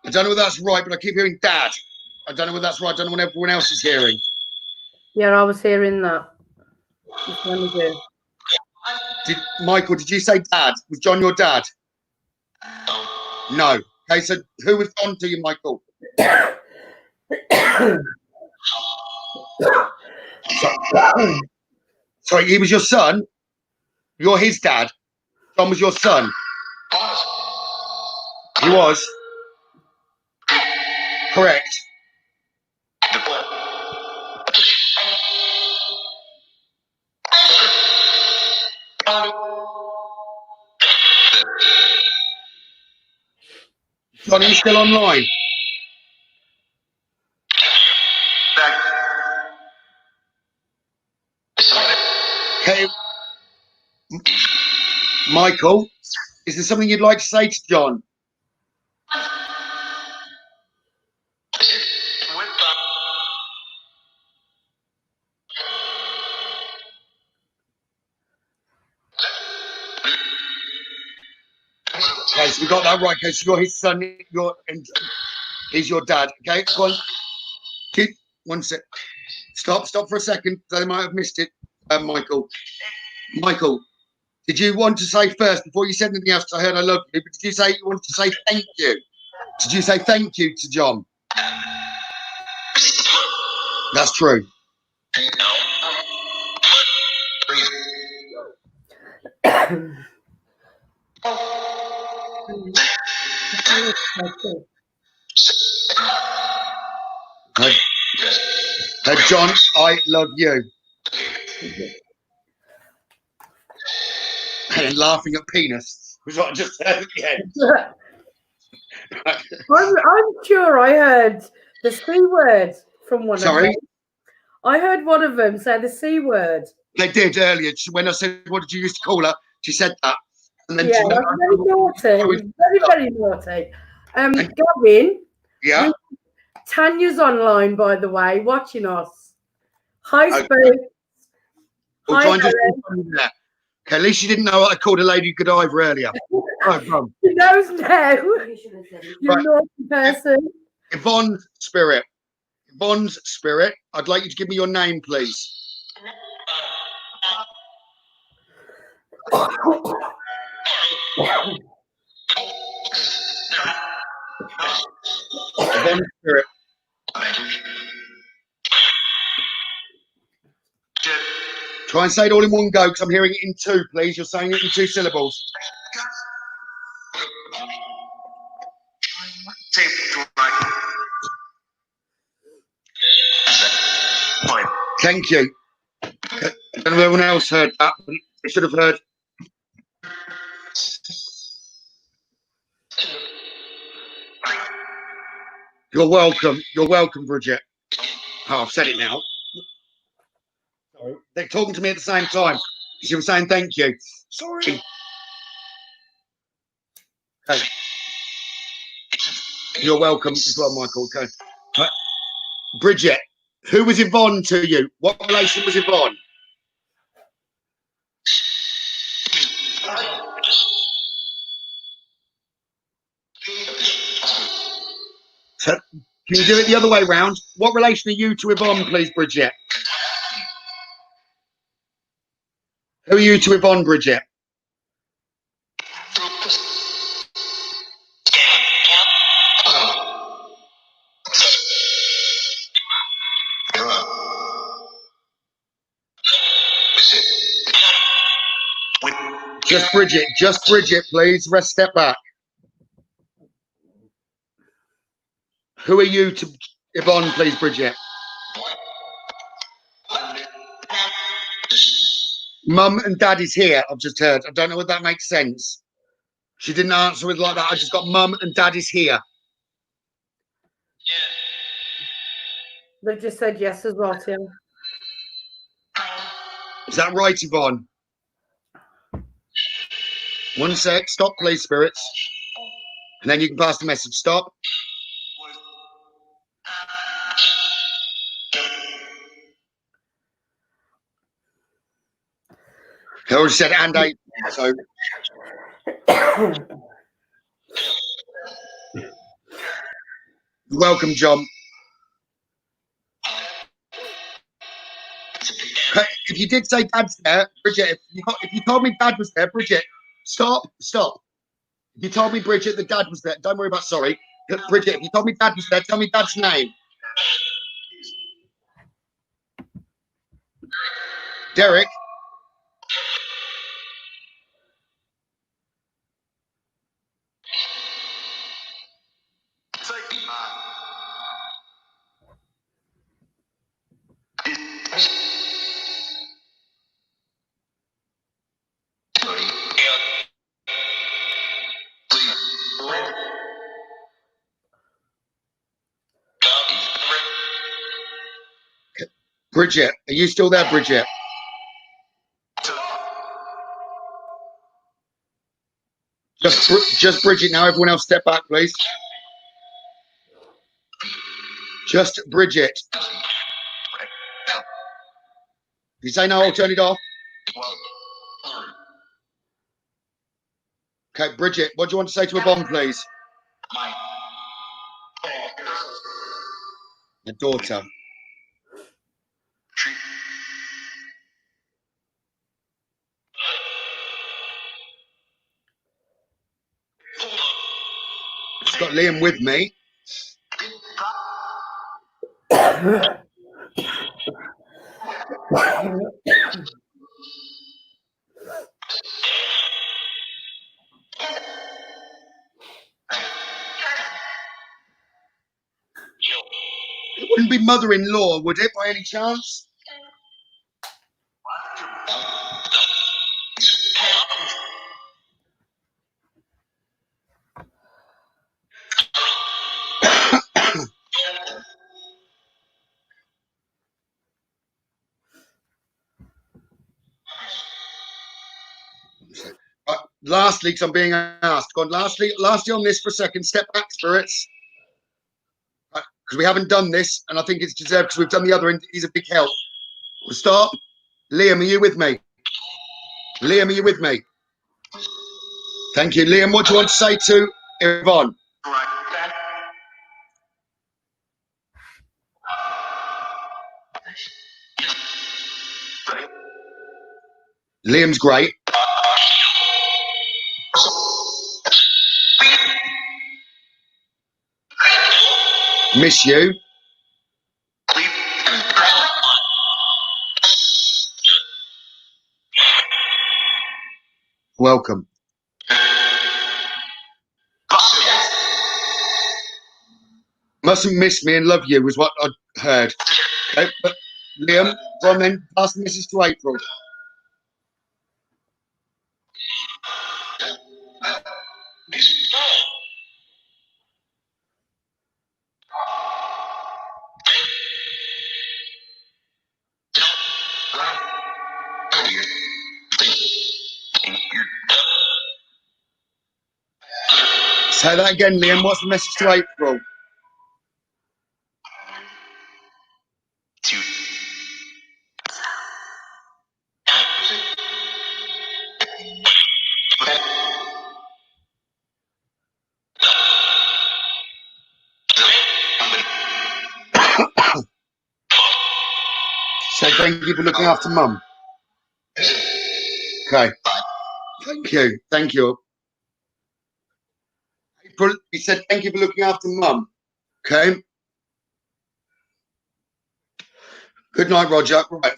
I don't know whether that's right, but I keep hearing Dad. I don't know whether that's right. I don't know what everyone else is hearing. Yeah, I was hearing that. Michael, did you say Dad? Was John your dad? No. Okay, so who was John to you, Michael? Sorry, he was your son? You're his dad? John was your son? He was? Correct. John, are you still online? Okay. Michael, is there something you'd like to say to John? Okay, so we got that right. Okay, so you're his son. He's your dad. Okay, go on. Keep one sec. Stop for a second. They might have missed it. Michael, did you want to say first before you said anything else? I heard I love you, but did you say you wanted to say thank you? Did you say thank you to John? That's true. John, I love you. And laughing at penis was what I just said at the end. I'm sure I heard the C word from one of them. Sorry? I heard one of them say the C word. They did earlier. When I said, what did you used to call her? She said that. And then yeah, that's very naughty. Very naughty. Gavin. Yeah. Tanya's online, by the way, watching us. Hi, Okay. Spirit. We'll Hi, try and just Helen. there. Okay, at least you didn't know what I called a lady Godiva earlier. Oh, She knows now. You should have said it. You're a naughty person. Yvonne's Spirit. I'd like you to give me your name, please. Yvonne's Spirit. Try and say it all in one go because I'm hearing it in two, please. You're saying it in 2 syllables. Thank you. I don't know if everyone else heard that, but they should have heard. You're welcome. You're welcome, Bridget. Oh, I've said it now. Sorry. They're talking to me at the same time. She was saying thank you. Sorry. Okay. You're welcome as well, Michael. Okay. Bridget, who was Yvonne to you? What relation was Yvonne? So, can you do it the other way round? What relation are you to Yvonne, please, Bridget? Who are you to Yvonne, Bridget? Just Bridget, please. Rest, step back. Who are you to Yvonne, please, Bridget? Mum and Dad is here, I've just heard. I don't know whether that makes sense. She didn't answer it like that. I just got Mum and Dad is here. They've just said yes as well, Tim. Is that right, Yvonne? One sec. Stop, please, spirits. And then you can pass the message. Stop. I already said and 8, so. Welcome, John. If you did say Dad's there, Bridget, if you told me Dad was there, Bridget, stop. If you told me, Bridget, that Dad was there, don't worry about sorry. Bridget, if you told me Dad was there, tell me Dad's name. Derek. Bridget, are you still there, Bridget? Just Bridget now. Everyone else step back, please. Just Bridget. If you say no, I'll turn it off. Okay, Bridget, what do you want to say to Yvonne, please? Your daughter. got Liam with me. It wouldn't be mother-in-law, would it, by any chance? Lastly, because I'm being asked. Go on, lastly on this for a second. Step back, spirits. Because we haven't done this, and I think it's deserved because we've done the other, and he's a big help. We'll stop. Liam, are you with me? Liam, are you with me? Thank you. Liam, what do you want to say to Yvonne? Liam's great. Miss you. Welcome. Mustn't miss me and love you was what I heard. Okay, but Liam, go on then. Pass the message to April. Say that again, Liam. What's the message to April? Say thank you for looking after Mum. Okay. Thank you. Thank you. April, he said thank you for looking after Mum. Okay. Good night, Roger. Right.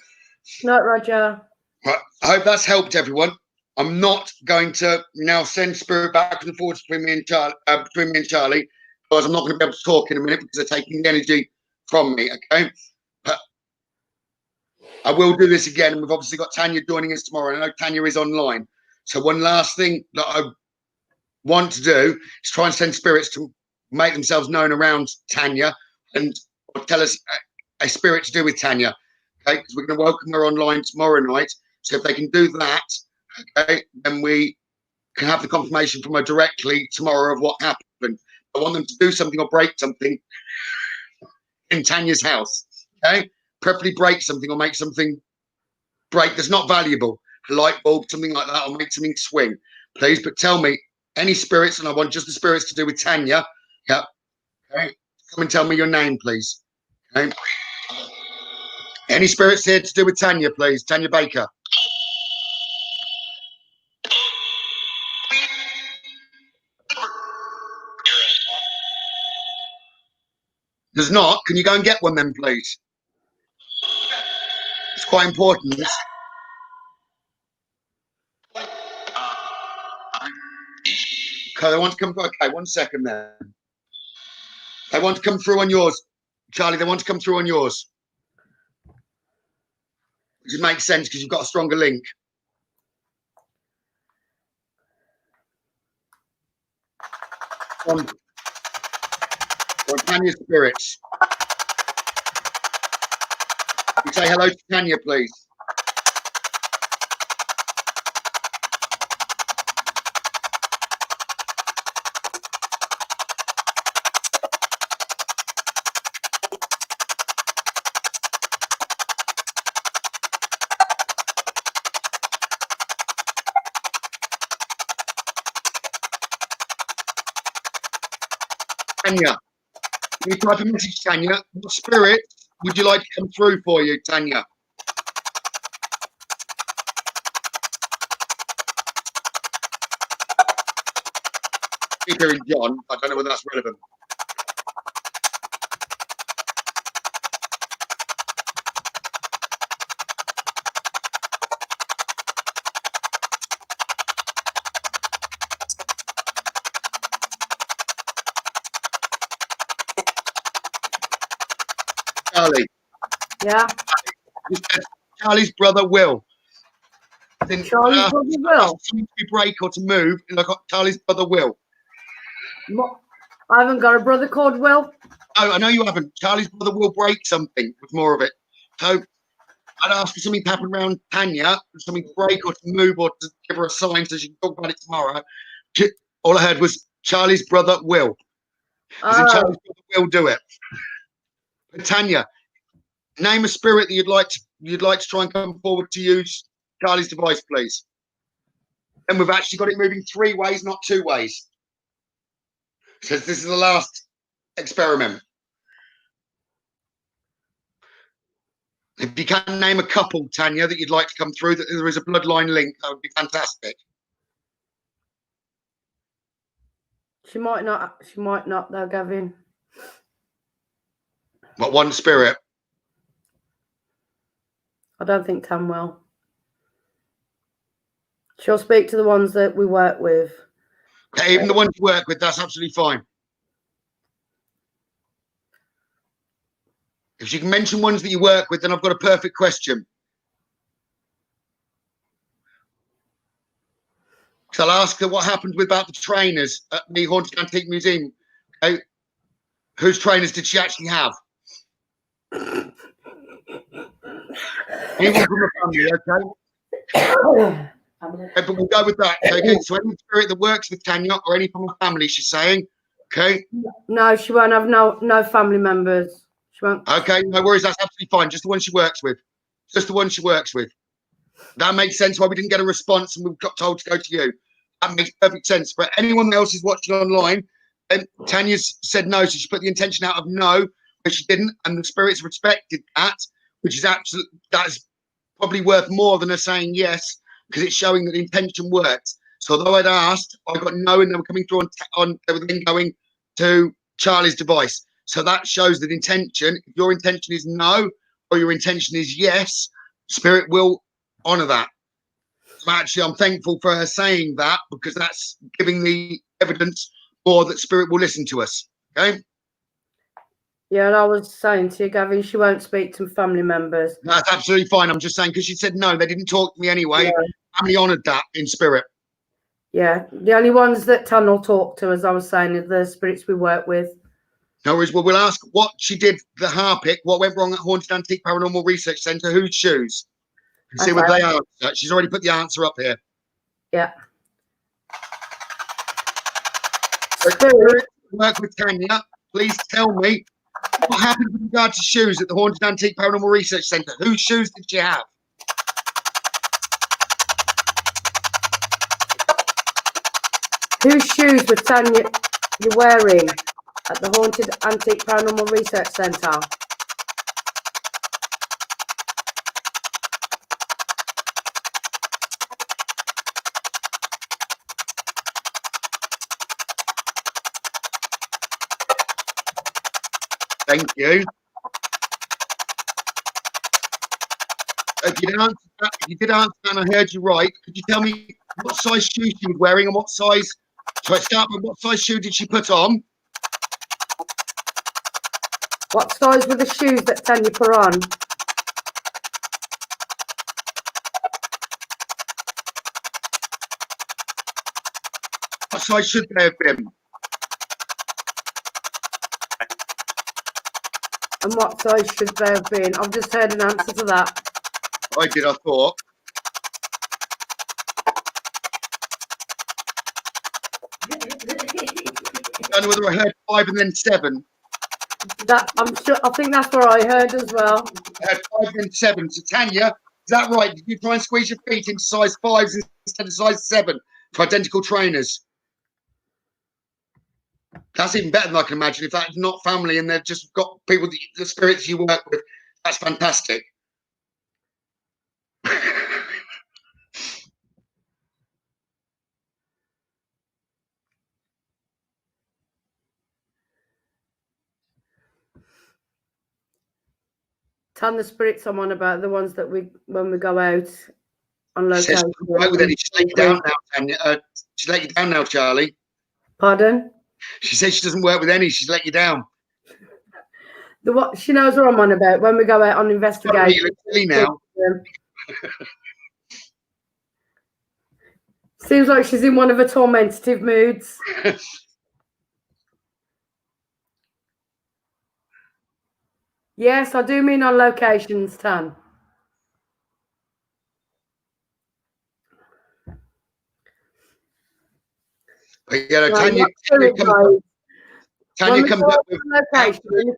Night, Roger. Right. I hope that's helped everyone. I'm not going to now send spirit back and forth between me and Charlie, because I'm not going to be able to talk in a minute because they're taking the energy from me. Okay. But I will do this again, and we've obviously got Tanya joining us tomorrow. And I know Tanya is online. So one last thing that I want to do is try and send spirits to make themselves known around Tanya and tell us a spirit to do with Tanya. Okay, because we're going to welcome her online tomorrow night. So if they can do that, okay, then we can have the confirmation from her directly tomorrow of what happened. I want them to do something or break something in Tanya's house. Okay, preferably break something or make something break that's not valuable. A light bulb, something like that, or make something swing, please. But tell me any spirits, and I want just the spirits to do with Tanya. Yeah. Okay. Come and tell me your name, please. Okay. Any spirits here to do with Tanya, please? Tanya Baker. There's not. Can you go and get one then, please? It's quite important. Okay, they want to come. Okay, 1 second then. They want to come through on yours, Charlie. They want to come through on yours, which makes sense because you've got a stronger link. On Tanya's spirits. You say hello to Tanya, please. Tanya, can you type a message, Tanya? What spirit would you like to come through for you, Tanya? keep hearing John. I don't know whether that's relevant. Charlie. Yeah. Charlie's brother Will. Charlie's brother Will. Something to break or to move. Like Charlie's brother Will. I haven't got a brother called Will. Oh, I know you haven't. Charlie's brother will break something with more of it. So I'd ask for something to happen around Tanya, something to break or to move or to give her a sign so she can talk about it tomorrow. All I heard was Charlie's brother Will. Charlie's brother will do it. But Tanya, name a spirit that you'd like to try and come forward to use Charlie's device, please. And we've actually got it moving 3 ways, not 2 ways. So this is the last experiment. If you can name a couple, Tanya, that you'd like to come through, that there is a bloodline link, that would be fantastic. She might not though, Gavin. What, one spirit? I don't think Tam will. She'll speak to the ones that we work with. Okay, even the ones you work with, that's absolutely fine. If you can mention ones that you work with, then I've got a perfect question. So I'll ask her what happened about the trainers at the Haunted Antique Museum. Okay. Whose trainers did she actually have? Anyone from the family, okay? Okay, but we'll go with that. Okay, so any spirit that works with Tanya or any from her family, she's saying. Okay. No, she won't have no family members. She won't. Okay, no worries. That's absolutely fine. Just the one she works with. Just the one she works with. That makes sense why we didn't get a response and we got told to go to you. That makes perfect sense. But anyone else who's watching online, and Tanya's said no, so she put the intention out of no, but she didn't, and the spirits respected that, which is that's probably worth more than her saying yes, because it's showing that the intention worked. So although I'd asked, I got no, and they were coming through they were then going to Charlie's device. So that shows that intention. If your intention is no, or your intention is yes, spirit will honor that. So actually, I'm thankful for her saying that, because that's giving the evidence more that spirit will listen to us. Okay. Yeah, and I was saying to you, Gavin, she won't speak to family members. That's absolutely fine. I'm just saying, because she said no, they didn't talk to me anyway. Yeah. Family honoured that in spirit. Yeah, the only ones that Tan will talk to, as I was saying, are the spirits we work with. No worries. Well, we'll ask what she did, the Harpic, what went wrong at Haunted Antique Paranormal Research Centre, whose shoes. And see what they answer. She's already put the answer up here. Yeah. Spirit work with Tanya. Please tell me what happened with regard to shoes at the Haunted Antique Paranormal Research Centre. Whose shoes did she have? Whose shoes were Tanya you wearing at the Haunted Antique Paranormal Research Centre? Thank you. If you did answer that and I heard you right, could you tell me what size shoes she was wearing and what size? So I start with what size shoe did she put on? What size were the shoes that Tanya put on? What size should they have been? And what size should they have been? I've just heard an answer to that. I did, I thought. I don't know whether I heard 5 and then 7. That I'm sure. I think that's what I heard as well. I heard 5 and then 7. So Tanya, is that right? Did you try and squeeze your feet into size 5s instead of size 7 for identical trainers? That's even better than I can imagine. If that's not family and they've just got people, the spirits you work with, that's fantastic. the spirits I'm on about, the ones that when we go out on She says location. she doesn't work with any. She's let you down now, Tanya. She's let you down now, Charlie. Pardon? She says she doesn't work with any. She's let you down. She knows what I'm on about when we go out on investigation. You look silly now. Seems like she's in one of her tormentative moods. Yes, I do mean on locations, Tan. But yeah, Tanya comes up with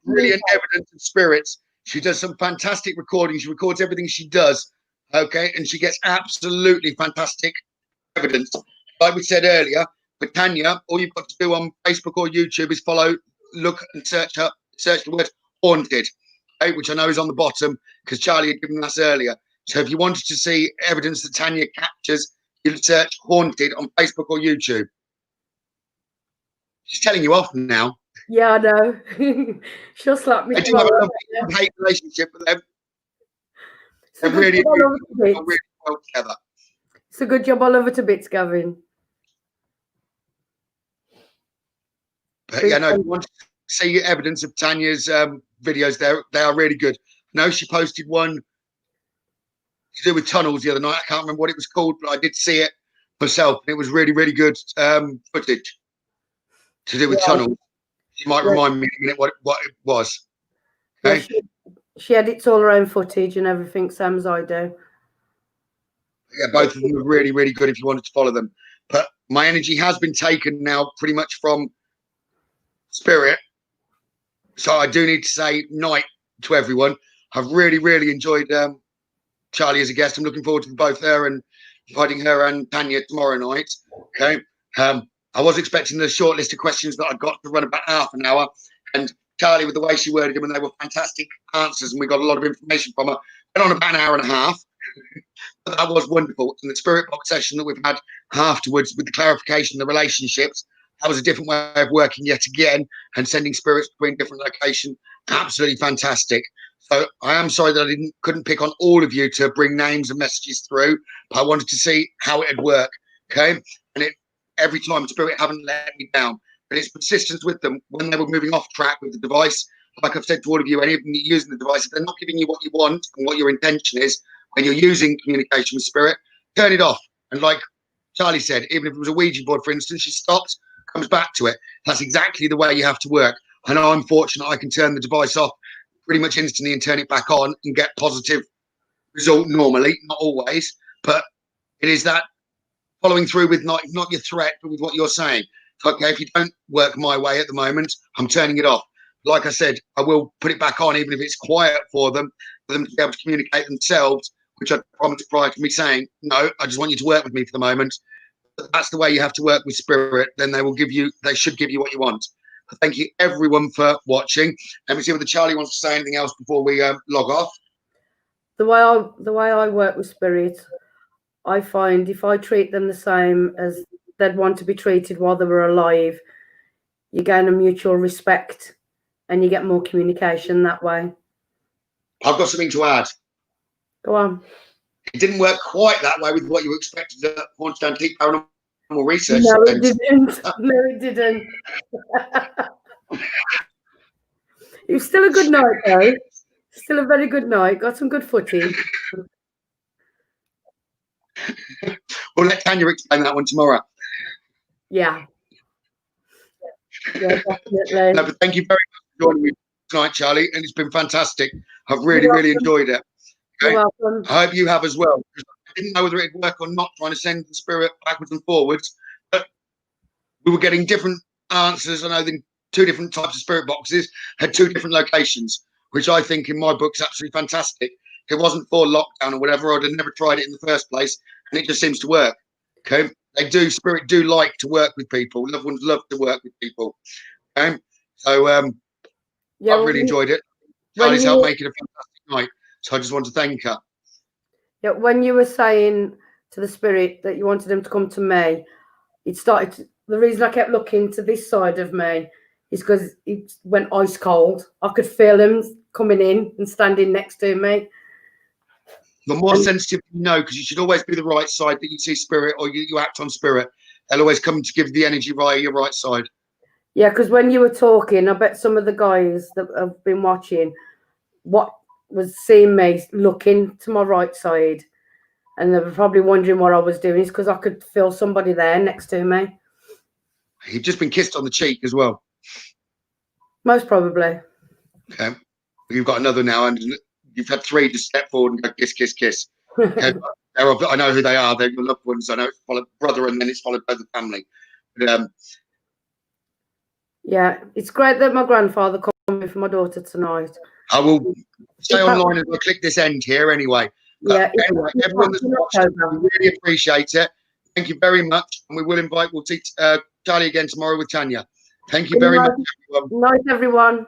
brilliant evidence of spirits. She does some fantastic recordings. She records everything she does. Okay, and she gets absolutely fantastic evidence. Like we said earlier, with Tanya, all you've got to do on Facebook or YouTube is look and search the word haunted, okay, which I know is on the bottom because Charlie had given us earlier. So if you wanted to see evidence that Tanya captures, you'd search haunted on Facebook or YouTube. She's telling you off now. Yeah, I know. She'll slap me. I do have a love-hate relationship with them. They're really well together. It's a good job. I love her to bits, Gavin. But yeah, no, if you want to see evidence of Tanya's videos, they are really good. No, she posted one to do with tunnels the other night. I can't remember what it was called, but I did see it myself. And it was really, really good footage to do with tunnels. You might remind me in a minute what it was. Okay? Yeah, she edits all her own footage and everything, same as I do. Yeah, both of them are really, really good if you wanted to follow them. But my energy has been taken now pretty much from spirit. So I do need to say night to everyone. I've really, really enjoyed Charlie as a guest. I'm looking forward to both her and inviting her and Tanya tomorrow night. Okay. I was expecting the short list of questions that I got to run about half an hour. And Charlie, with the way she worded them, and they were fantastic answers, and we got a lot of information from her. Went on about an hour and a half. But that was wonderful. And the spirit box session that we've had afterwards with the clarification of the relationships, that was a different way of working yet again and sending spirits between different locations. Absolutely fantastic. So I am sorry that I couldn't pick on all of you to bring names and messages through, but I wanted to see how it'd work. Okay. And every time spirit haven't let me down, but it's persistence with them when they were moving off track with the device. Like I've said to all of you, any of them using the device, if they're not giving you what you want and what your intention is when you're using communication with spirit, turn it off. And like Charlie said, even if it was a Ouija board, for instance, she stops, comes back to it. That's exactly the way you have to work. I know I'm fortunate I can turn the device off pretty much instantly and turn it back on and get positive result normally, not always, but it is that following through with not your threat, but with what you're saying. Okay, if you don't work my way at the moment, I'm turning it off. Like I said, I will put it back on, even if it's quiet for them to be able to communicate themselves, which I promised prior to me saying, no, I just want you to work with me for the moment. But that's the way you have to work with spirit. Then they should give you what you want. Thank you everyone for watching. Let me see whether Charlie wants to say anything else before we log off. The way I work with spirit, I find if I treat them the same as they'd want to be treated while they were alive, you gain a mutual respect and you get more communication that way. I've got something to add. Go on. It didn't work quite that way with what you expected at Haunted Antique Paranormal Research. No, it didn't. No, it didn't. It was still a good night, though. Still a very good night. Got some good footage. We'll let Tanya explain that one tomorrow. Yeah. Yeah, definitely. No, but thank you very much for joining me tonight, Charlie, and it's been fantastic. I've really enjoyed it. Okay? You're welcome. I hope you have as well. I didn't know whether it'd work or not, trying to send the spirit backwards and forwards, but we were getting different answers. I know the two different types of spirit boxes had two different locations, which I think in my book is absolutely fantastic. If it wasn't for lockdown or whatever, I'd have never tried it in the first place, and it just seems to work. Okay, spirit do like to work with people. Loved ones love to work with people. Okay, so Yeah, I've really enjoyed it. Charlie's helped make it a fantastic night, so I just want to thank her. Yeah, when you were saying to the spirit that you wanted them to come to me, the reason I kept looking to this side of me is because it went ice cold. I could feel them coming in and standing next to me. The more sensitive you know, because you should always be the right side that you see spirit or you act on spirit. They'll always come to give the energy via your right side. Yeah, because when you were talking, I bet some of the guys that have been watching what was seeing me looking to my right side, and they were probably wondering what I was doing, is because I could feel somebody there next to me. You've just been kissed on the cheek as well. Most probably. Okay. You've got another now, and you've had 3 just step forward and go kiss, kiss, kiss. Okay. I know who they are. They're your loved ones. I know it's followed brother, and then it's followed by the family. But, yeah, it's great that my grandfather coming for my daughter tonight. I will stay online as I click this end here anyway. Yeah, anyway, everyone that's watched, we really appreciate it. Thank you very much. And we'll see Charlie again tomorrow with Tanya. Thank you very much, everyone. Night, everyone.